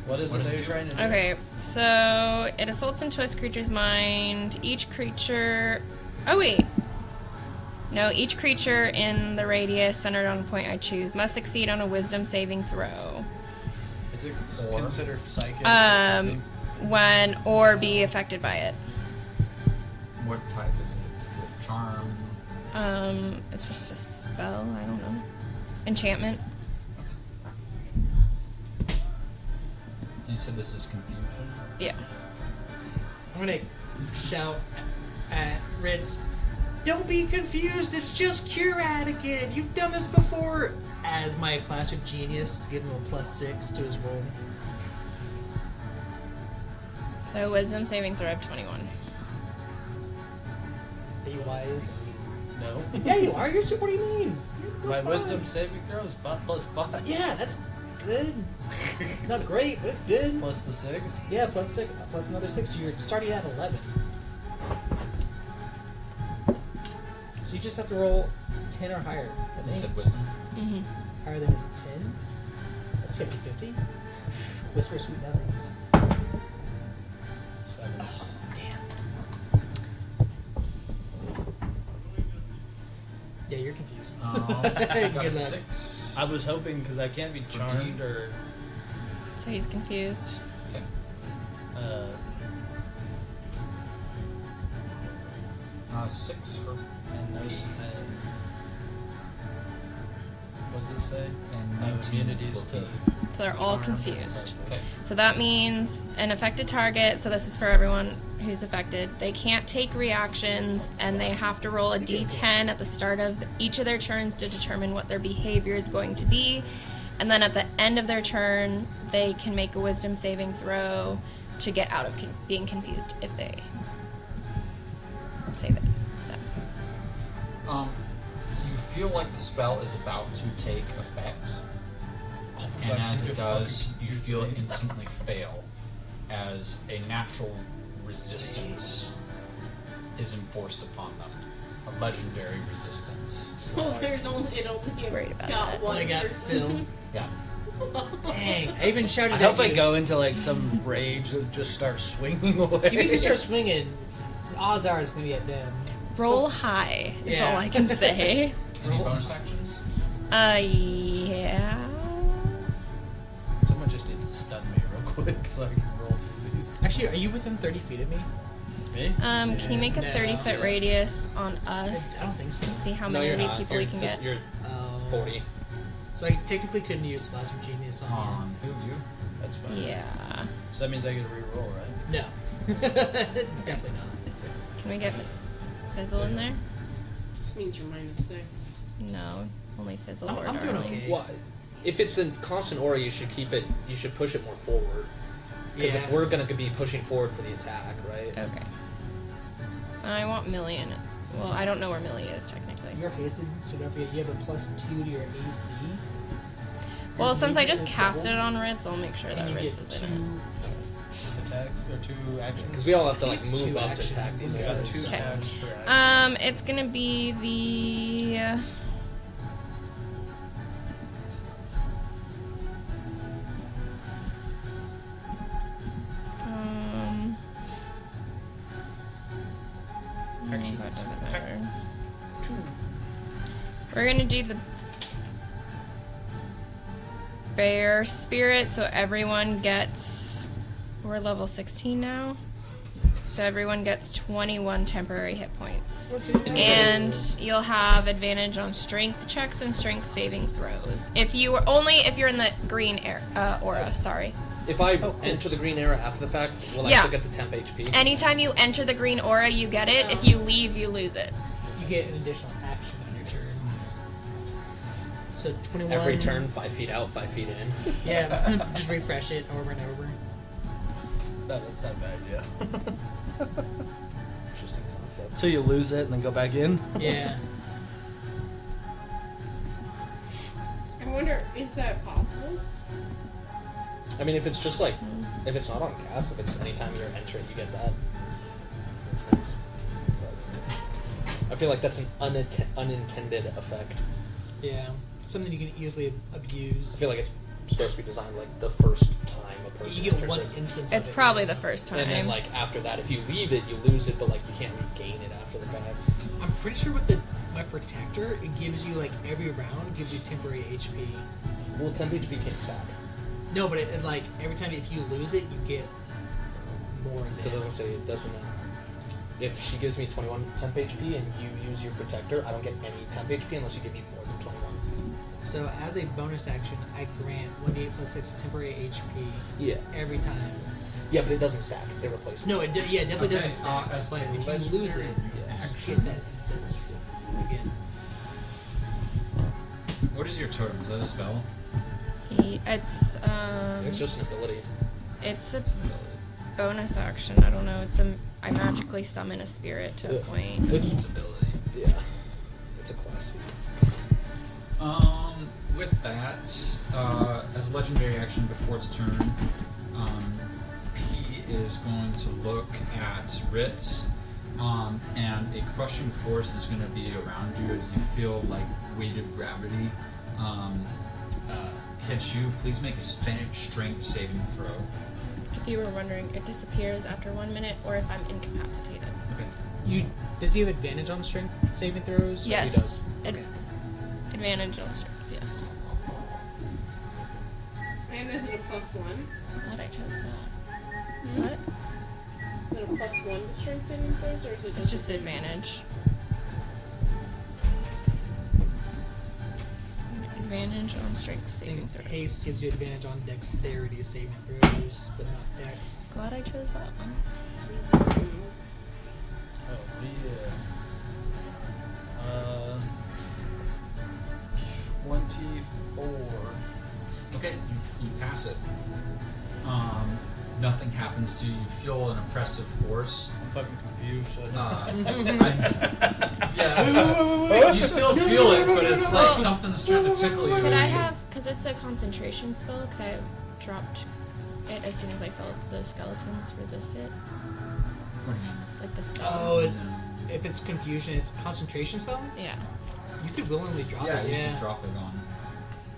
What is What it does that it you're do? Oh, trying to do? Okay, so it assaults and twists creature's mind. Each creature. Oh wait. No, each creature in the radius centered on a point I choose must succeed on a Wisdom saving throw. Is it Or- considered psychic? or Um, something? when or be affected by it. What type is it? Is it charm? It's just a spell. I don't know. Enchantment. And you said this is confusion? Yeah. I'm gonna shout at Ritz. Don't be confused. It's just Cure Anakin. You've done this before. As my flash of genius to give him a +6 to his roll. So Wisdom saving throw of 21. Are you wise? No. Yeah, you are. You're super. What do you mean? You're My +5. wisdom saving throw is 5+5. Yeah, that's good. Not great, but it's good. Plus the 6. Yeah, +6, plus another 6. So you're starting at 11. So you just have to roll 10 or higher. I You think. said wisdom? Mm-hmm. Higher than 10? That's 50-50. Whisper sweet nothings. 7. Oh, damn. Yeah, you're confused. I got Good a luck. 6. I was hoping because I can't be charmed or So he's confused. Okay. uh, 6 for and those and what does it say? and No 19 immunities for to B. So they're all charm and confused. psychic. Okay. So that means an affected target, so this is for everyone who's affected, they can't take reactions and they have to roll a d10 at the start of each of their turns to determine what their behavior is going to be. And then at the end of their turn, they can make a wisdom saving throw to get out of being confused if they save it. So You feel like the spell is about to take effect, and as it does, you feel it instantly fail, as a natural resistance is enforced upon them, a legendary resistance. So there's only Just worried about got that. one I got person. Phil. Yeah. Dang, I even shouted I at hope you. I go into like some rage and just start swinging away. Even if you start swinging, the odds are it's going to be at them. roll high is Yeah. all I can say. Any bonus actions? Yeah. Someone just needs to stun me real quick so I can roll through these. Actually, are you within 30 feet of me? Me? Can you make a No. 30-foot radius on us? I don't think so. And see how No, many you're not. people we can get. You're Oh. 40. So I technically couldn't use Flash of Genius on On who, you? That's fine. Yeah. So that means I get a reroll, right? No. Definitely not. Can we get Fizzle in there? Which means you're -6. No, only Fizzle or I'm doing Darling. okay. Well, if it's a constant aura, you should keep it. You should push it more forward. Because if Yeah. we're gonna be pushing forward for the attack, right? Okay. I want Millie in it. Well, I don't know where Millie is technically. You're hasted, so don't forget you have a +2 to your AC. Well, Your since I movement just is casted it doubled, on Ritz, I'll make sure that and you Ritz get is in it. 2. Attacks or 2 actions? Because we all have to like It's move 2 up to actions. attack these It's I got guys. 2 Okay. attacks per action. It's gonna be the. Action. That doesn't Attack. matter. We're gonna do the bear spirit, so everyone gets. We're level 16 now, so everyone gets 21 temporary hit points, and you'll have advantage on strength checks and strength saving throws. If you're in the green aura. Sorry. If I Oh, cool. enter the green era after the fact, will I Yeah. still get the temp HP? Anytime you enter the green aura, you get it. If you leave, you lose it. You get an additional action on your turn. So 21. Every turn, 5 feet out, 5 feet in. Yeah, just refresh it over and over. No, that's not a bad idea. Interesting concept. So you lose it and then go back in? Yeah. I wonder, is that possible? I mean, if it's just like, if it's not on cast, if it's anytime you're entering, you get that. Makes sense. But I feel like that's an unintended effect. Yeah. Something you can easily I abuse. feel like it's supposed to be designed like the first time a person You get enters one it. instance It's of it. probably the first time. And then like after that, if you leave it, you lose it, but like you can't regain it after the fact. I'm pretty sure with my protector, it gives you like every round gives you temporary HP. Well, temp HP can't stack No, but it like every time if you lose it, you get more of because it it. doesn't say it doesn't. If she gives me 21 temp HP and you use your protector, I don't get any temp HP unless you give me more than 21. So as a bonus action, I grant 1d8 plus 6 temporary HP Yeah. every time. Yeah, but it doesn't stack. It replaces. No, it definitely Okay, doesn't stack. as but a if you lose legendary it, yes. you get that instance again. What is your totem? Is that a spell? It's just an ability. it's a bonus action. I don't know. I magically summon a spirit to a point. It's ability. yeah. It's a class feat. With that, as a legendary action before its turn, P is going to look at Ritz, and a crushing force is going to be around you as you feel like weighted gravity hits you. Please make a strength saving throw. If you were wondering, it disappears after 1 minute, or if I'm incapacitated. Okay. Does he have advantage on strength saving throws? Yes. He does. Advantage on strength. Yes. And is it a +1? I thought I chose that. What? Is it a +1 to strength saving throws, or is it It's just advantage. Advantage on strength I saving think throws. haste gives you advantage on dexterity saving throws, but not dex. Glad I chose that one. Oh, yeah. 24. Okay, you pass it. Nothing happens to you. You feel an oppressive force. I'm fucking confused. Yes. You still feel it, but it's like something's trying to tickle you. Could I have, because it's a concentration spell, could I have dropped it as soon as I felt the skeletons resist it? What do you mean? Like the spell? Oh, if it's confusion, it's a concentration spell? Yeah. You could willingly drop Yeah, it. you can drop it on.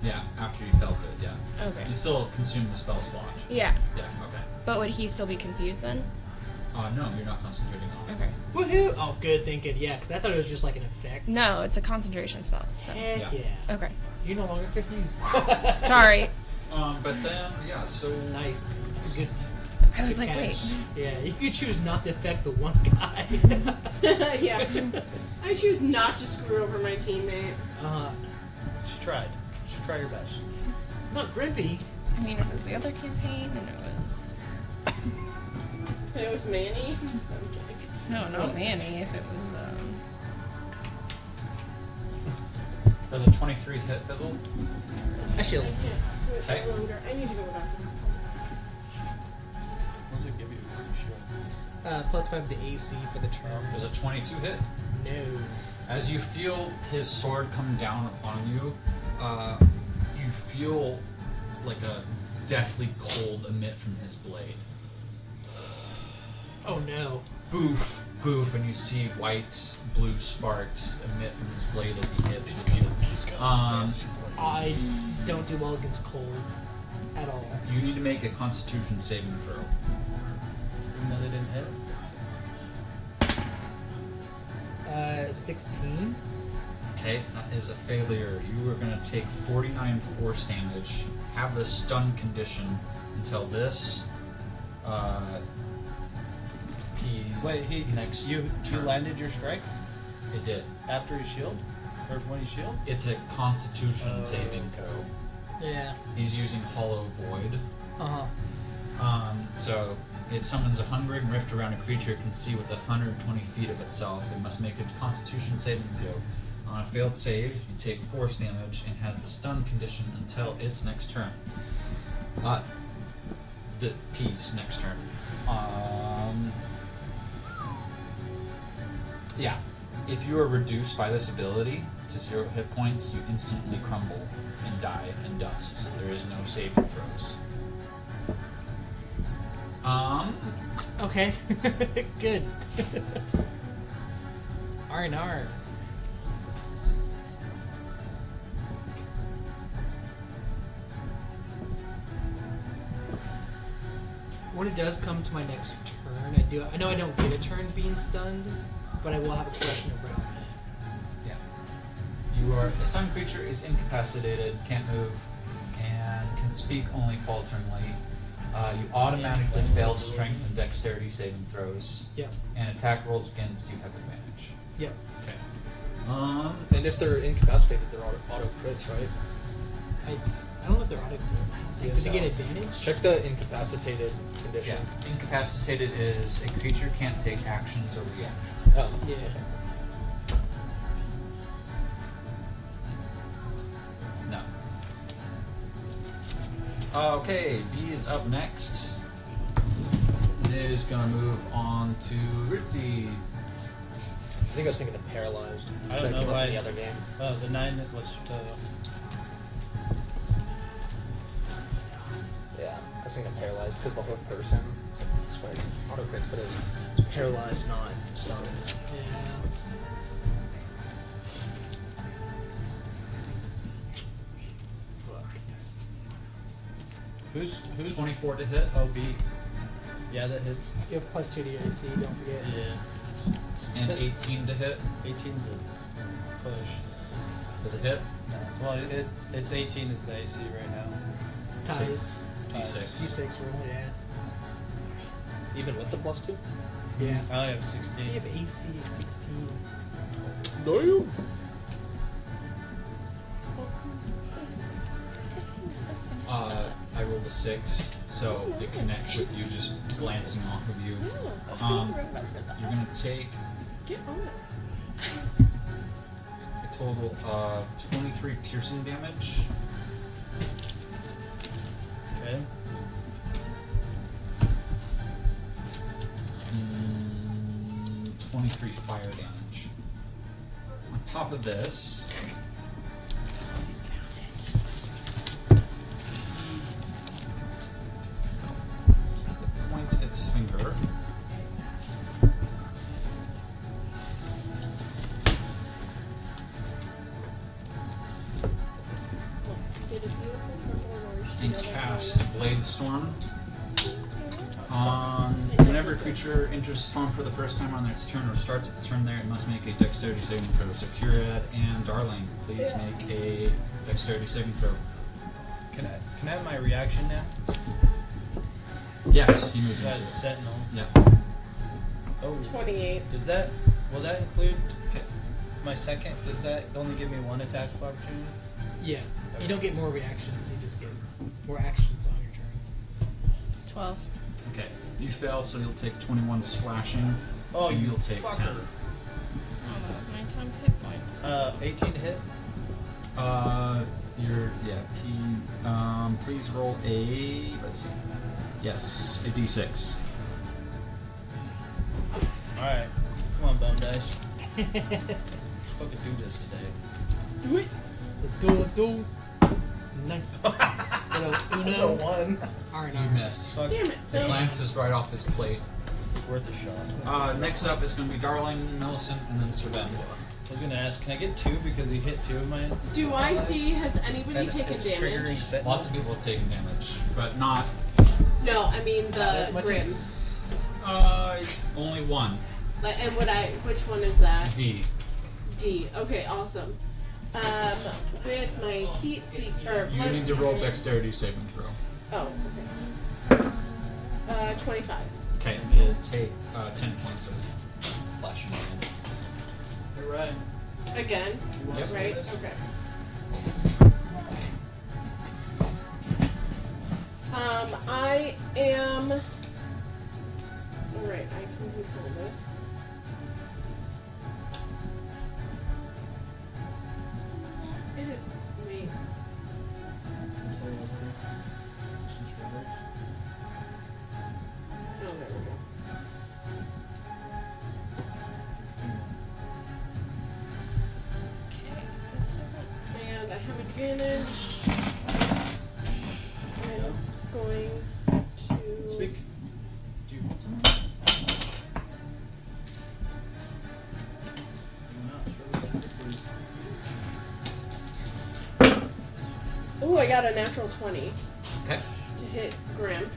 Yeah, after you felt it, yeah. Okay. You still consume the spell slot. Yeah. Yeah, okay. But would he still be confused then? No, you're not concentrating on it. Okay. Woohoo! Oh, good thinking. Yeah, because I thought it was just like an effect. No, it's a concentration spell. So. Heck Yeah. yeah. Okay. You're no longer confused. Sorry. But then, yeah, so... Nice. That's a good. I was good like, wait. catch. Yeah, you could choose not to affect the one guy. Yeah. I choose not to screw over my teammate. She tried. She tried her best. Not Grimpy. I mean, it was the other campaign, and it was... It was Manny. I'm kidding. No, not Manny, if it was, Does a 23 hit fizzle? I shield. I can't do it Okay. no longer. I need to go back to this. What does it give you? Shield? +5 to AC for the turn. Does a 22 hit? No. As you feel his sword come down upon you, you feel like a deathly cold emit from his blade. Oh no. Boof, boof, and you see white, blue sparks emit from his blade as he hits you. I don't do well against cold at all. You need to make a Constitution saving throw. Even though they didn't hit? 16. Okay, that is a failure. You are going to take 49 force damage, have the stun condition until this. He's Wait, next. You turn. landed your strike It did. after his shield? Or when he shield? It's a Constitution Oh. saving throw. Yeah. He's using Hollow Void. So it summons a hungering rift around a creature it can see with 120 feet of itself. It must make a Constitution saving throw. On a failed save, you take force damage and has the stun condition until its next turn. The piece next turn. Yeah. If you are reduced by this ability to 0 hit points, you instantly crumble and die in dust. There is no saving throws. Okay. Good. R&R. When it does come to my next turn, I know I don't get a turn being stunned, but I will have a question around that. Yeah. You are a stunned creature is incapacitated, can't move, and can speak only falteringly. You automatically fail strength and dexterity saving throws. Yep. And attack rolls against you have advantage. Yep. Okay. And if they're incapacitated, they're auto crits, right? I don't know if they're auto crits. Yeah, Did they so- get advantage? Check the incapacitated condition. Yeah. Incapacitated is a creature can't take actions or reactions. Oh. Yeah. No. Okay, B is up next. It is gonna move on to Ritzy. I think I was thinking of paralyzed. I Because don't that know came up why. in the other game. The 9 was Yeah, I was thinking of paralyzed because the whole person. It's like, I swear it's auto crits, but it's paralyzed, not stunned. Yeah. who's 24 to hit. Oh, B. Yeah, that hits. You have plus 2 to your AC, don't forget. Yeah. And 18 to hit. 18's a push. Does it hit? Well, it's 18 is the AC right now. Ties. D6. D6 roll, yeah. Even with the plus 2? Yeah. I only have 16. You have AC of 16. Do you? I rolled a 6, so it connects with you just glancing off of you. You're gonna take Get on it. a total of 23 piercing damage. Okay. 23 fire damage. On top of this, it points its finger. Did a beautiful purple orange And together. cast Blade Storm. Whenever a creature enters Storm for the first time on its turn or starts its turn there, it must make a Dexterity saving throw. So Curad and Darling, please make a Dexterity saving throw. Can I have my reaction now? Yes, you moved Yeah, into the it. Sentinel. Yep. Oh. 28. Will that include Okay. my second? Does that only give me 1 attack of opportunity? Yeah. You don't get more reactions, you just get more actions on your turn. 12. Okay. You fail, so you'll take 21 slashing. Oh, and you you'll take fucker. 10. Oh, that was my 10 hit points. 18 to hit. Please roll a, let's see. Yes, a d6. Alright. Come on, bum dice. Let's fucking do this today. Do it! Let's go. Nice. So, Uno, one. R&R. You miss. Fuck. Damn it, It Phil. glances right off his plate. It's worth a shot. Next up is going to be Darling, Millicent, and then Sir Ben. I was gonna ask, can I get 2 because he hit 2 of mine? Do I see, has anybody And taken it's damage? triggering Sentinel. Lots of people have taken damage, but not, No, I mean the as much as- Grims. only one. Like, and which one is that? D. D. Okay, awesome. With my heat seeker. You need to roll Dexterity saving throw. Oh, okay. 25. Okay, you'll take 10 points of slashing damage. You're right. Again, Yep. right? Okay. I am. Alright, I can control this. advantage. I'm going to. Speak. Do you want some? Ooh, I got a natural 20 Okay. to hit Grimp.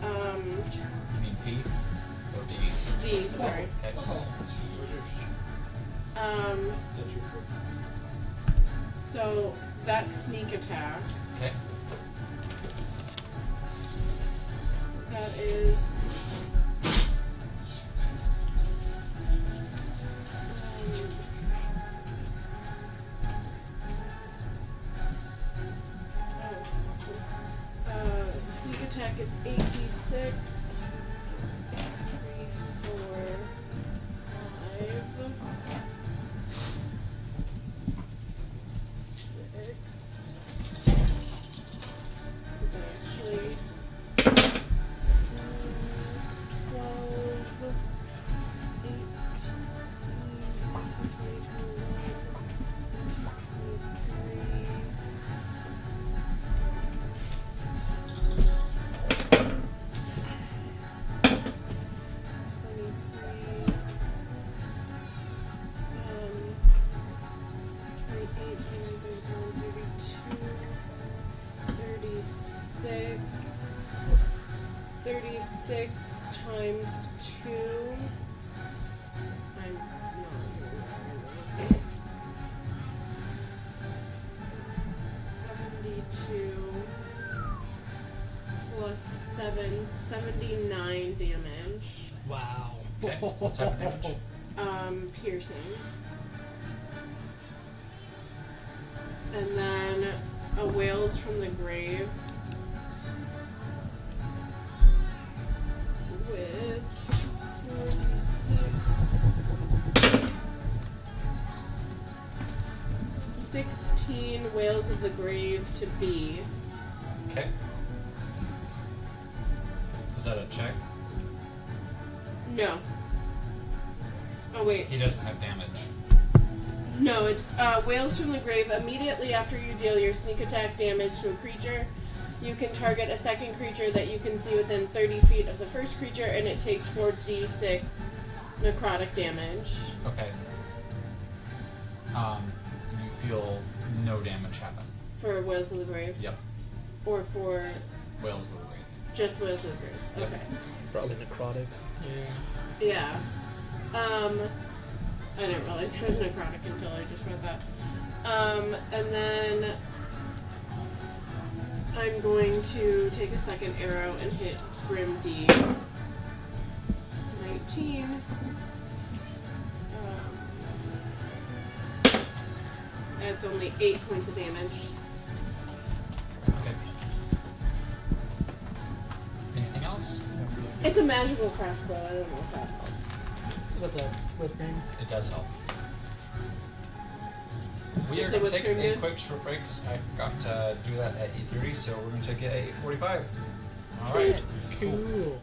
You mean P or D? D, sorry. Okay. So that's sneak attack. Okay. That is. Sneak attack is 8d6. 3, 4, 5, 6. It's actually 12, 36 times 2. I'm not 72 plus 7, 79 damage. Wow. Okay. What type of damage? Piercing. And then a Whales from the Grave with 46. 16 Whales of the Grave to B. Okay. Is that a check? No. Oh wait. He doesn't have damage. No, it, Whales from the Grave. Immediately after you deal your sneak attack damage to a creature, you can target a second creature that you can see within 30 feet of the first creature, and it takes 4d6 necrotic damage. Okay. You feel no damage happen. For Whales of the Grave? Yep. Or for Whales of the Grave. just Whales of the Grave? Yep. Okay. Probably necrotic. Yeah. Yeah. I didn't realize it was necrotic until I just read that. And then I'm going to take a second arrow and hit Grim D. 19. That's only 8 points of damage. Okay. Anything else? It's a magical crossbow. I don't know if that helps. Is that the whip cream? It does help. We Is are the going to whip take cream a good? quick short break because I forgot to do that at 8:30, so we're going to take it at 8:45. All right. Cool.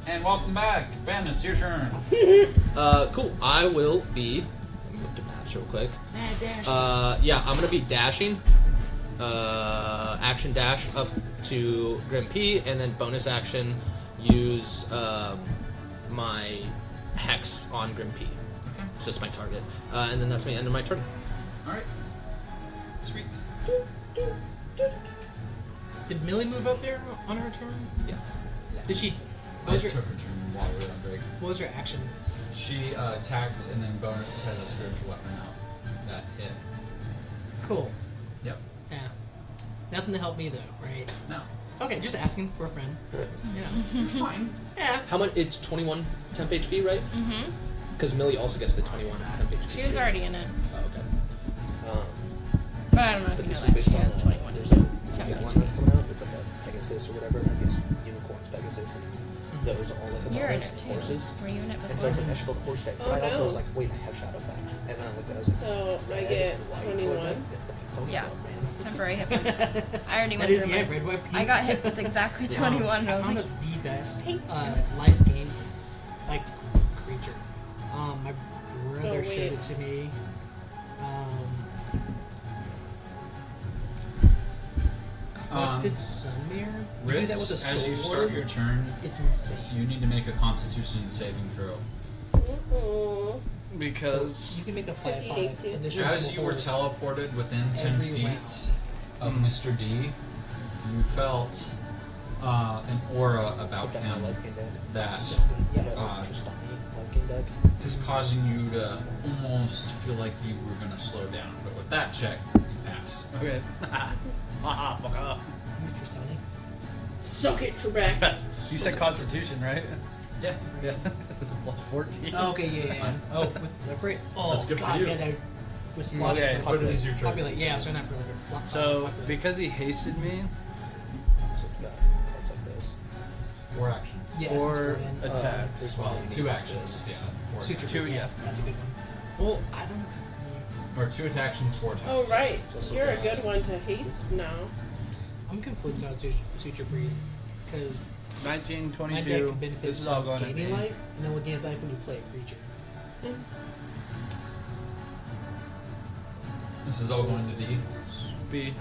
And welcome back, Ben. It's your turn. Cool. I will be. Let me look at maps real quick. Mad dash. Yeah, I'm gonna be dashing. Action dash up to Grimp, and then bonus action use my hex on Grimp. Okay. So it's my target, and then that's my end of my turn. All right. Sweet. Did Millie move up there on her turn? Yeah. Did she? I took her turn while we were on break. What was her action? She attacked and then bonus has a spiritual weapon out that hit. Cool. Yep. Yeah. Nothing to help me though, right? No. Okay, just asking for a friend. Yeah. You're fine. Yeah. How much? It's 21 temp HP, right? Mm-hmm. Because Millie also gets the 21 temp HP. She was already in it. Oh, okay. But I don't know if But you this know was that. based She on has 21 there's a temp one HP. that's coming out. It's like a Pegasus or whatever. That gives unicorns Pegasus, and those are all like You're in bonus it too. horses. Were you in it And so I was before? like, I should build a horse deck. But Oh, I also no. was like, wait, I have shadow facts. And then I looked at it, I was like, So I red, get white, 21. That's the pink Yeah. Pokemon, man. Temporary hit points. I already That went is through yeah, mine. red, white, pink. I got hit with exactly 21 and I was found like, the best Hey. life game like creature. My brother Oh, wait. showed it to me. Crested Sunmere. You do that with a Ritz, as you soul start ward? your turn, It's insane. you need to make a Constitution saving throw. Mm-mm. Because You can make a Does he 5/5 hate you? initial As you were bonus. teleported within 10 every feet round. of Mr. D, you felt an aura about Put that in him my life game deck. that So good. Yeah. Just on me, life game deck. is causing you to almost feel like you were going to slow down. But with that check, you pass. okay. Haha, fuck off. Interesting. Suck it, Trebek. You said Constitution, right? Yeah. Yeah. Plus 14. Oh, okay, yeah. Oh, with afraid. Oh, That's good for God, you. yeah, that was slotted. Okay. What is your turn? Populate, yeah, so not for like a So, because he hasted me, So it's got cards like this. 4 actions. yeah, for essence word and, attacks. There's Well, one 2 against actions, this. yeah. 4 Suture, attacks. Two, yeah. That's a good one. Well, I don't. Or 2 attacks, 4 attacks. Oh, right. It's also You're a got- good one to haste now. I'm conflicted on Suture Breeze because 19, my deck 22. benefits This is all from going to gaining be. life, and then what gains life when you play a creature. This is all going to D. B.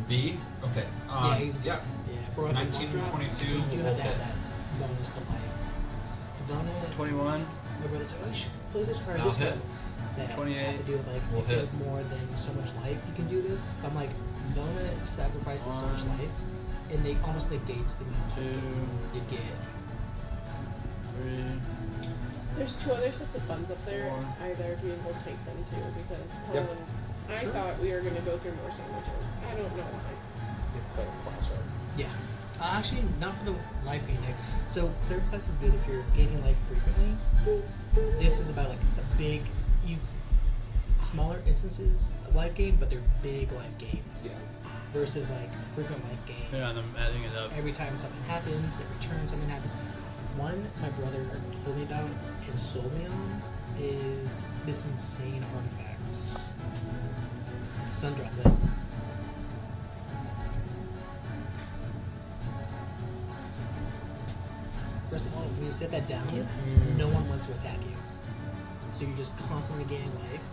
B? Okay. Yeah, he's yeah. Yeah, for 19 1 drop, 22 you do will have to hit. have that bonus to life. Vona, 21. my brother said, oh, you should play this card. That'll This hit. card. That 28 have to do with like will if you hit. have more than so much life, you can do this. I'm like, Vona sacrifices so much 1, life, and they almost negates the amount of 2, you get. 3. There's 2 other sets of funds up there. 4. Either of you will take them too because Yep. Collin, I thought we were going to go through more sandwiches. I don't know why. You have to play a class, right? Yeah. Actually, not for the life gain deck. So third class is good if you're gaining life frequently. This is about like the big, you've smaller instances of life gain, but they're big life gains. Versus like frequent life gain. Yeah, and I'm adding it up. Every time something happens, every turn something happens. One my brother told me about and sold me on is this insane artifact. Sundrop Lit. First of all, when you set that down, no one wants to attack you. So you're just constantly gaining life.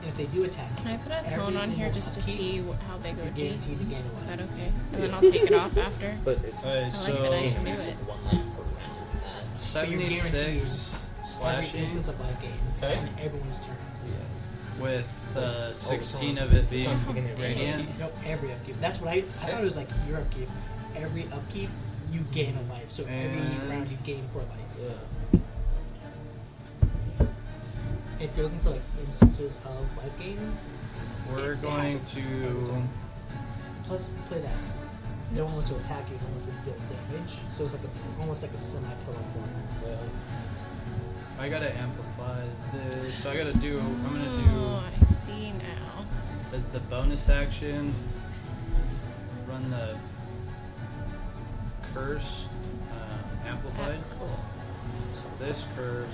And if they do attack you, Can I put a every tone on here single just to upkeep, see how big it you're would be? guaranteed to gain a Is life. that okay? And then I'll take it off after. But it's Okay, I like so that I can do it's it. one life per round, isn't that? But you're guaranteed 76 Every slashing instance of life gain Okay. on everyone's turn. Yeah. with Oh, 16 it's on- of it it's being on the beginning of the radiant. Nope, every upkeep. That's what I thought it was like your upkeep. Every upkeep, you gain a life. So every And- round you gain 4 life. Yeah. If you're looking for like instances of life gain, We're it going happens to. every time. Plus play that. No one wants to attack you unless it deals damage. So it's like almost like a semi-pillar form. Yeah. I gotta amplify this. So I gotta do. I'm Oh, gonna I see now. do as the bonus action. Run the curse amplified. That's cool. So this curse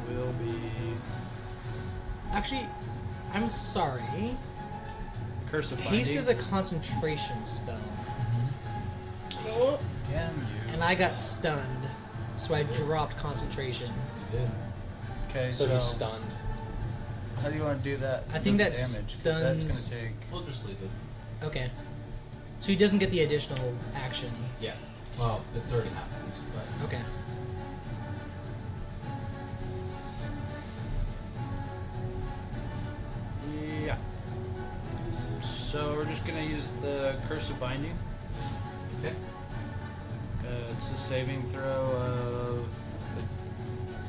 will be Actually, I'm sorry. curse of binding. Haste is a concentration spell. Oh, Damn you. and I got stunned, so I dropped concentration. You did. Okay, So he's stunned. How do you want to do that? I think with that damage. 'Cause that's stuns- gonna take. We'll just leave it. Okay. So he doesn't get the additional action. Yeah. Well, it's already happened, but Okay. Yeah. So we're just gonna use the Curse of Binding. okay. It's a saving throw of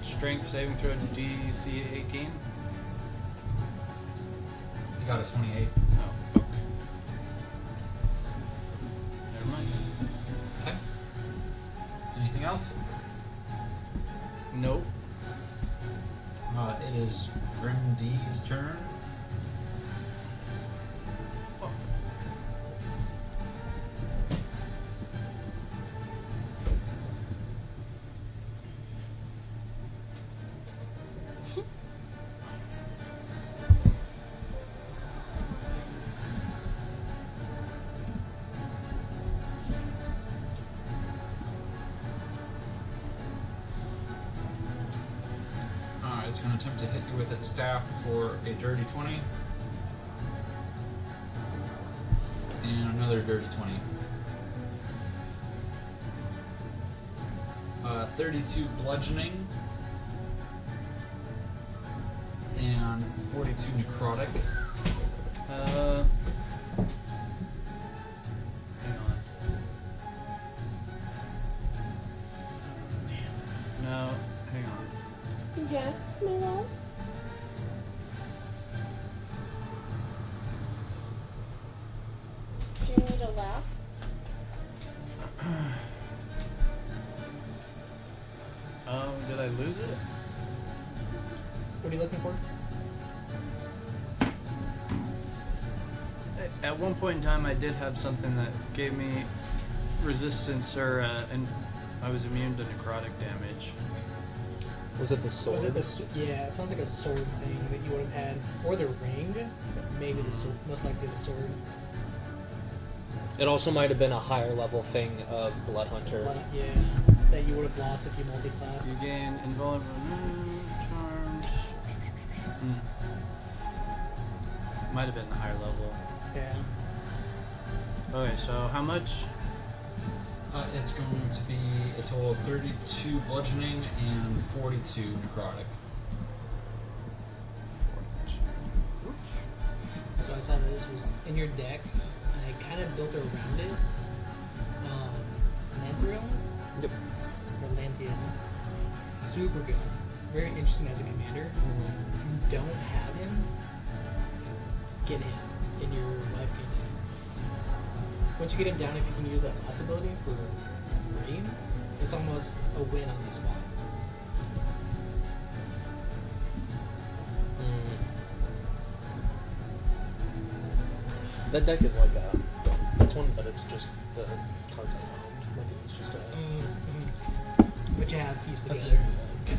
Strength saving throw DC 18. You got a 28. Oh, fuck. Never mind. Okay. Anything else? Nope. It is Grim D's turn. It's going to attempt to hit you with its staff for a dirty 20. And another dirty 20. 32 bludgeoning. And 42 necrotic. Hang on. Damn. No, hang on. Yes, my love. Do you need a laugh? Did I lose it? What are you looking for? At one point in time, I did have something that gave me resistance, and I was immune to necrotic damage. Was it the sword? Was it yeah, it sounds like a sword thing that you would have had, or the ring. Maybe the sword, most likely the sword. It also might have been a higher level thing of Blood Hunter. But, yeah, that you would have lost if you multi-classed. You gain invulnerable charms. Might have been the higher level. Yeah. Okay, so how much? It's going to be a total of 32 bludgeoning and 42 necrotic. So I saw this was in your deck, and I kind of built around it. Landriel? Yep. Or Landriel. Super good. Very interesting as a commander. If you don't have him, get him in your life game. Once you get him down, if you can use that last ability for rain, it's almost a win on the spot. That deck is like a. That's one, but it's just the cards I owned. Like it's just a. But you have pieced That's together. it. Okay.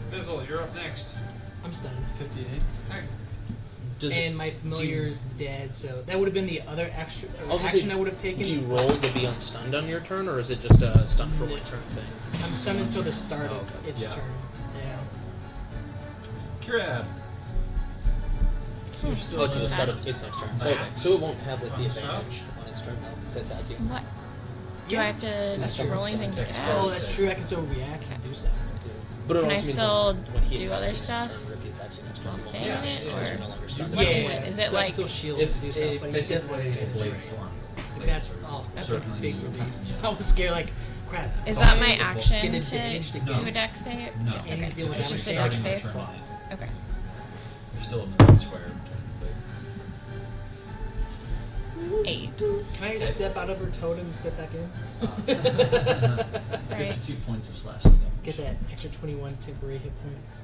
Fizzle, you're up next. I'm stunned. 58. Okay. Does And my familiar's dead, so that would have been the other extra action I would have taken. Do you roll to be unstunned on your turn, or is it just a stun for one turn thing? I'm stunned until the start of Okay. its Yeah. turn. Yeah. Kirad. You're still Oh, to the in start of its next turn. So, Max. so it won't have like the Fun stuff. advantage on its turn though to attack you. What? Do I have to That's roll true. anything to get Extra. out? Oh, that's true. I can still react and do stuff. But it Can I also means still like, when he do attacks other you next stuff turn, or if he attacks you next turn, while you won't staying have in it, it, because or- you're no longer stunned. What yeah. is it? Is it so I like- can still shield It's and do stuff, but he doesn't basically have a advantage. blade storm. That's Blades are that's a certainly big you relief. have- yeah. I was scared, like, crap. Is It's that also my able- action Get to advantage do to a gain. deck save? No. Okay. And he's dealing It's with just a damage. deck Starting save? your turn on it. Okay. You're still in the red square. technically. 8. Can I step out of her totem and step back in? 52 points of slashing damage. Get that extra 21 temporary hit points.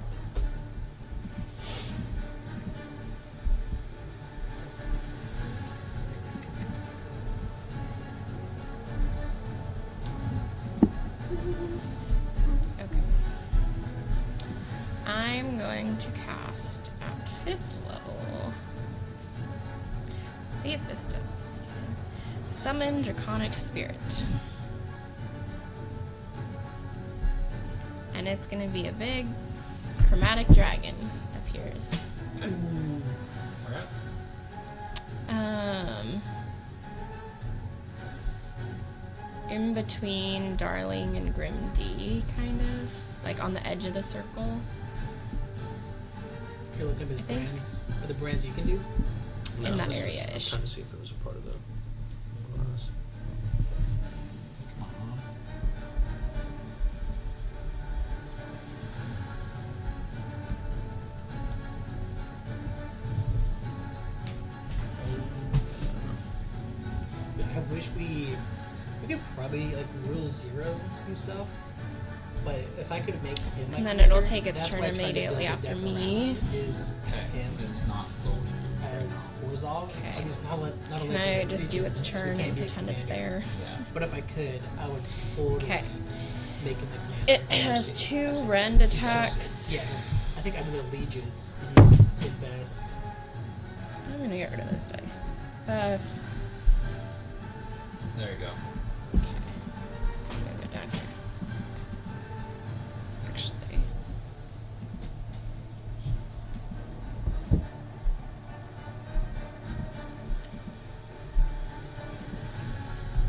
Okay. I'm going to cast at 5th level. See if this does. summon Draconic Spirit. And it's gonna be a big chromatic dragon appears. Okay. Alright. In between Darling and Grim D, kind of. Like on the edge of the circle. You're looking at his I think- brands. Are the brands you can do? In that this was- area-ish. I'm trying to see if it was a part of it. Come on. I wish we could probably like rule 0 some stuff. But if I could make him my And then it'll commander, take its that's turn why I tried to immediately build a after deck me. around Is Okay. him It's not loading. as Orzhov. Okay. He's not a Can I legendary just do creature, its so he turn can't and be a pretend it's commander. there? Yeah. But if I could, I would totally Okay. make him the commander. It I never has seen 2 this. rend attacks. Yeah, I think under the legions, he's the best. I'm gonna get rid of this dice. There you go. Move it down here. Actually.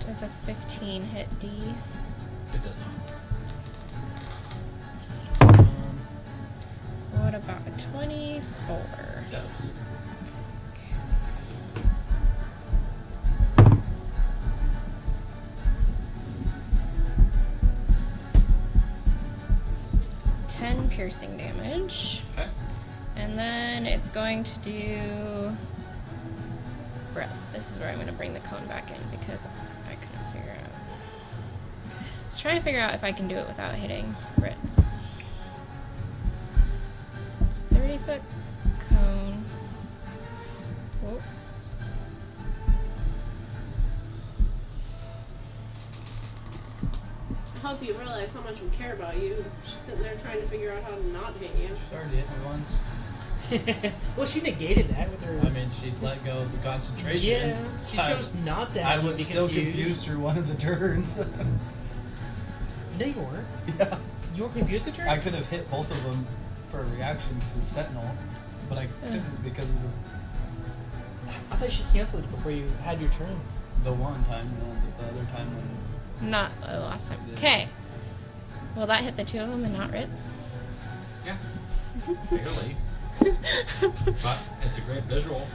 Does a 15 hit D? It does not. What about a 24? It does. Piercing damage. Okay. And then it's going to do breath. This is where I'm going to bring the cone back in because I couldn't figure out. I was trying to figure out if I can do it without hitting Brits. 30-foot cone. Whoa. I hope you realize how much we care about you. She's sitting there trying to figure out how to not hit you. Started to hit me once. Well, she negated that with her. I mean, she let go of the concentration. yeah, she I- chose not to I have you was be still confused through one of the turns. No, you weren't. Yeah. You were confused at her? I could have hit both of them for a reaction to the Sentinel, but I couldn't because of this. I thought she canceled it before you had your turn. The one time, but the other time when Not the last time. Okay. Will that hit the 2 of them and not Ritz? Yeah. Barely. But it's a great visual.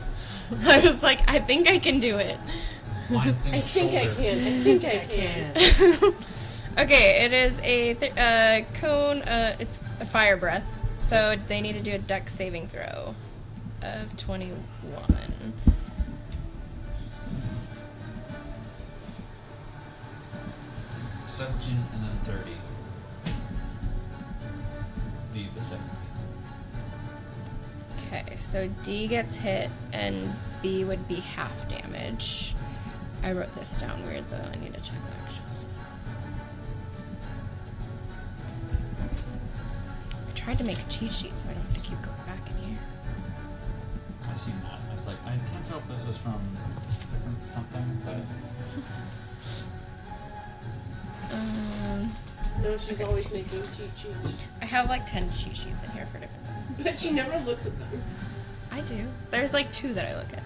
I was like, I think I can do it. Glancing I think I shoulder. can. I think I can. Okay, it is a cone. It's a fire breath, so they need to do a dex saving throw of 21. 17 and then 30. D the 17. Okay, so D gets hit and B would be half damage. I wrote this down weird though. I need to check the actuals. I tried to make a cheat sheet so I don't have to keep going back in here. I seen that. I was like, I can't tell if this is from different something, but No, she's always making cheat sheets. I have like 10 cheat sheets in here for different things. But she never looks at them. I do. There's like 2 that I look at.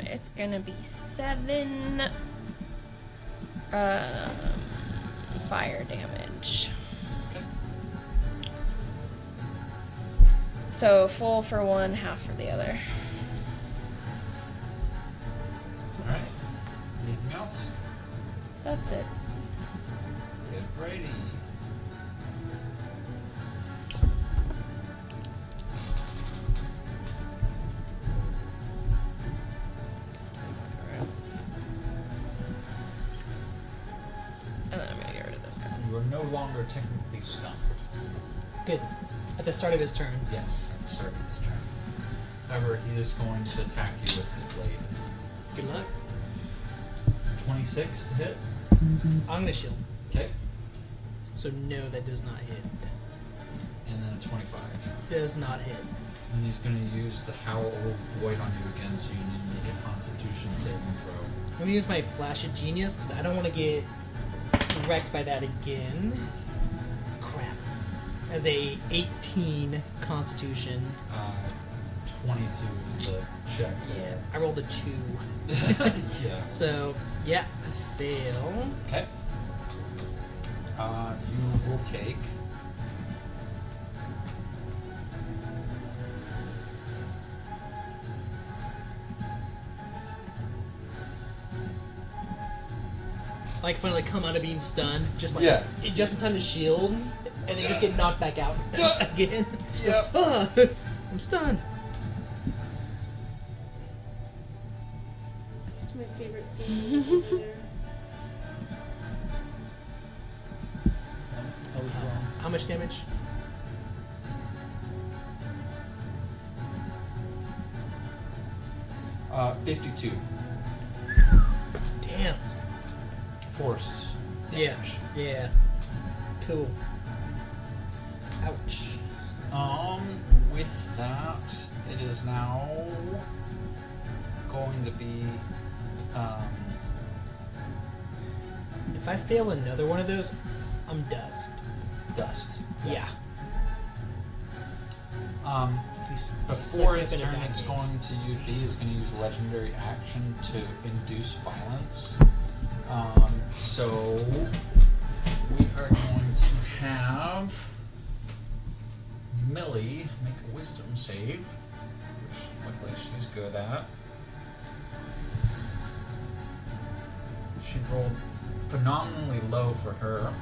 It's gonna be 7 fire damage. okay. So full for one, half for the other. Alright. Anything else? That's it. Get Brady. And then I'm gonna get rid of this guy. You are no longer technically stunned. Good. At the start of his turn. Yes, at the start of his turn. However, he is going to attack you with his blade. Good luck. 26 to hit. I'm gonna shield. Okay. So no, that does not hit. and then a 25. Does not hit. And he's going to use the Howl Void on you again, so you need to make a Constitution saving throw. I'm gonna use my Flash of Genius because I don't want to get wrecked by that again. Crap. As a 18 Constitution. 22 is the check. Yeah, I rolled a 2. Yeah. So, yeah, I fail. Okay. You will take. Like finally come out of being stunned, just like Yeah. just in time to shield, and then just get knocked back out again. Yep. Ah, I'm stunned. That's my favorite thing. There. I was wrong. How much damage? Uh, 52. Damn. Force. Yeah. Damage. Yeah. Cool. Ouch. With that, it is now going to be, If I fail another one of those, I'm dust. dust. Yeah. Before its turn, it's going to use, B is going to use legendary action to induce violence. So we are going to have Millie make a wisdom save, which luckily she's good at. She rolled phenomenally low for her.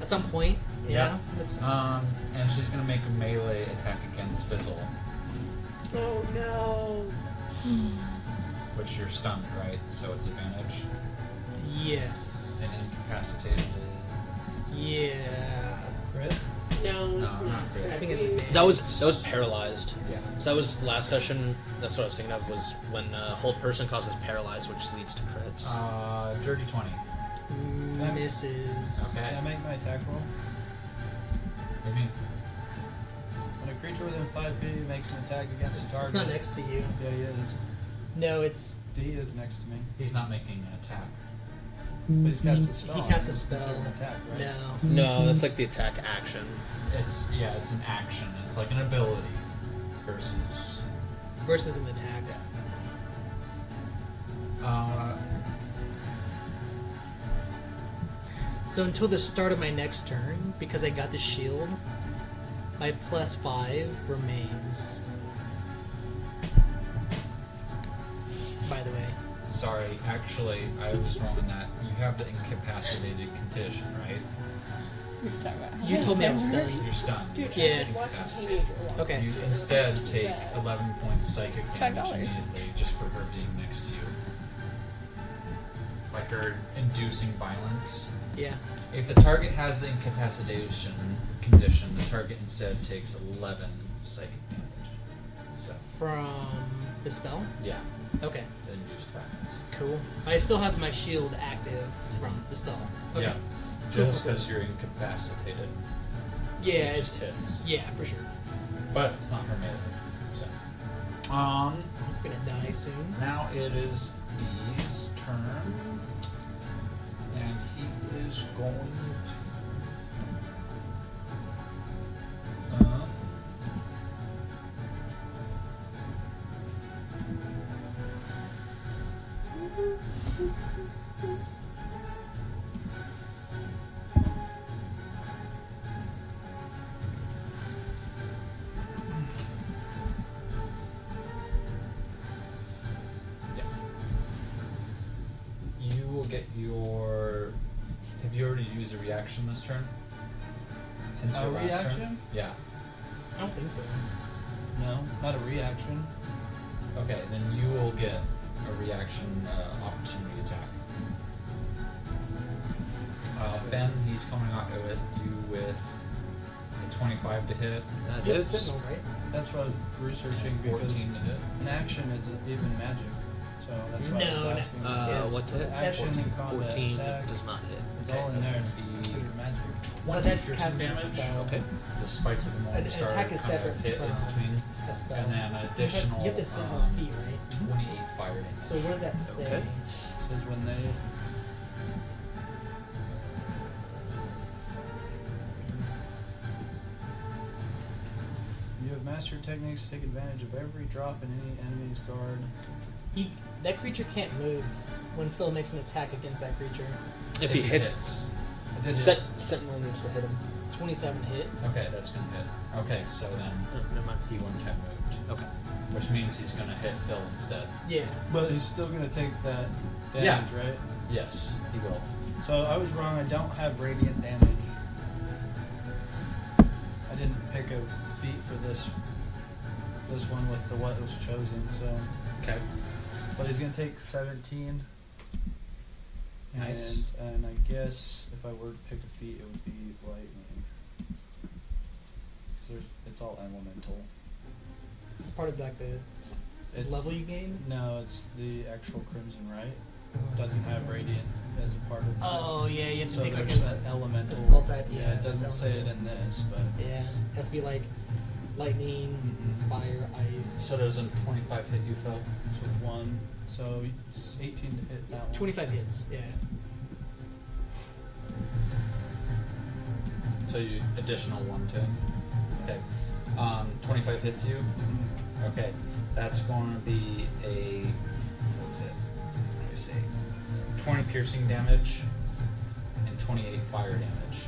That's on point. Yeah. Yep. That's, And she's gonna make a melee attack against Fizzle, Oh no. which you're stunned, right? So it's advantage. yes. And incapacitated is... Yeah. Crit? No, it's No, not. not crit. I think it's advantage. That was paralyzed. Yeah. So that was last session. That's what I was thinking of. Was when hold person causes paralyzed, which leads to crits. Dirty 20. Misses. Okay. Can I make my attack roll? What do you mean? When a creature within 5 feet makes an attack against It's, a target. it's not next to you. Yeah, he is. No, it's D is next to me. He's not making an attack. But he's cast a spell. he casts a It's considered spell. an attack, right? No. No, that's like the attack action. It's an action. It's like an ability versus. Versus an attack. So until the start of my next turn, because I got the shield, my +5 remains. By the way. Sorry, actually, I was wrong on that. You have the incapacitated condition, right? You told me I was stunned. You're stunned. Dude, which you is should watch a incapacitated. teenager watch. Okay. You instead take 11 points psychic It's damage $5. immediately, just for her being next to you. Like her inducing violence. Yeah. If the target has the incapacitation condition, the target instead takes 11 psychic damage. So, From the spell? yeah, Okay. the induced violence. Cool. I still have my shield active from the spell. Okay. Yeah, Cool, just cool, because you're incapacitated. Yeah, it it's just hits. yeah, for sure. But it's not her melee. So, I'm gonna die soon. now it is B's turn, and he is going to. Yeah. You will get your. Have you already used a reaction this turn? Since A your last turn? reaction? Yeah. I don't think so. No, not a reaction. Okay, then you will get a reaction opportunity attack. Ben, he's coming out with you with a 25 to hit, That You have is. Sentinel, right? That's what I was researching and a 14 because to hit. an action isn't even magic. So that's why I No, was no. asking. Yeah. What to hit? Action and combat 14 attack. does not hit. It's Okay, all in that's there. gonna be Considered magic. one that's piercing casting a damage. spell. Okay. The spikes of the An morning star attack is kind of separate hit in from between, a spell. and then additional You have to send a feet, right? 28 fire damage. So what does that say? Okay. It says when they. You have mastered techniques to take advantage of every drop in any enemy's guard. That creature can't move when Phil makes an attack against that creature. If he hits, I did Sentinel needs to hit him. 27 hit. Okay, that's gonna hit. Okay, so then Oh, never mind. he wouldn't have moved, Okay. which means he's gonna hit Phil instead. Yeah. But he's still gonna take that damage, Yeah. right? Yes, he will. So I was wrong. I don't have radiant damage. I didn't pick a feat for this one with the what was chosen. So, Okay. but he's gonna take 17. Nice. And I guess if I were to pick a feat, it would be lightning. Because it's all elemental. This is part of like the It's level you gain. No, it's the actual Crimson Right. Doesn't have radiant as a part of it. Oh yeah, you have to So pick like there's a that elemental. a spell type. Yeah, Yeah, it doesn't it's say it elemental. in this, but Yeah, it has to be like lightning, Mhm. fire, ice. So does a 25 hit you, Phil? so one. So it's 18 to hit that one. 25 hits. Yeah. So you additional 1 to him. Okay. 25 hits you. Mhm. Okay. That's going to be a what was it? Let me see. 20 piercing damage and 28 fire damage.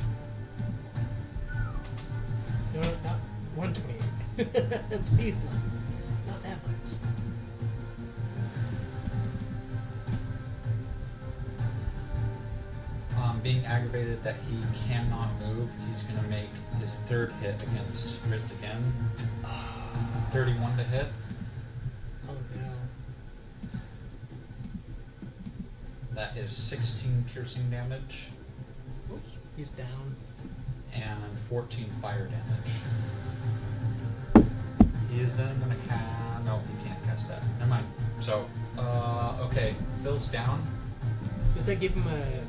No, not 128. Please, not that much. Being aggravated that he cannot move, he's going to make his third hit against Ritz again. 31 to hit. Oh no. That is 16 piercing damage Oops. He's down. and 14 fire damage. He is then going to cast. No, he can't cast that. Never mind. So, okay, Phil's down. Does that give him a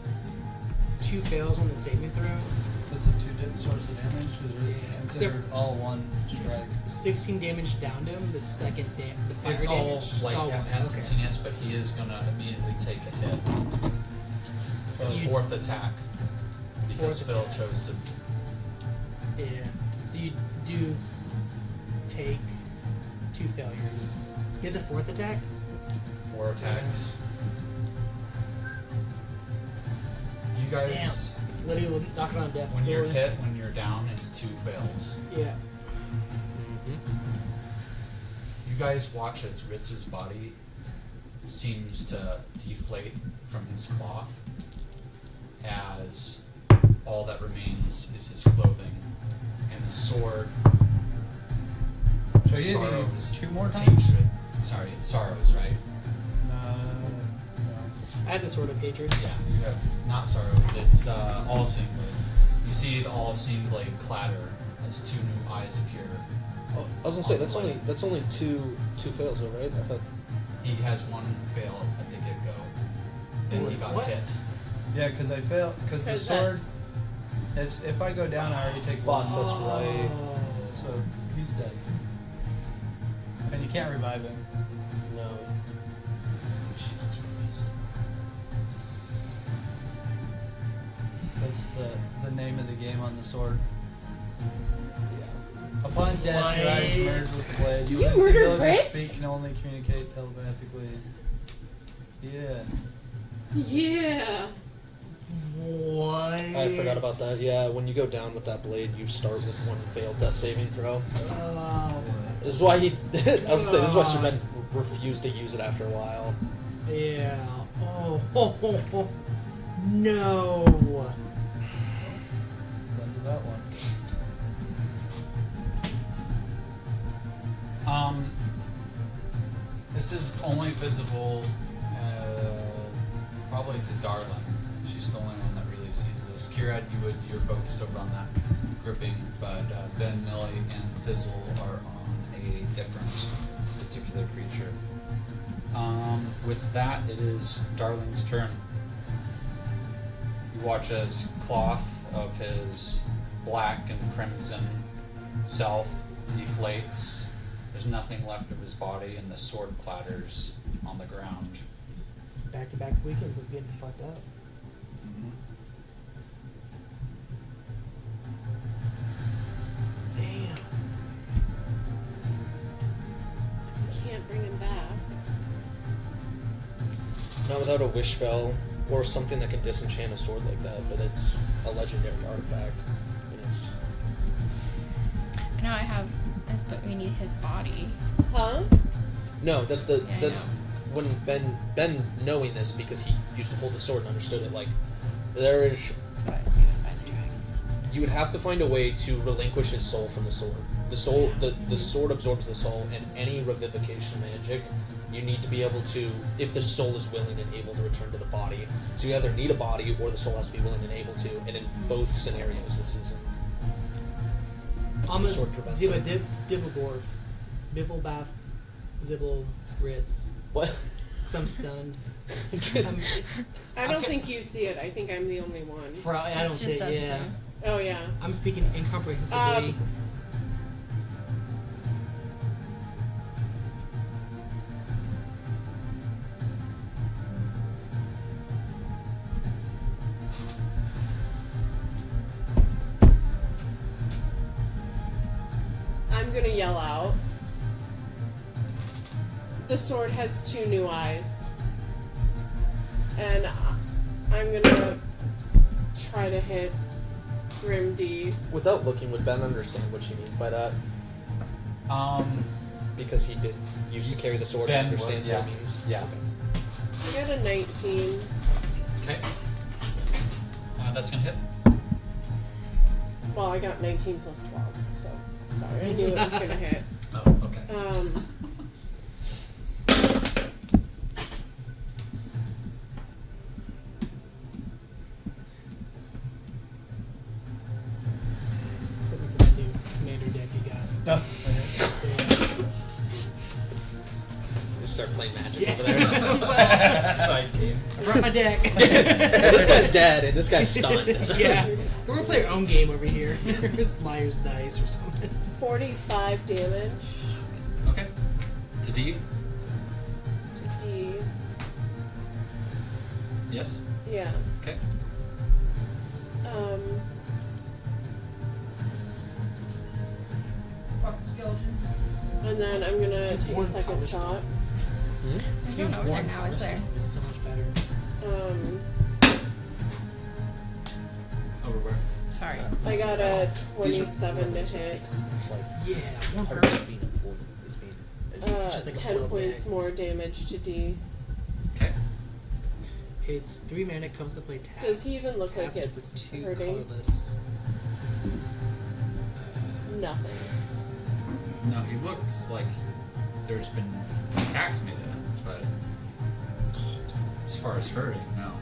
2 fails on the saving throw? Is it two source of damage? Is it Yeah. considered all one strike? 16 damage down to him. The fire It's all damage. like It's all one. Okay. instantaneous, but he is gonna immediately take a hit. His So you- fourth attack, because Fourth Phil attack. chose to. Yeah. So you do take 2 failures. He has a 4th attack. 4 attacks. You guys, Damn. It's literally knocking on death's when you're door. hit, when you're down, is 2 fails. Yeah. You guys watch as Ritz's body seems to deflate from his cloth, as all that remains is his clothing and the sword. So you hit me Sorrows. 2 more times? Hatred. Sorry, it's sorrows, right? No. I had the sword of hatred. Yeah, you have not sorrows. It's all-seeing blade. You see the all-seeing blade clatter as 2 new eyes appear. Oh, I was gonna say that's only two fails though, right? I thought. He has 1 fail at the get-go, and he got What? hit. Yeah, because I failed. Because the 'Cause sword. that's- If I go down, I already take Fuck, 1. that's right. So he's dead. And you can't revive him. No. Jesus Christ. That's the name of the game on the sword. Yeah. Upon death, your eyes What? merge with the blade. You lose the murdered ability to Fritz? speak and only communicate telepathically. Yeah. Yeah. What? I forgot about that. Yeah, when you go down with that blade, you start with 1 failed death saving throw. Oh. This is why he. I was saying this is why Serben refused to use it after a while. Yeah. Oh. No. End of that one. This is only visible probably to Darlin. She's the only one that really sees this. Kirad, you're focused over on that gripping, but Ben, Millie, and Fizzle are on a different particular creature. With that, it is Darling's turn. You watch as cloth of his black and crimson self deflates. There's nothing left of his body, and the sword clatters on the ground. Back-to-back weekends of getting fucked up. Damn. Can't bring him back. Not without a wish spell or something that can disenchant a sword like that, but it's a legendary artifact. And it's I know I have this, but we need his body. Huh? no, that's Yeah, I that's when Ben knowing this because he used to hold the sword and understood it. Like there is, That's what I was given by the dragon. you would have to find a way to relinquish his soul from the sword. The sword absorbs the soul, and any revivification magic, you need to be able to, if the soul is willing and able to return to the body. So you either need a body or the soul has to be willing and able to. And in both scenarios, this is Almost sword prevents Ziba it. Dibblegorf, Bifflebath, Zibble, Ritz. what? Some stunned. I don't think you see it. I think I'm the only one. Probably, I don't It's say just us yeah. two. Oh yeah. I'm speaking incomprehensibly. I'm gonna yell out. The sword has 2 new eyes. And I'm gonna try to hit Grim D. Without looking, would Ben understand what she means by that? Because he did used to carry the sword Ben and understands would, what yeah. it means. Yeah. I got a 19. Okay. That's gonna hit. Well, I got 19 plus 12, so sorry. I knew it was gonna hit. Oh, okay. Something for the new commander deck you got. Just start playing magic Yeah. over there. Side game. I brought my deck. This guy's dead and this guy's stunned. Yeah. We're gonna play our own game over here. There's Liar's Dice or something. 45 damage Okay. To D? to D. Yes. Yeah. Okay. And then I'm gonna take a One second power shot. There's one over there now, is there? It's so much better. Over where? Sorry. I got a These are 27 to hit. It's like Yeah, one part power. of being employed is being Just like a 10 foil points bag. more damage to D. Okay. It's 3 mana, comes to play tapped. Does he even look like Taps it's for 2 hurting? colorless. Nothing. No, he looks like there's been attacks made at him, but as far as hurting, no.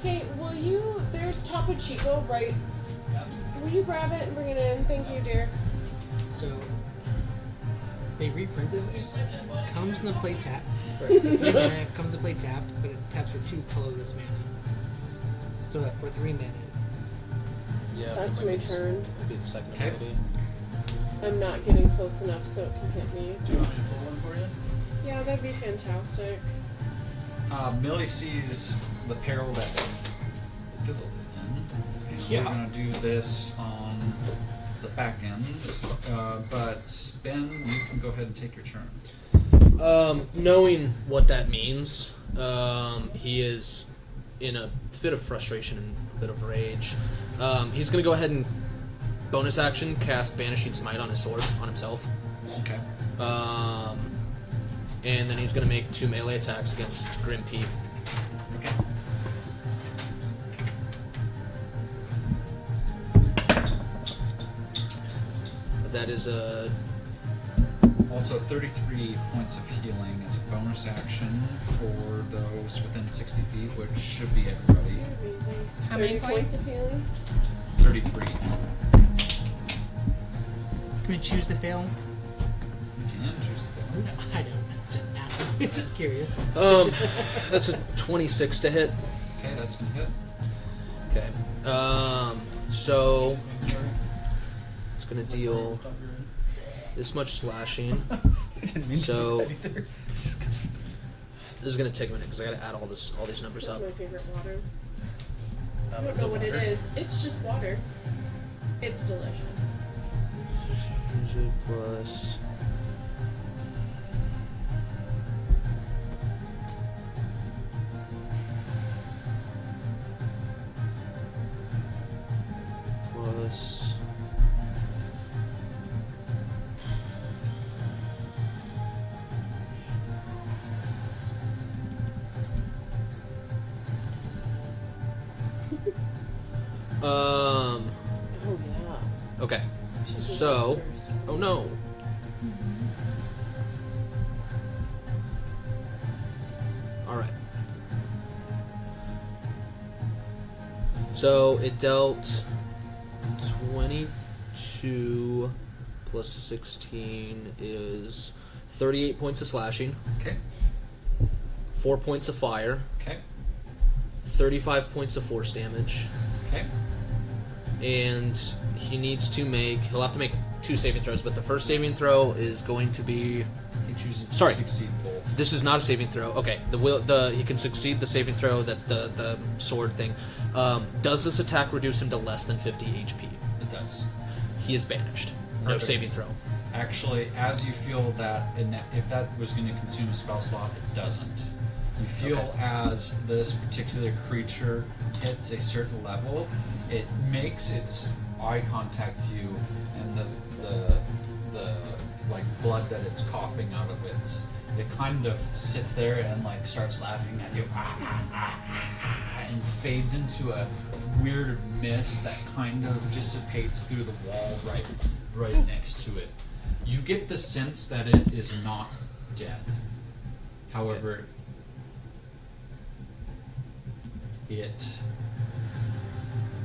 Hey, will you? There's Topo Chico, right? Will you grab it and bring it in? Thank you, dear. So they reprinted this. Comes to play tap. 3 mana, comes to play tapped, but it taps for 2 colorless mana. Still up for 3 mana. yeah. That's it my might be turn. Might be the second Okay. ability. I'm not getting close enough so it can hit me. Do you want me to pull one for you? Yeah, that'd be fantastic. Millie sees the peril that Fizzle is in. And Yeah. We're gonna do this on the back ends. But Ben, you can go ahead and take your turn. Knowing what that means, he is in a fit of frustration and a bit of rage. He's going to go ahead and bonus action cast Banishing Smite on his sword, on himself. Okay. And then he's going to make 2 melee attacks against Grimp. Okay. That is a... Also, 33 points of healing as a bonus action for those within 60 feet, which should be everybody. Amazing. How many 30 points? of healing? 33. Can we choose to fail? You can choose the No, I don't. Just curious. That's a 26 to hit. Okay, that's gonna hit. Okay. So it's gonna deal this much slashing. Didn't mean So- to do that either. This is gonna take a minute because I gotta add all these This numbers is up. my favorite water. That I don't was know a what it water. is. It's just water. It's delicious. Plus. Plus. Oh yeah. Okay. Should be So. first. Oh no. Alright. So it dealt 22 plus 16 is 38 points of slashing, Okay. 4 points of fire, Okay. 35 points of force damage, Okay. and he'll have to make 2 saving throws, but the first saving throw is going to be, He chooses to Sorry. succeed both. this is not a saving throw. Okay, he can succeed the saving throw, that the sword thing. Does this attack reduce him to less than 50 HP? It does. He is banished. No Perfect. saving throw. Actually, as you feel that, if that was going to consume a spell slot, it doesn't. You feel Okay. as this particular creature hits a certain level, it makes its eye contact to you, and the like blood that it's coughing out of it kind of sits there and like starts laughing at you, and fades into a weird mist that kind of dissipates through the wall right next to it. You get the sense that it is not dead. However,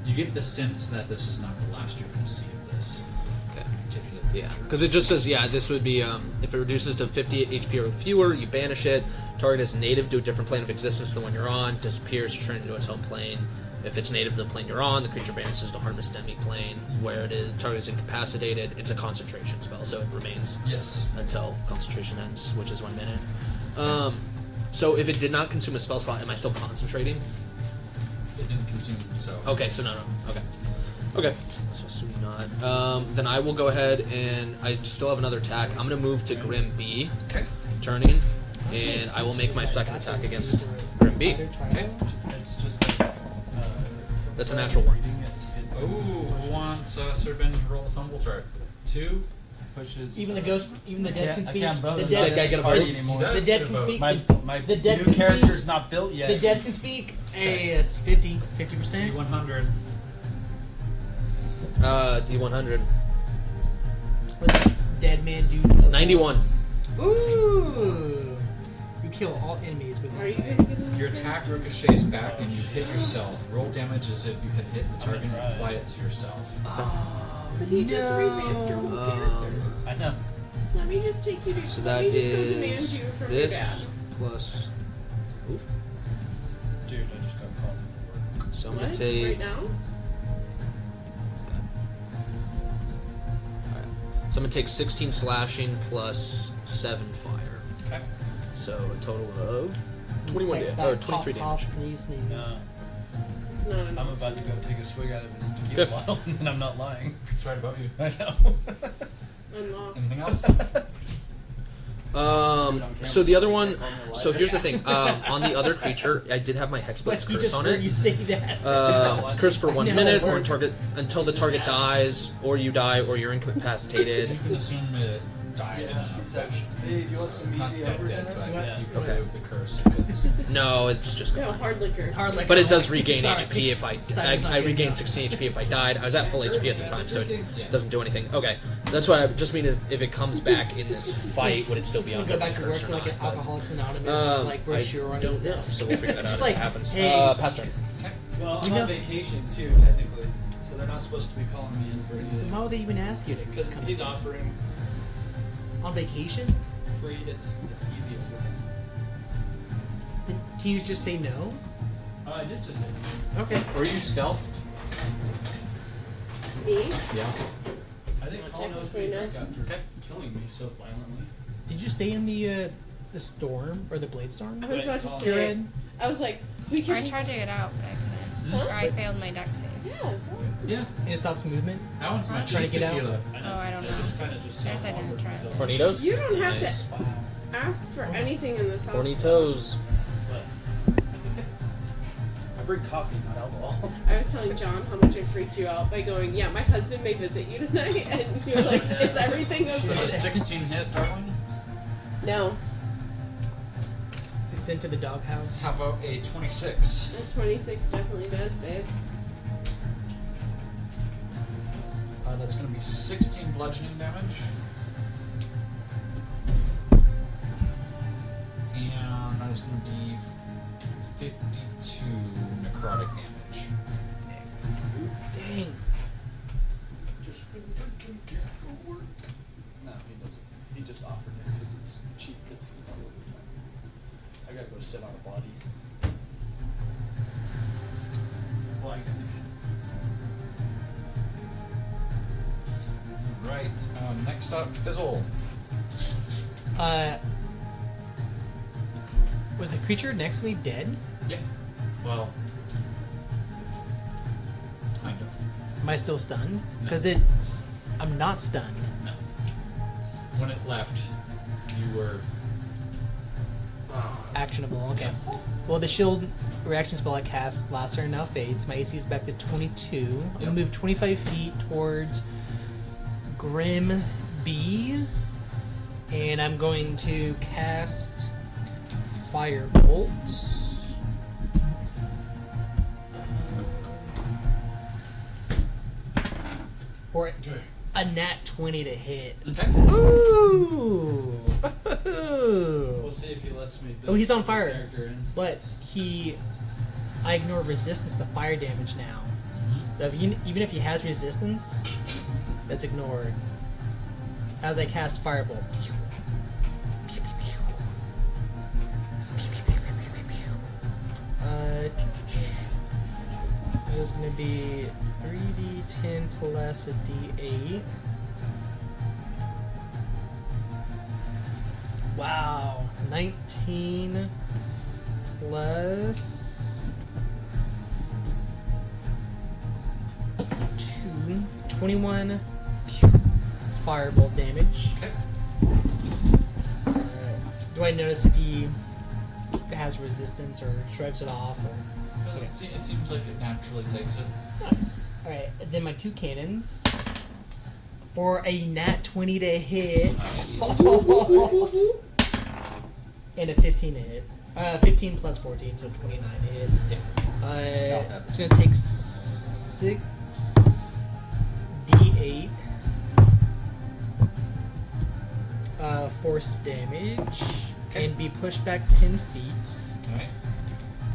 you get the sense that this is not the last you're going to see of this Okay. particular Yeah, creature. because it just says, this would be, if it reduces to 58 HP or fewer, you banish it. Target is native to a different plane of existence than the one you're on, disappears, returning to its home plane. If it's native to the plane you're on, the creature vanishes to harmless demi-plane. Where it is, target is incapacitated, it's a concentration spell, so it remains Yes. until concentration ends, which is 1 minute. So if it did not consume a spell slot, am I still concentrating? It didn't consume, so. Okay, so no. Okay. So assume not. Then I will go ahead and I still have another attack. I'm gonna move to Grim B, Okay. turning, and I will make my second attack against Grim B. Okay. It's just like, That's a natural one. reading it, Oh, who wants Sir Ben to roll the fumble chart? 2. pushes. Even the ghost, even the dead I can speak. can't vote. The in Does that dead, guy get a party vote? anymore. He does. the dead get a can vote. speak. My the dead new can character's speak. not built yet. The dead can speak. Hey, it's 50%. D100. D100. What does dead man do? 91. Ooh! You kill all enemies with Are you insight. gonna get in Your attack ricochets back and you hit yourself. Roll damage as if you had hit the target and try. apply it to yourself. But he just revamped your whole character. I know. Let me just take you to. So let that me just go is demand you from this your plus. Dude, I just got called. So I'm dad. gonna What? take. Right now? Alright. So I'm gonna take 16 slashing plus 7 fire. Okay. So a total of 21 Thanks, damage, or Bob. 23 Cough, damage. cough, sneeze, sneeze. No, It's not I'm enough. about to go take a swig out of his tequila Good. bottle, and I'm not lying. It's right above you. I know. Unlock. Anything else? So the other one. So here's the thing. On the other creature, I did have my Hexblade's But he curse just on heard it. you say that. Curse for 1 No, minute, or word. target until the target dies, or you die, or you're incapacitated. You can assume it died in a fashion. Hey, do you want So some it's not easy dead, over dead, dinner? but Yeah. you can Okay. remove the curse if it's. No, it's just No, gone. hard liquor. Hard like But a it does rock. regain Sorry. HP if I Simon's not regain good 16 HP if I died. I was at full HP at the time, so it Yeah. doesn't do anything. Okay, that's why I just mean if it comes back in this fight, would it still be He's gonna under go my back to work curse to or like an not? But, Alcoholics Anonymous like brochure on his don't know, desk. so we'll figure that out Just if like, it happens. hey. Pass turn. Well, I'm You know- on vacation too, technically, so they're not supposed to be calling me in for anything. Why would they even ask you to Because come he's in? offering On vacation? free. It's easy over there. Can you just say no? I did just say. Okay. Were you stealth? Me? Yeah. I think Well, Collin knows technically, me no. after Okay. killing me so violently. Did you stay in the storm or the blade storm? I was about to Wait, say. Red? I was like, we Or can. I tried to get out, but I couldn't. Huh? Or I failed my deck save. Yeah. Yeah. And it stops movement. That one's my Trying to get out? tequila. I Oh, I don't know. just kind of just Guess I didn't self-offered try. myself. Hornitos? You don't have Nice. to ask for anything in this house. Hornitos. But I bring coffee, not alcohol. I was telling John how much I freaked you out by going, yeah, my husband may visit you tonight, and you're like, is everything Does a okay? 16 hit, darling? No, Is he sent to the doghouse? How about a 26? a 26 definitely does, babe. That's going to be 16 bludgeoning damage. And that is going to be 52 necrotic damage. Dang. Just been drinking, can't go work. No, he doesn't. He just offered it because it's cheap. It's easy over time. I gotta go sit on a body. Well, I can. Right. Next up, Fizzle. Was the creature next to me dead? Yeah. Well, kind of. Am I still stunned? No. Because I'm not stunned. No. When it left, you were. Actionable, okay. Well, the shield reaction spell I cast last turn now fades. My AC is back to 22. I'm Yep. gonna move 25 feet towards Grim B. And I'm going to cast Firebolt. For a nat 20 to hit. Okay. Ooh! We'll see if he lets me. Oh, he's on build fire. this character in. But I ignore resistance to fire damage now. So even if he has resistance, that's ignored. As I cast Firebolt. It is going to be 3d10 plus a d8. Wow, 19 plus 2, 21 firebolt damage. Okay. Do I notice if he has resistance or shrugs it off? Or... Well, Okay. it seems like it naturally takes it. Nice. Alright, then my two cannons. For a nat 20 to hit. And a 15 to hit. 15 plus 14, so 29 to hit. It's going to take 6 d8 force damage. Okay. And be pushed back 10 feet. Okay.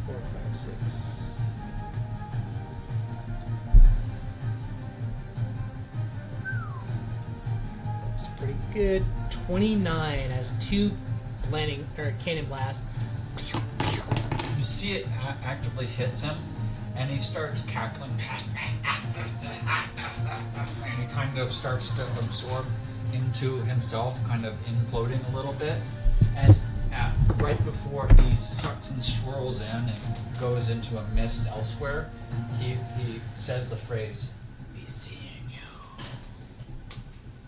4, 5, 6. That's pretty good. 29 as 2 cannon blast. You see it actively hits him, and he starts cackling, and he kind of starts to absorb into himself, kind of imploding a little bit. And right before he sucks and swirls in and goes into a mist elsewhere, he says the phrase, "Be seeing you."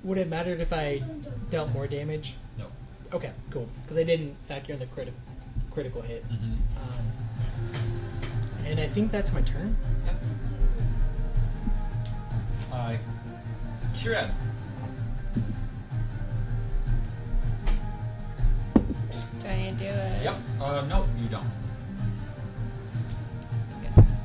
Would it matter if I dealt more damage? No. Okay, cool. Because I didn't factor in the critical hit. Mm-hmm. And I think that's my turn. Kieran. Do I need to do it? Yep. No, you don't. Goodness.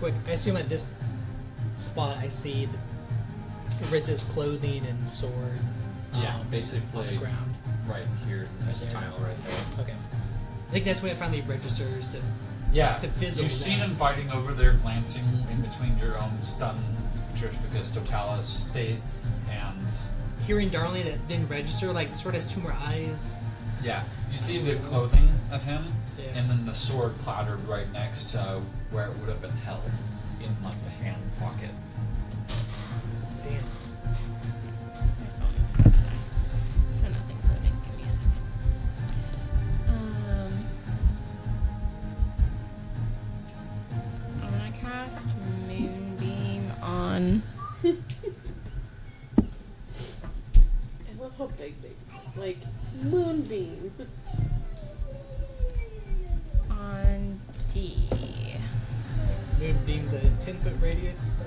quick, I assume at this spot I see Ritz's clothing and sword. Yeah, on basically the ground. right here in this Right there. tile right there. Okay. I think that's when it finally registers to. Yeah, To fizzle you've seen that. him fighting over there, glancing in between your own stun Petrificus Totalis state, and Hearing Darling that didn't register, like, sort of has 2 more eyes. yeah, you see the clothing of him, Yeah. and then the sword clattered right next to where it would have been held in like the hand pocket. Damn. My phone is about to die. So nothing's loading. Give me a second. I'm gonna cast Moonbeam on. I love how big they like moonbeam. On D. Moonbeam's a 10-foot radius.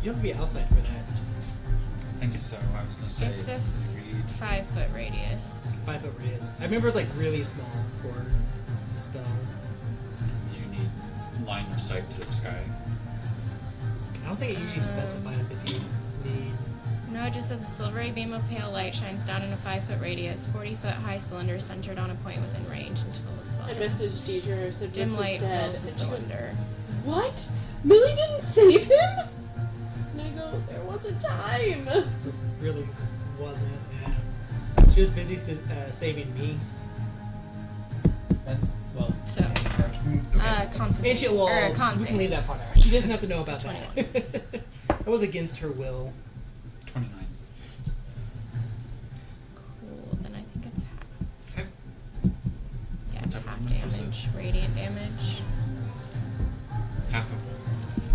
You have to be outside for that. I think so. I was gonna say. It's a read. 5-foot radius. 5-foot radius. I remember it's like really small for the spell. Do you need line of sight to the sky? I don't think it usually specifies if you need. No, it just says a silvery beam of pale light shines down in a 5-foot radius, 40-foot high cylinder centered on a point within range until the spell I ends. messaged Deidre and said Dim Vince light is dead. fills the And she goes, cylinder. what? Millie didn't save him? And I go, there was a time. Really wasn't. Yeah. She was busy saving me. And, well, So, concentration. And she, well, or con we can save. leave that part out. She doesn't have to know about that. That was against her will. 29. Cool, then I think it's half. Okay. Yeah, What it's type of half damage is damage. Radiant damage. Half of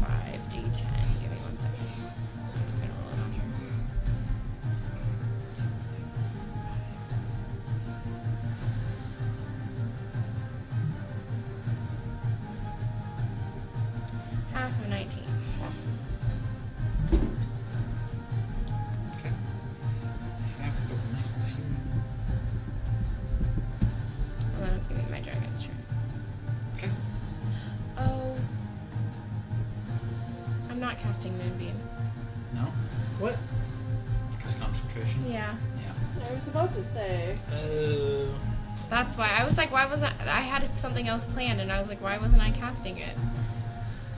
5d10. Give me 1 second. So I'm just gonna roll it on here. Half of 19. okay. Half of 19. And then it's gonna be my dragon's turn. Okay. Oh. I'm not casting Moonbeam. No, What? because concentration. Yeah. Yeah. I was about to say. Oh. That's why. I was like, why wasn't I had something else planned and I was like, why wasn't I casting it?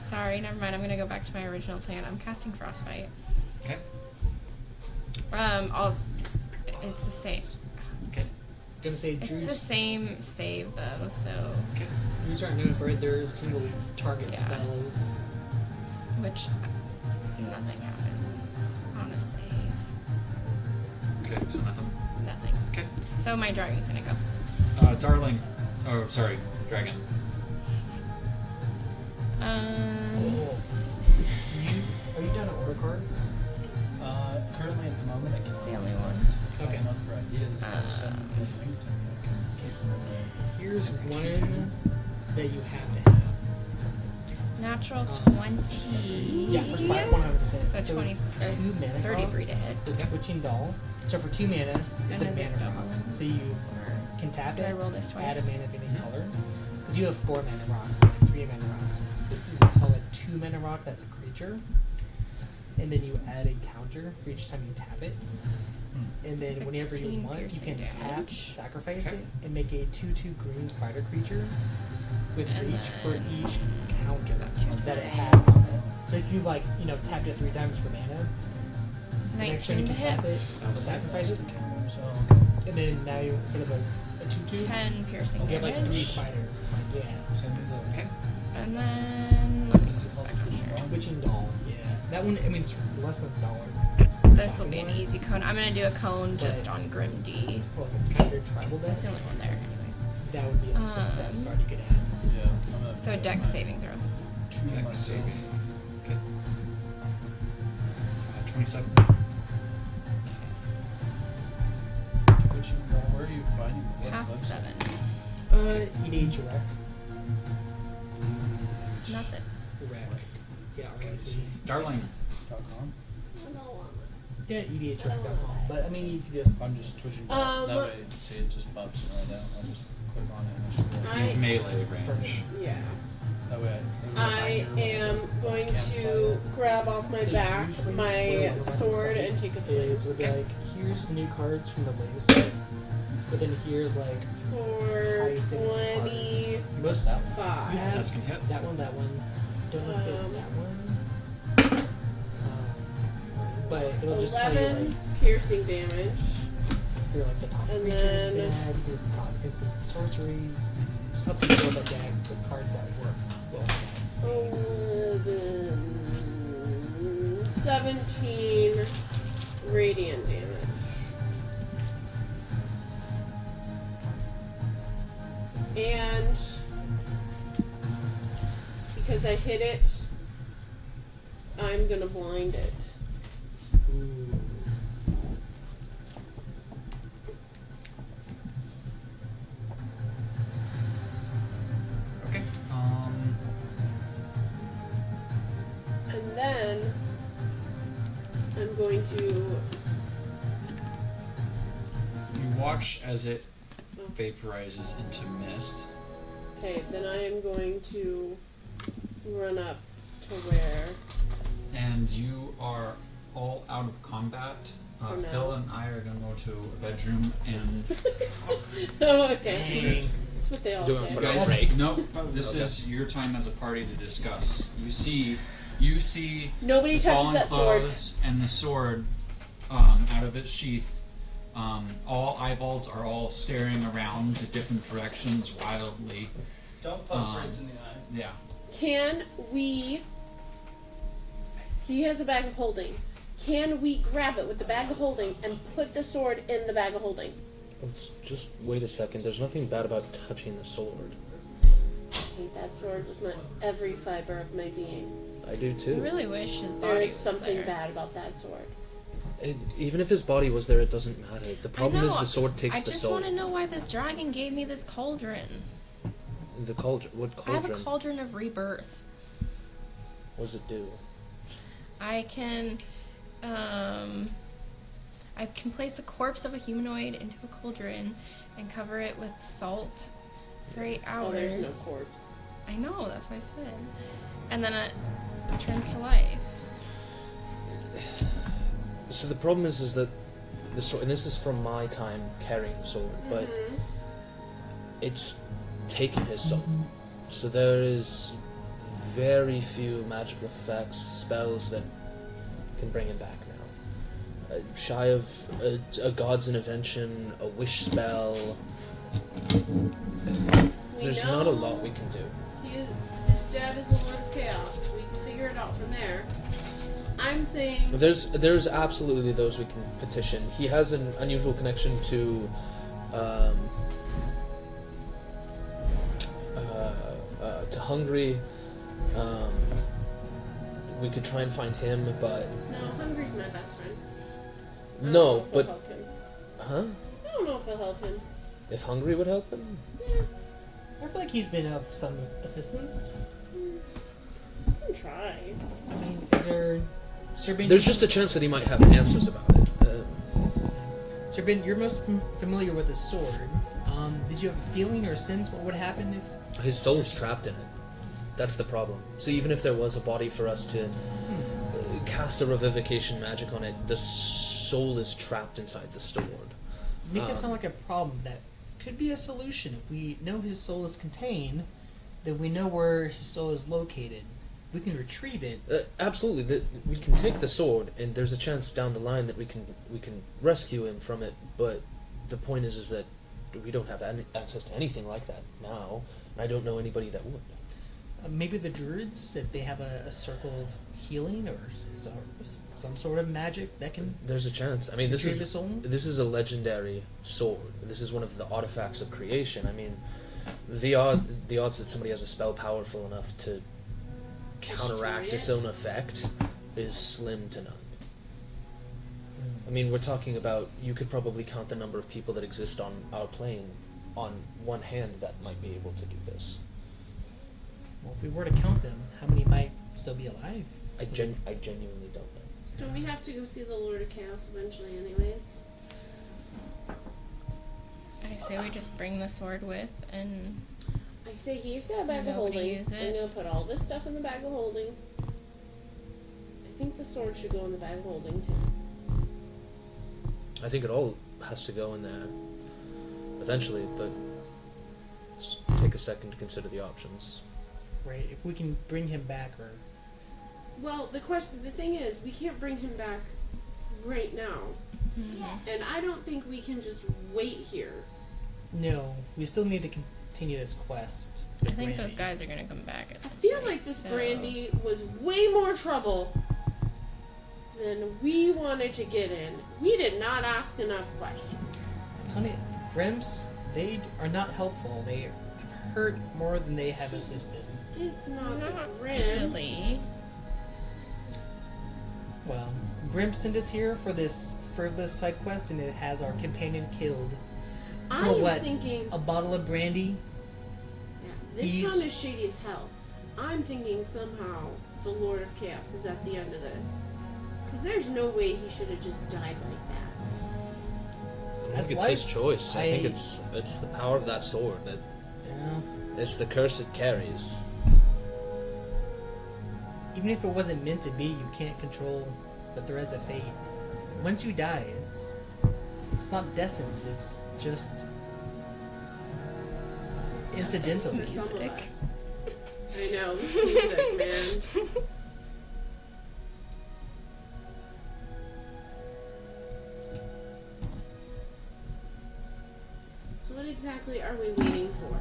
Sorry, never mind. I'm gonna go back to my original plan. I'm casting Frostbite. Okay. It's the same. Okay. Gonna say It's the Drew's. same save though, so Okay. Druids aren't known for their single target Yeah. spells. which nothing happens on a save. Okay. So nothing. Nothing. Okay. So my dragon's gonna go. Darling. Oh, sorry. Dragon. Oh. Are you done at order cards? currently at the moment, I can It's the only one. Okay. look for ideas. If I send them a link to me, I can keep them. Here's one that you have to have. Natural 20. Yeah, first bite, 100%. So 20 it's or 2 mana 33 cost. to hit. The Twitching Doll. So for 2 mana, it's And a is it mana double? rock. So you Or can tap do it, I roll this twice? add a mana of any Mhm. color. Because you have 4 mana rocks, 3 mana rocks. This is a solid 2 mana rock that's a creature. And then you add a counter for each time you tap it. And then whenever you 16 want, you piercing can tap, damage. sacrifice Okay. it, and make a 2/2 green spider creature with And reach for then each counter got 2 that it mana. has on it. So if you tapped it 3 times for mana, the next turn 19 you to can hit. tap it, sacrifice it, So, and then now you, instead of a 2/2, 10 piercing you have like 3 damage. spiders. Like, yeah. send me the. Okay. And then let me Is it go called back on here. Twitching Doll, yeah. That one, I mean, it's less than $1. This will be an easy cone. I'm gonna do a cone just on Grim D. For like a standard tribal deck, That's the only one there, anyways. that would be like, the best card you could add. Yeah. I'm gonna So a put dex my saving throw. 2 Dex myself. saving. Okay. 27. Twitching ball. Where are you finding what Half website? 7. EDH Rec. Nothing. Rec. Yeah, REC. Darling. .com? I don't want Yeah, EDHRec.com. But I mean, if you just I'm just twitching ball. That way, see, it just pops right out. I'll just click on it and it should roll. I- He's melee range. perfect. Yeah. That I am going to grab off my So back usually my the sword and take a swing. Is would be like, here's new cards from the latest set, but then here's like For high signature 25. cards. Most you have That's gonna hit. that one. Don't know if it Um, that one. But it'll just tell you 11 like piercing damage. here like the top And creatures then- bad, here's the top instants and sorceries. Just helps you build up deck with cards that work well. 11, 17 radiant damage. And because I hit it, I'm gonna blind it. Ooh. Okay. And then I'm going to. You watch as it vaporizes into mist. Okay, then I am going to run up to where. And you are all out of combat. For now. Phil and I are gonna go to a bedroom and Oh, okay. Dang. That's what they all Doing say. what guys. break. No, this is your time as a party to discuss. You see Nobody the touches fallen that sword. clothes and the sword out of its sheath. All eyeballs are all staring around to different directions wildly. Don't poke Prince in the eye. Yeah. Can we? He has a bag of holding. Can we grab it with the bag of holding and put the sword in the bag of holding? Let's just wait a second. There's nothing bad about touching the sword. I hate that sword with every fiber of my being. I do too. I really wish his body There is was something there. bad about that sword. Even if his body was there, it doesn't matter. The problem is know. the sword takes I the just soul. want to know why this dragon gave me this cauldron. The cauldron. What I have cauldron? a cauldron of rebirth. What does it do? I can place a corpse of a humanoid into a cauldron and cover it with salt for 8 hours. Oh, there's no corpse. I know, that's what I said. And then it turns to life. So the problem is that the sword, and this is from my time carrying the sword, but Mhm. it's taken his soul. So there is very few magical effects, spells that can bring him back now. Shy of a god's intervention, a wish spell, there's not a lot we can do. His dad is a lord of chaos. We can figure it out from there. I'm saying. There's absolutely those we can petition. He has an unusual connection to Hungary. We could try and find him, but No, Hungry's my best friend. I don't know no, if it'll but help him. huh? I don't know if it'll help him. If Hungary would help him? I feel like he's been of some assistance. I can try. I mean, is there, Sir Ben? There's just a chance that he might have answers about it. Sir Ben, you're most familiar with the sword. Did you have a feeling or sense what would happen if? His soul's trapped in it. That's the problem. So even if there was a body for us to cast a revivification magic on it, the soul is trapped inside the sword. Make it sound like a problem that could be a solution. If we know his soul is contained, then we know where his soul is located. We can retrieve it. Absolutely, we can take the sword, and there's a chance down the line that we can rescue him from it. But the point is that we don't have any access to anything like that now, and I don't know anybody that would. Maybe the druids, if they have a circle of healing or some sort of magic that can. There's a chance. I mean, retrieve the soul. this is a legendary sword. This is one of the artifacts of creation. I mean, the odds that somebody has a spell powerful enough to counteract Destroy its it? own effect is slim to none. I mean, we're talking about, you could probably count the number of people that exist on our plane on one hand that might be able to do this. Well, if we were to count them, how many might still be alive? I genuinely don't know. Don't we have to go see the Lord of Chaos eventually, anyways? I say we just bring the sword with and I say he's got a bag of Nobody holding. use I'm it. gonna put all this stuff in the bag of holding. I think the sword should go in the bag of holding too. I think it all has to go in there eventually, but let's take a second to consider the options. Right. If we can bring him back, or Well, the thing is, we can't bring him back right now, and I don't think we can just wait here. no, we still need to continue this quest. I with think Brandy. those guys are gonna come back at I some feel point, like this so- Brandy was way more trouble than we wanted to get in. We did not ask enough questions. I'm telling you, Grimps, they are not helpful. They have hurt more than they have assisted. It's not the Not Grim. really. Well, Grimp sent us here for this frivolous side quest, and it has our companion killed. I'm what? thinking, A bottle of brandy? yeah, this He's- town is shady as hell. I'm thinking somehow the Lord of Chaos is at the end of this. Because there's no way he should have just died like that. I That's think it's his life. choice. I think I- it's the power of that sword. That Yeah. it's the curse it carries. Even if it wasn't meant to be, you can't control the threads of fate. Once you die, it's not destined. It's just incidental. For some of Music. us. I know, this music, man. So what exactly are we waiting for?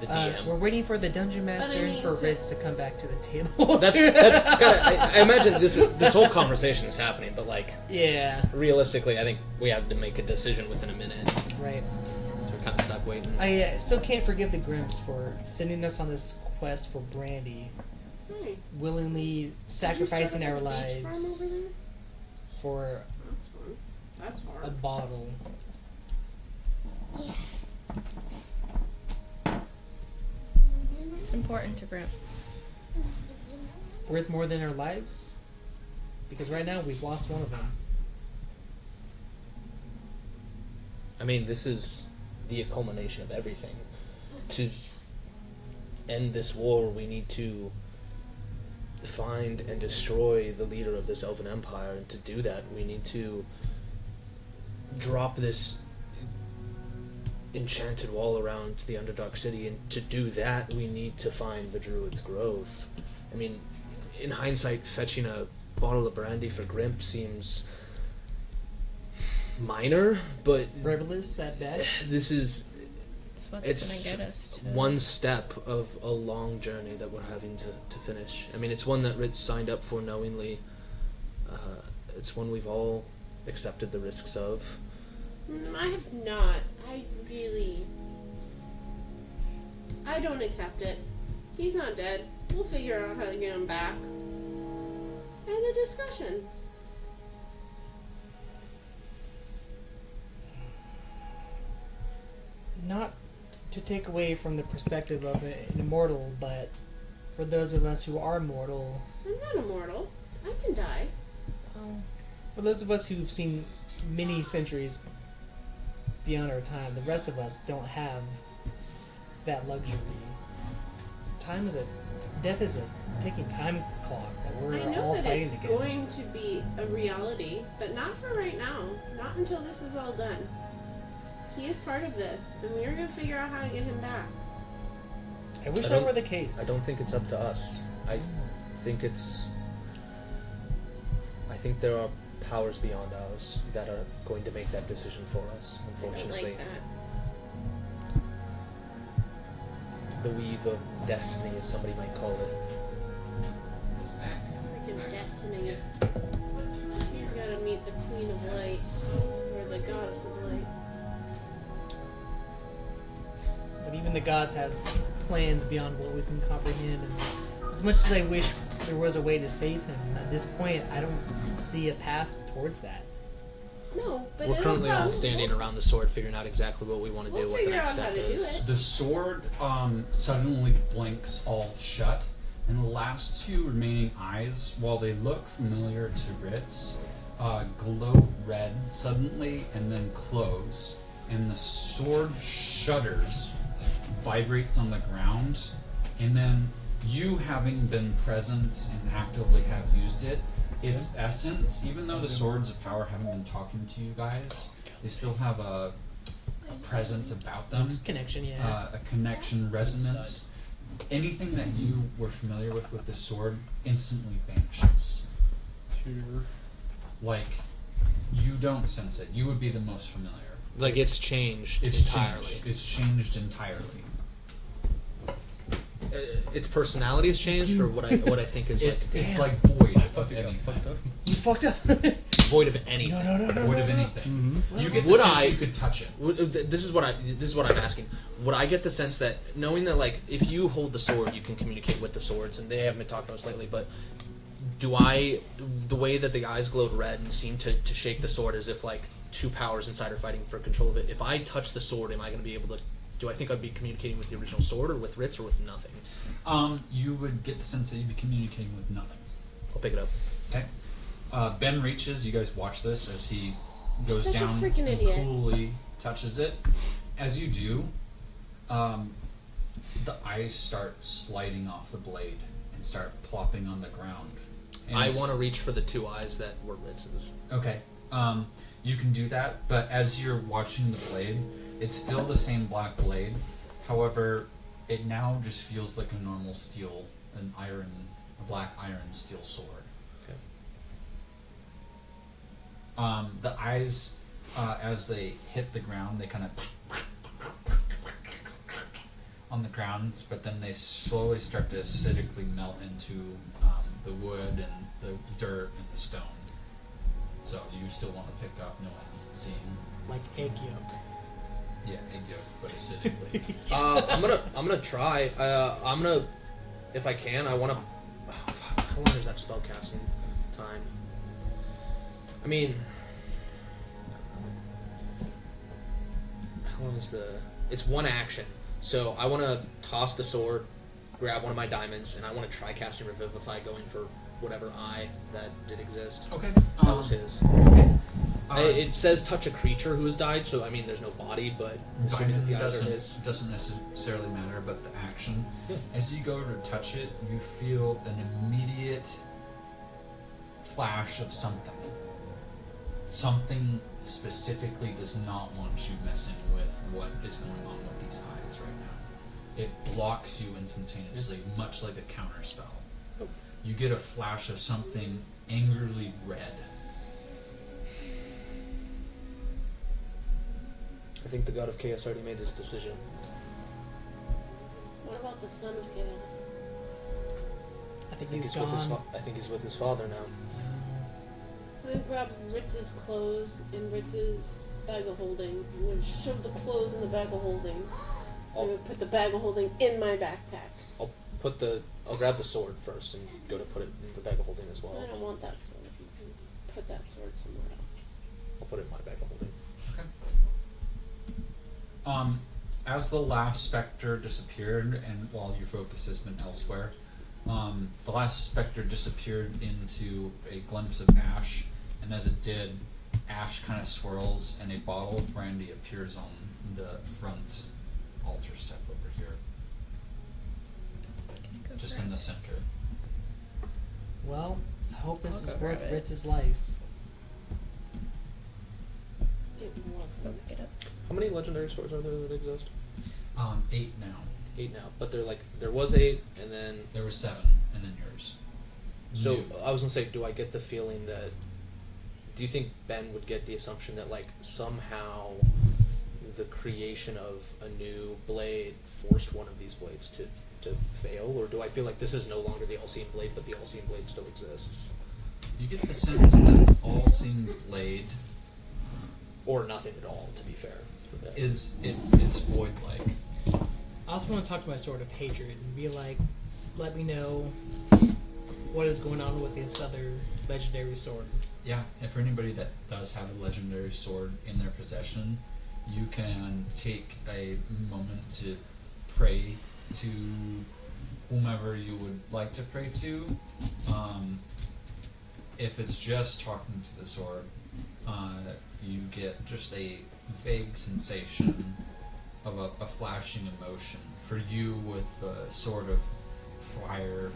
The DM. We're waiting for the dungeon master and for to- Ritz to come back to the table. That's kinda, I imagine this whole conversation is happening, but like Yeah, realistically, I think we have to make a decision within a minute. right. So we're kind of stuck waiting. I still can't forgive the Grimps for sending us on this quest for Brandy, Hey, willingly sacrificing our lives Over there? for That's fun. That's a hard. bottle. It's important to Grimp. Worth more than our lives? Because right now we've lost one of them. I mean, this is the culmination of everything. To end this war, we need to find and destroy the leader of this elven empire, and to do that, we need to drop this enchanted wall around the Underdark City, and to do that, we need to find the Druid's Grove. I mean, in hindsight, fetching a bottle of brandy for Grimp seems minor, but Frivolous at best. this is It's what's It's gonna get us to one step of a long journey that we're having to finish. I mean, it's one that Ritz signed up for knowingly. It's one we've all accepted the risks of. I have not. I don't accept it. He's not dead. We'll figure out how to get him back. And a discussion. Not to take away from the perspective of an immortal, but for those of us who are mortal, I'm not immortal. I can die. for those of us who've seen many centuries beyond our time, the rest of us don't have that luxury. Death is a ticking time clock that we're I know all that fighting it's against. going to be a reality, but not for right now. Not until this is all done. He is part of this, and we are going to figure out how to get him back. I wish I that don't- were the case. I don't think it's up to us. I think there are powers beyond ours that are going to make that decision for us, I don't unfortunately. like that. The weave of destiny, as somebody might call it. Freaking destiny. He's got to meet the Queen of Light, or the Goddess of Light. But even the gods have plans beyond what we can comprehend. And as much as I wish there was a way to save him, at this point, I don't see a path towards that. No, but We're it'll currently all come. standing around the sword, figuring out exactly what we want to We'll do, what the figure next out how step to do is. it. The sword suddenly blinks all shut, and the last two remaining eyes, while they look familiar to Ritz, glow red suddenly and then close, and the sword shudders vibrates on the ground, and then you having been present and actively have used it, its essence, even though the swords of power haven't been talking to you guys, they still have a presence about them, Connection, yeah. a connection, resonance. Anything that you were familiar with the sword instantly vanishes. Like, you don't sense it. You would be the most familiar. Like it's changed It's entirely. changed. It's changed entirely. Its personality has changed, or what I think is like It's like void of Fucked anything. up. You fucked up. void of anything. Void of anything. You get the Would sense I- you could touch it. This is what I'm asking. Would I get the sense that knowing that like if you hold the sword, you can communicate with the swords, and they haven't been talking to us lately, but do I, the way that the eyes glowed red and seemed to shake the sword as if like two powers inside are fighting for control of it? If I touch the sword, am I going to be able to? Do I think I'd be communicating with the original sword, or with Ritz, or with nothing? You would get the sense that you'd be communicating with nothing. I'll pick it up. Okay. Ben reaches. You guys watch this as he goes Such a down freaking and idiot. coolly touches it. As you do, the eyes start sliding off the blade and start plopping on the ground. And I it's- want to reach for the two eyes that were Ritz's. Okay. You can do that, but as you're watching the blade, it's still the same black blade. However, it now just feels like a normal steel, a black iron steel sword. Okay. The eyes, as they hit the ground, they kind of on the ground, but then they slowly start to acidically melt into the wood and the dirt and the stone. So you still want to pick up, no one seeing. Like egg yolk. Yeah, egg yolk, but acidically. I'm gonna try. I'm gonna, if I can, I want to. Oh, fuck. How long is that spell casting time? I mean, how long is the? It's one action. So I want to toss the sword, grab one of my diamonds, and I want to try casting Revivify, going for whatever eye that did exist. Okay. That was his. Okay. It says touch a creature who has died, so I mean there's no body, but assuming that the eyes are his. doesn't necessarily matter, but the action. Yeah. As you go to touch it, you feel an immediate flash of something. Something specifically does not want you messing with what is going on with these eyes right now. It blocks you instantaneously, much like a counter spell. Oh. You get a flash of something angrily red. I think the God of Chaos already made his decision. What about the son of chaos? I I think think he's he's with his. gone. I think he's with his father now. I'm gonna grab Ritz's clothes and Ritz's bag of holding. I'm gonna shove the clothes in the bag of holding. I'm gonna put the bag of holding in my backpack. I'll grab the sword first and go to put it in the bag of holding as well. I don't want that sword. You can put that sword somewhere else. I'll put it in my bag of holding. Okay. As the last specter disappeared, and while your focus has been elsewhere, the last specter disappeared into a glimpse of ash, and as it did, ash kind of swirls, and a bottle of brandy appears on the front altar step over here, just in the center. Well, I hope this I'll is go worth grab it. Ritz's life. It wasn't. Go pick it up. How many legendary swords are there that exist? 8 now. 8 now, but they're like there was 8, and then There were 7, and then yours. so New. I was gonna say, do I get the feeling that? Do you think Ben would get the assumption that like somehow the creation of a new blade forced one of these blades to fail, or do I feel like this is no longer the all-seeing blade, but the all-seeing blade still exists, You get the sense that all-seeing blade or nothing at all? To be fair, it's void-like. I also want to talk to my sword of hatred and be like, let me know what is going on with this other legendary sword. Yeah, and for anybody that does have a legendary sword in their possession, you can take a moment to pray to whomever you would like to pray to. If it's just talking to the sword, you get just a vague sensation of a flashing emotion. For you, with the sort of fire,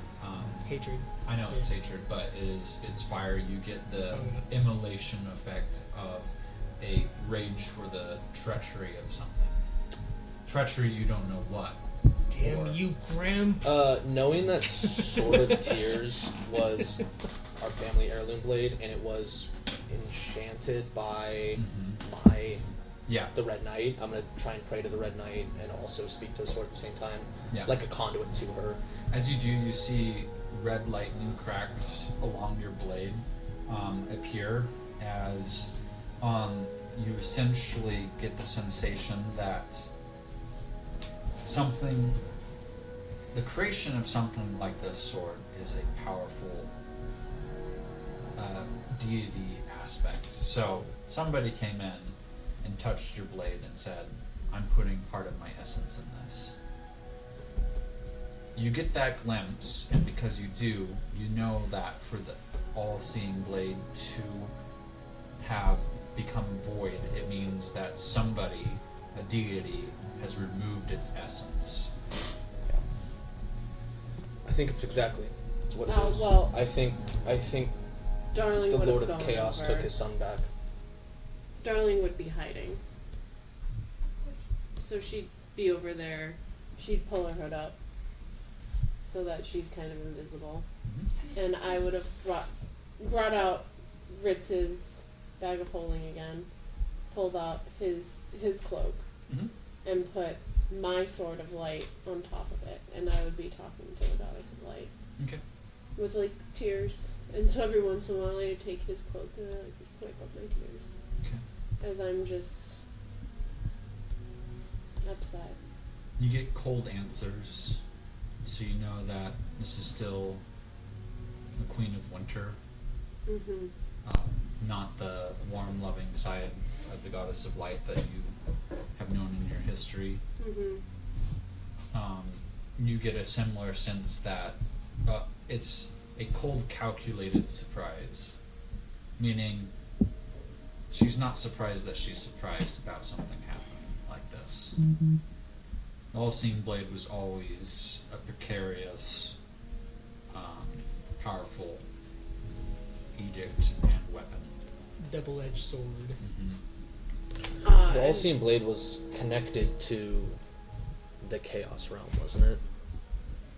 Hatred. I know it's hatred, but it's fire. You get the immolation effect of a rage for the treachery of something. Treachery, you don't know what. Damn you, Grimp. Knowing that Sword of Tears was our family heirloom blade, and it was enchanted by the Red Knight, I'm gonna try and pray to the Red Knight and also speak to the sword at the same time, like a conduit to her. As you do, you see red lightning cracks along your blade appear as you essentially get the sensation that the creation of something like this sword is a powerful deity aspect. So somebody came in and touched your blade and said, I'm putting part of my essence in this. You get that glimpse, and because you do, you know that for the all-seeing blade to have become void, it means that somebody, a deity, has removed its essence. Yeah. I think it's exactly what it is. Well, I think Darling the would Lord have of gone Chaos over. took his son back. Darling would be hiding. So she'd be over there. She'd pull her hood up so that she's kind of invisible. And I would have brought out Ritz's bag of holding again, pulled up his cloak, and put my sword of light on top of it, and I would be talking to the goddess of light. Okay. With like tears. And so every once in a while I'd take his cloak and I would wipe up my tears. Okay. As I'm just upset. You get cold answers, so you know that this is still the Queen of Winter, Mm-hmm. not the warm, loving side of the Goddess of Light that you have known in your history. Mm-hmm. You get a similar sense that it's a cold, calculated surprise, meaning she's not surprised that she's surprised about something happening like this. The All-Seeing Blade was always a precarious, powerful edict and weapon. Double-edged sword. The All-Seeing Blade was connected to the Chaos realm, wasn't it?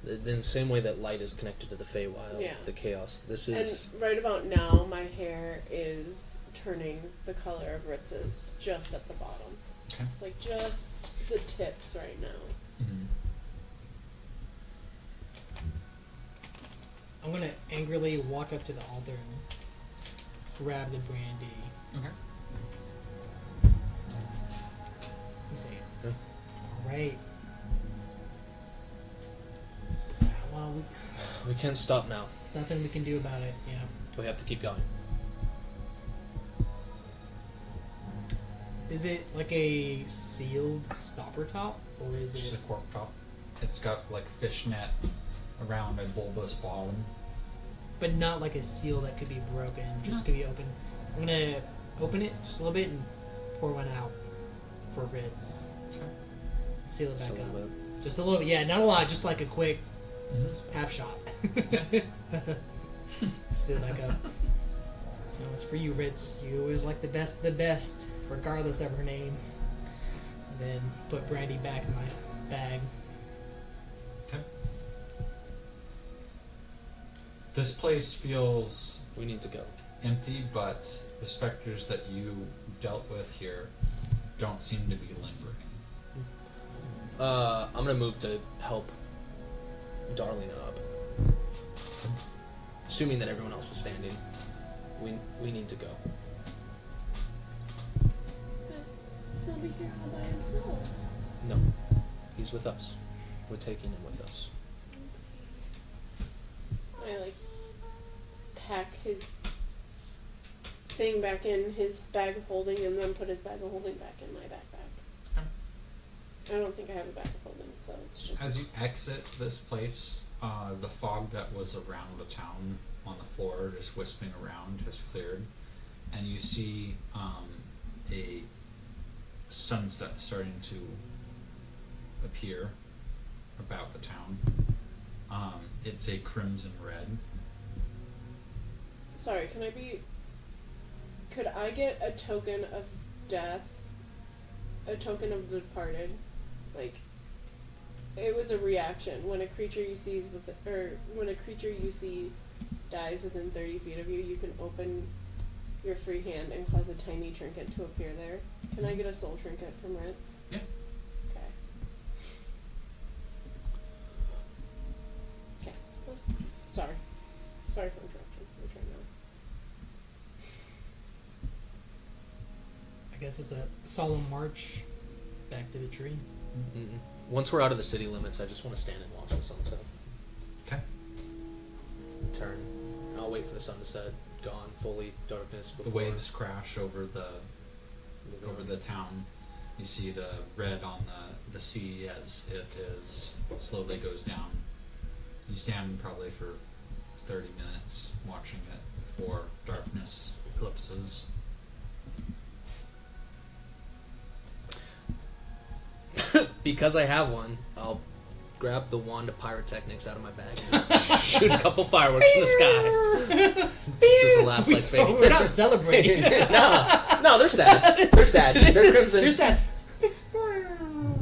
In the same way that light is connected to the Feywild, Yeah. the Chaos. This is... And right about now, my hair is turning the color of Ritz's just at the bottom. Okay. Like just the tips right now. I'm gonna angrily walk up to the altar and grab the brandy. Okay. And say, Yeah. alright. Well, We can't stop now. there's nothing we can do about it, yeah. We have to keep going. Is it like a sealed stopper top? Or is Just it... a cork top. It's got like fishnet around a bulbous bottom. But not like a seal that could be broken, just could be open. I'm gonna open it just a little bit and pour one out for Ritz. Okay. Seal it back Just a up. little bit. Just a little bit, yeah, not a lot, just like a quick half shot. Seal it back up. No, it's for you, Ritz. You always like the best of the best, regardless of her name. And then put brandy back in my bag. Okay. This place feels We need to go. empty, but the specters that you dealt with here don't seem to be lingering. I'm gonna move to help Darling up. Assuming that everyone else is standing. We need to go. He'll be here all by himself. No. He's with us. We're taking him with us. I like pack his thing back in his bag of holding and then put his bag of holding back in my backpack. I don't think I have a bag of holding, so it's just... As you exit this place, the fog that was around the town on the floor, just wisping around, has cleared, and you see a sunset starting to appear about the town. It's a crimson red. Sorry, could I get a token of death? A token of the departed? Like, it was a reaction. When a creature you see dies within 30 feet of you, you can open your free hand and cause a tiny trinket to appear there. Can I get a soul trinket from Ritz? Yeah. Okay. Okay. Well, sorry for interrupting. I'm trying now. I guess it's a solemn march back to the tree. Mm-mm. Once we're out of the city limits, I just want to stand and watch the sunset. Okay. Turn. I'll wait for the sun to set. Gone. Fully darkness. The Before waves crash over the town. You see the red on the sea as it is slowly goes down. You stand probably for 30 minutes watching it before darkness eclipses. Because I have one, I'll grab the wand of pyrotechnics out of my bag and just shoot a couple fireworks in the sky. Just as the last lights fade. We're not celebrating. No, they're sad. They're sad. They're crimson. They're sad.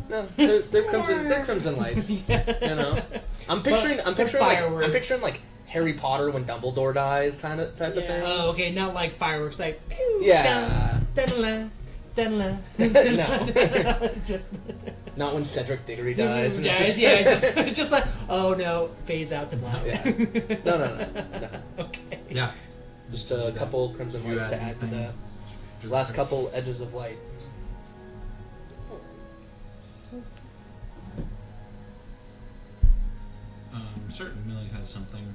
No, they're crimson. They're crimson lights. You know, I'm picturing fireworks. like Harry Potter when Dumbledore dies, type of thing. Oh, okay, not like fireworks, like pew, Yeah. dun, dun, No. just Not when Cedric Diggory dies. And it's guys, just, just like oh no, fades out to black. Yeah. No. Okay. Yeah. Just a couple crimson You lights to add add to anything? the last couple edges of light. Certain Millie has something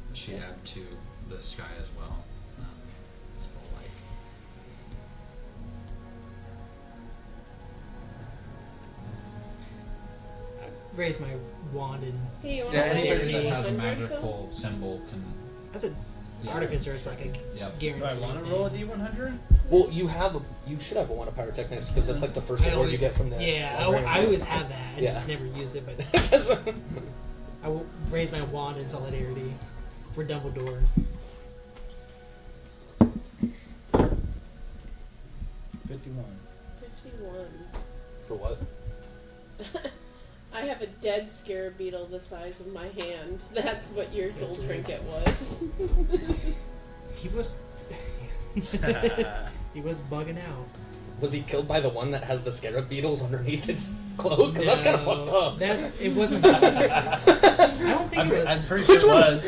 that she add to the sky as well. It's full light. I raise my wand and Hey, you want So to anybody let that your has a D100 magical symbol can. as an Yeah. artificer, it's like a Yep. Do guarantee. I want to roll a D100? Well, you should have a wand of pyrotechnics because that's like the first I reward you always- get from the. Yeah, librarian. I always have that. I Yeah. just never used it, but That's- I will raise my wand in solidarity for Dumbledore. 51. 51. For what? I have a dead scarab beetle the size of my hand. That's what your soul That's trinket right. was. He was he was bugging out. Was he killed by the one that has the scarab beetles underneath its cloak? Because that's kind of fucked up. That it wasn't. I don't think it was. I'm pretty sure it was.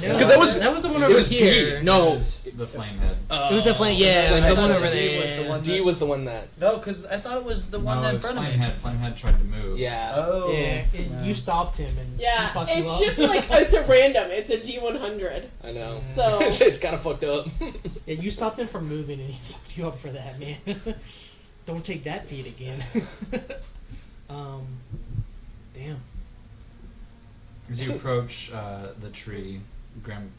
No, 'Cause that was the one it over was here. D. No, It was the flamehead. It was the flame. Yeah, it was I the one thought over D there. was the one D was the one that. No, because I thought it was the one No, in it's front of me. Flamehead. Flamehead tried to move. Yeah. Oh. Yeah, you stopped him and Yeah, he fucked you it's up. just like, it's a random. It's a D100. I know. So- it's kind of fucked up. Yeah, you stopped him from moving and he fucked you up for that, man. Don't take that feat again. Damn. As you approach the tree, Grimp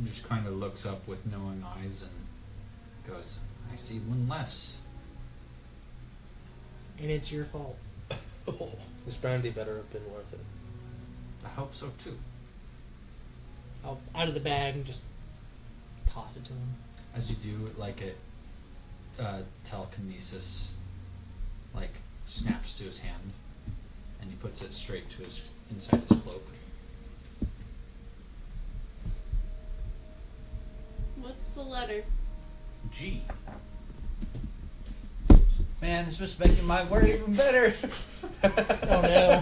just kind of looks up with knowing eyes and goes, "I see one less." And it's your fault. This brandy better have been worth it. I hope so too. I'll out of the bag and just toss it to him. As you do, like it, telekinesis, like snaps to his hand, and he puts it straight to his inside his cloak. What's the letter? G. Man, this was making my word even better. Oh no.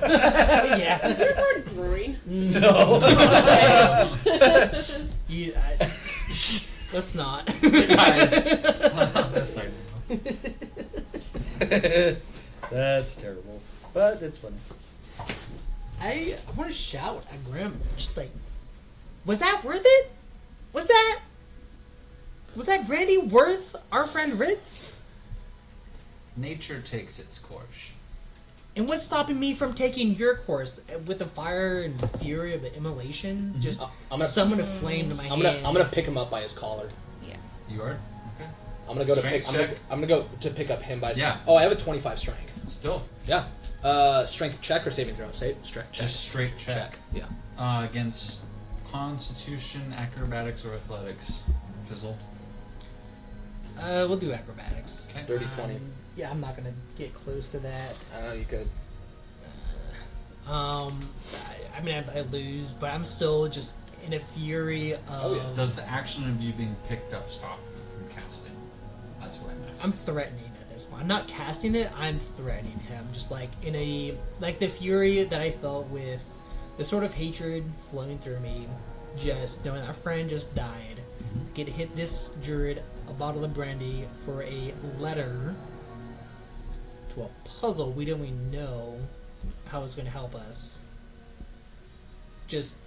Yeah. Is your word groin? No. You, let's not. Guys, That's terrible. But it's funny. I want to shout at Grim. Just like, was that worth it? Was that brandy worth our friend Ritz? nature takes its course. And what's stopping me from taking your course with the fire and fury of the immolation? Just I'm gonna summon a flame to my I'm hand. gonna pick him up by his collar. Yeah. You are? Okay. I'm gonna go to Strength pick. I'm check. gonna go to pick up him by his. Yeah. Oh, I have a 25 strength. Still. Yeah. Strength check or saving throw? Strength check. Just straight check. Yeah. Against Constitution, Acrobatics, or Athletics. Fizzle. We'll do acrobatics. Okay. Dirty 20. Yeah, I'm not gonna get close to that. I don't know, you could. I mean, I lose, but I'm still just in a fury of. Oh, yeah. Does the action of you being picked up stop you from casting? That's what I'm asking. I'm threatening at this point. I'm not casting it. I'm threatening him. Just like in a the fury that I felt with the sort of hatred flowing through me, just knowing that our friend just died. Get hit this druid a bottle of brandy for a letter to a puzzle we didn't even know how it's going to help us. Just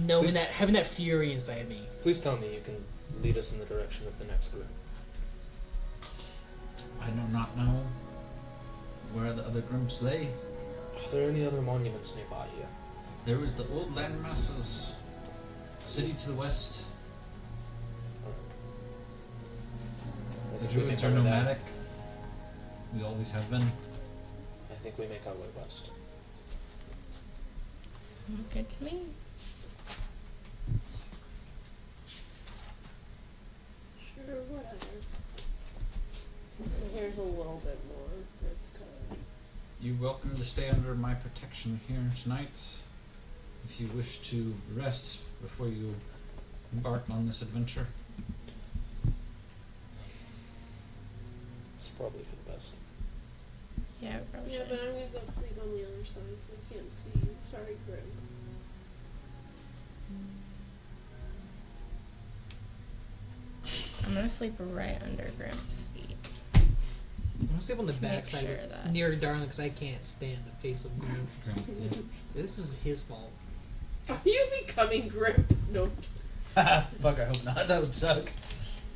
knowing Please- that, having that fury inside me. Please tell me you can lead us in the direction of the next group. I do not know where the other Grimps lay. Are there any other monuments nearby here? There was the old landmasses city to the west. I The think we druids make are our way there. nomadic. We always have been. I think we make our way west. Sounds good to me. Sure, whatever. Here's a little bit more. That's good. You're welcome to stay under my protection here tonight. If you wish to rest before you embark on this adventure. It's probably for the best. Yeah, we probably Yeah, should. but I'm gonna go sleep on the other side so I can't see you. Sorry, Grim. I'm gonna sleep right under Grimp's feet. I'm going to sleep on the To make back side sure that- near Darling because I can't stand the face of Grim. Yeah. This is his fault. Are you becoming Grim? No. Fuck, I hope not. That would suck.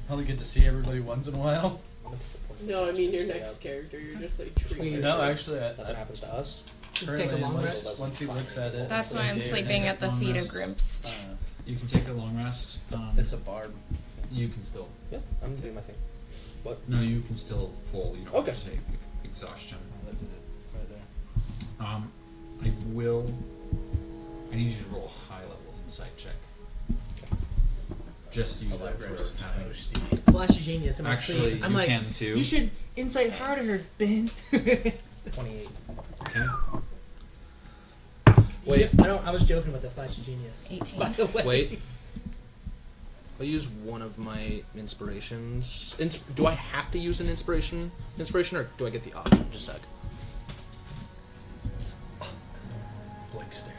I only get to see everybody once in a while. I'm gonna take the point of No, I mean your stay next up. character. You're just like treating. No, actually, Nothing happens to us. Take a currently, long once, rest. once he looks at it, That's why I'm okay, sleeping at the long feet of rest. Grimp's. You can take a long rest. It's a barb. You can still. Yeah, I'm doing my thing. What? No, you can still full. You don't Okay. have to take exhaustion. That did it right there. I will. I need you to roll a high level insight check. Just you Oh, that though, Grimp's for having. toasty. Flash of genius in my Actually, sleep. I'm you like, can too. you should insight harder, Ben. 28. Okay. Wait. I was joking about the flash of genius. 18. By the way. Wait. I'll use one of my inspirations. Do I have to use an inspiration, or do I get the option? Just a sec. Blank stare.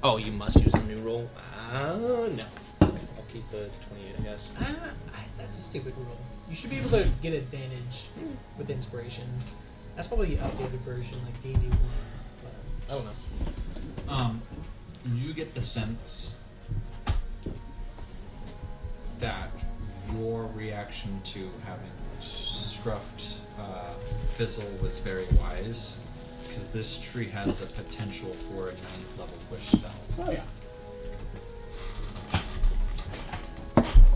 Oh, you must use the new roll? No. I'll keep the 28, I guess. That's a stupid rule. You should be able to get advantage with inspiration. That's probably the updated version, like D&D 1. I don't know. You get the sense that your reaction to having scruffed Fizzle was very wise, because this tree has the potential for a 9th level push spell. Oh yeah.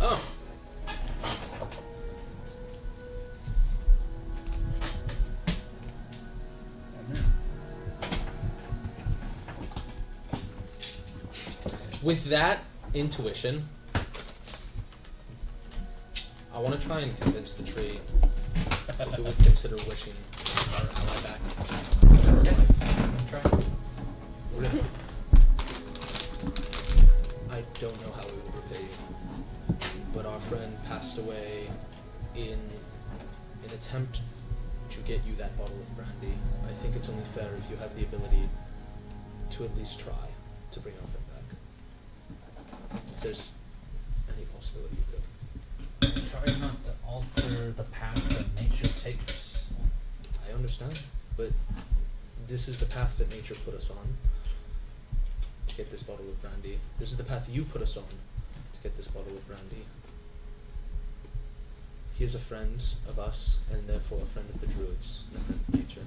Oh. With that intuition, I want to try and convince the tree if it would consider wishing our ally back. Try. I don't know how we would repay you, but our friend passed away in an attempt to get you that bottle of brandy. I think it's only fair if you have the ability to at least try to bring our friend back. If there's any possibility you could. Try not to alter the path that nature takes. I understand, but this is the path that nature put us on to get this bottle of brandy. This is the path you put us on to get this bottle of brandy. He is a friend of us, and therefore a friend of the druids, and a friend of nature.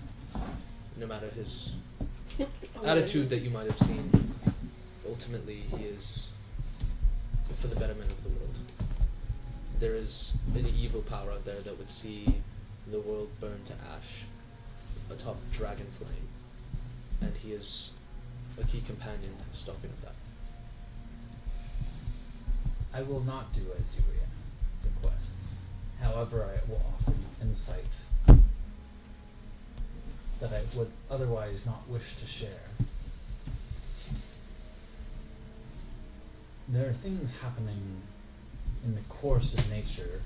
No matter his attitude that you might have seen, ultimately he is for the betterment of the world. There is an evil power out there that would see the world burn to ash atop dragon flame, and he is a key companion to the stopping of that. I will not do as you request. However, I will offer you insight that I would otherwise not wish to share. There are things happening in the course of nature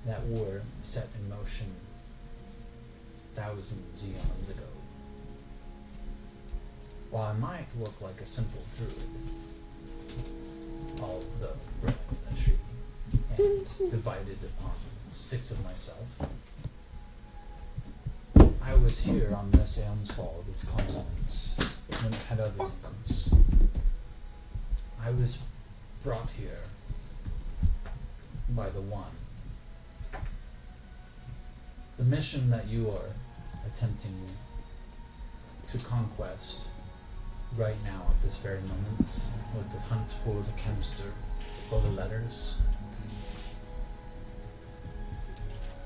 that were set in motion thousands of eons ago. While I might look like a simple druid, although bred in a tree and divided upon 6 of myself, I was here on this Alemsfall, this continent, when it had other names. I was brought here by the One. The mission that you are attempting to conquest right now at this very moment, with the hunt for the chemster, for the letters,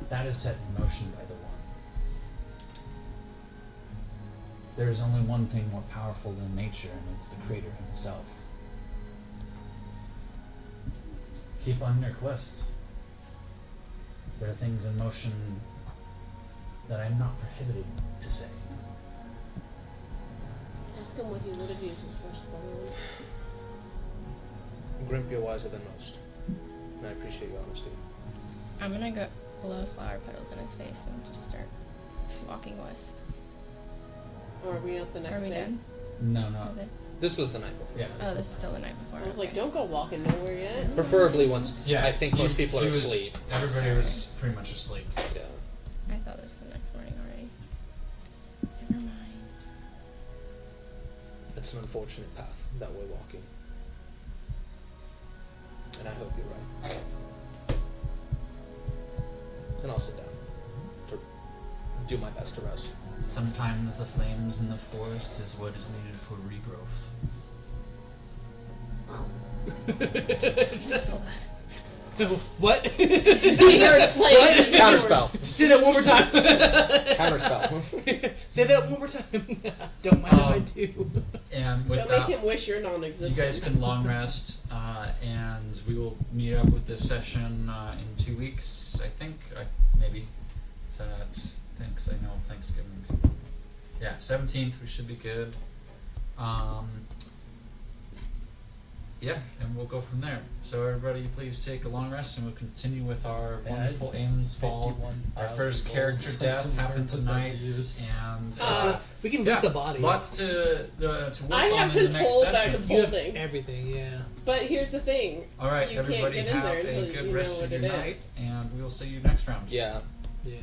that is set in motion by the One. There is only one thing more powerful than nature, and it's the Creator himself. Keep on your quest. There are things in motion that I'm not prohibited to say. Ask him what he would have used his first spell on. Grimp, you're wiser than most, and I appreciate your honesty. I'm gonna go blow flower petals in his face and just start walking west. Or are we up the next Are we day? done? No, Are no. they- This was the night before. Yeah. Oh, this is still the night before. I was like, okay. don't go walking nowhere yet. Preferably once. Yeah, I think most people are asleep. Everybody was pretty much asleep. Yeah. I thought this was the next morning already. Never mind. It's an unfortunate path that we're walking. And I hope you're right. And I'll sit down to do my best to rest. Sometimes the flames in the forest is what is needed for regrowth. So What? He heard flames in the Counterspell. Say that one more time. Counterspell. Say that one more time. Don't mind if I do. And with Don't that, make him wish you're you non-existent. guys can long rest, and we will meet up with this session in 2 weeks. I think, maybe. Is that? Thanks. I know Thanksgiving. Yeah, 17th. We should be good. Yeah, and we'll go from there. So everybody, please take a long rest, and we'll continue with our wonderful Alemsfall. Our first character death happened tonight, and We can yeah, loot the body. lots to work I on have in the his next whole bag session. of You have holding. everything, yeah. But here's the thing. All right, You everybody, can't get in have there a until good you rest know of what your it night, is. and we will see you next round. Yeah. Yeah.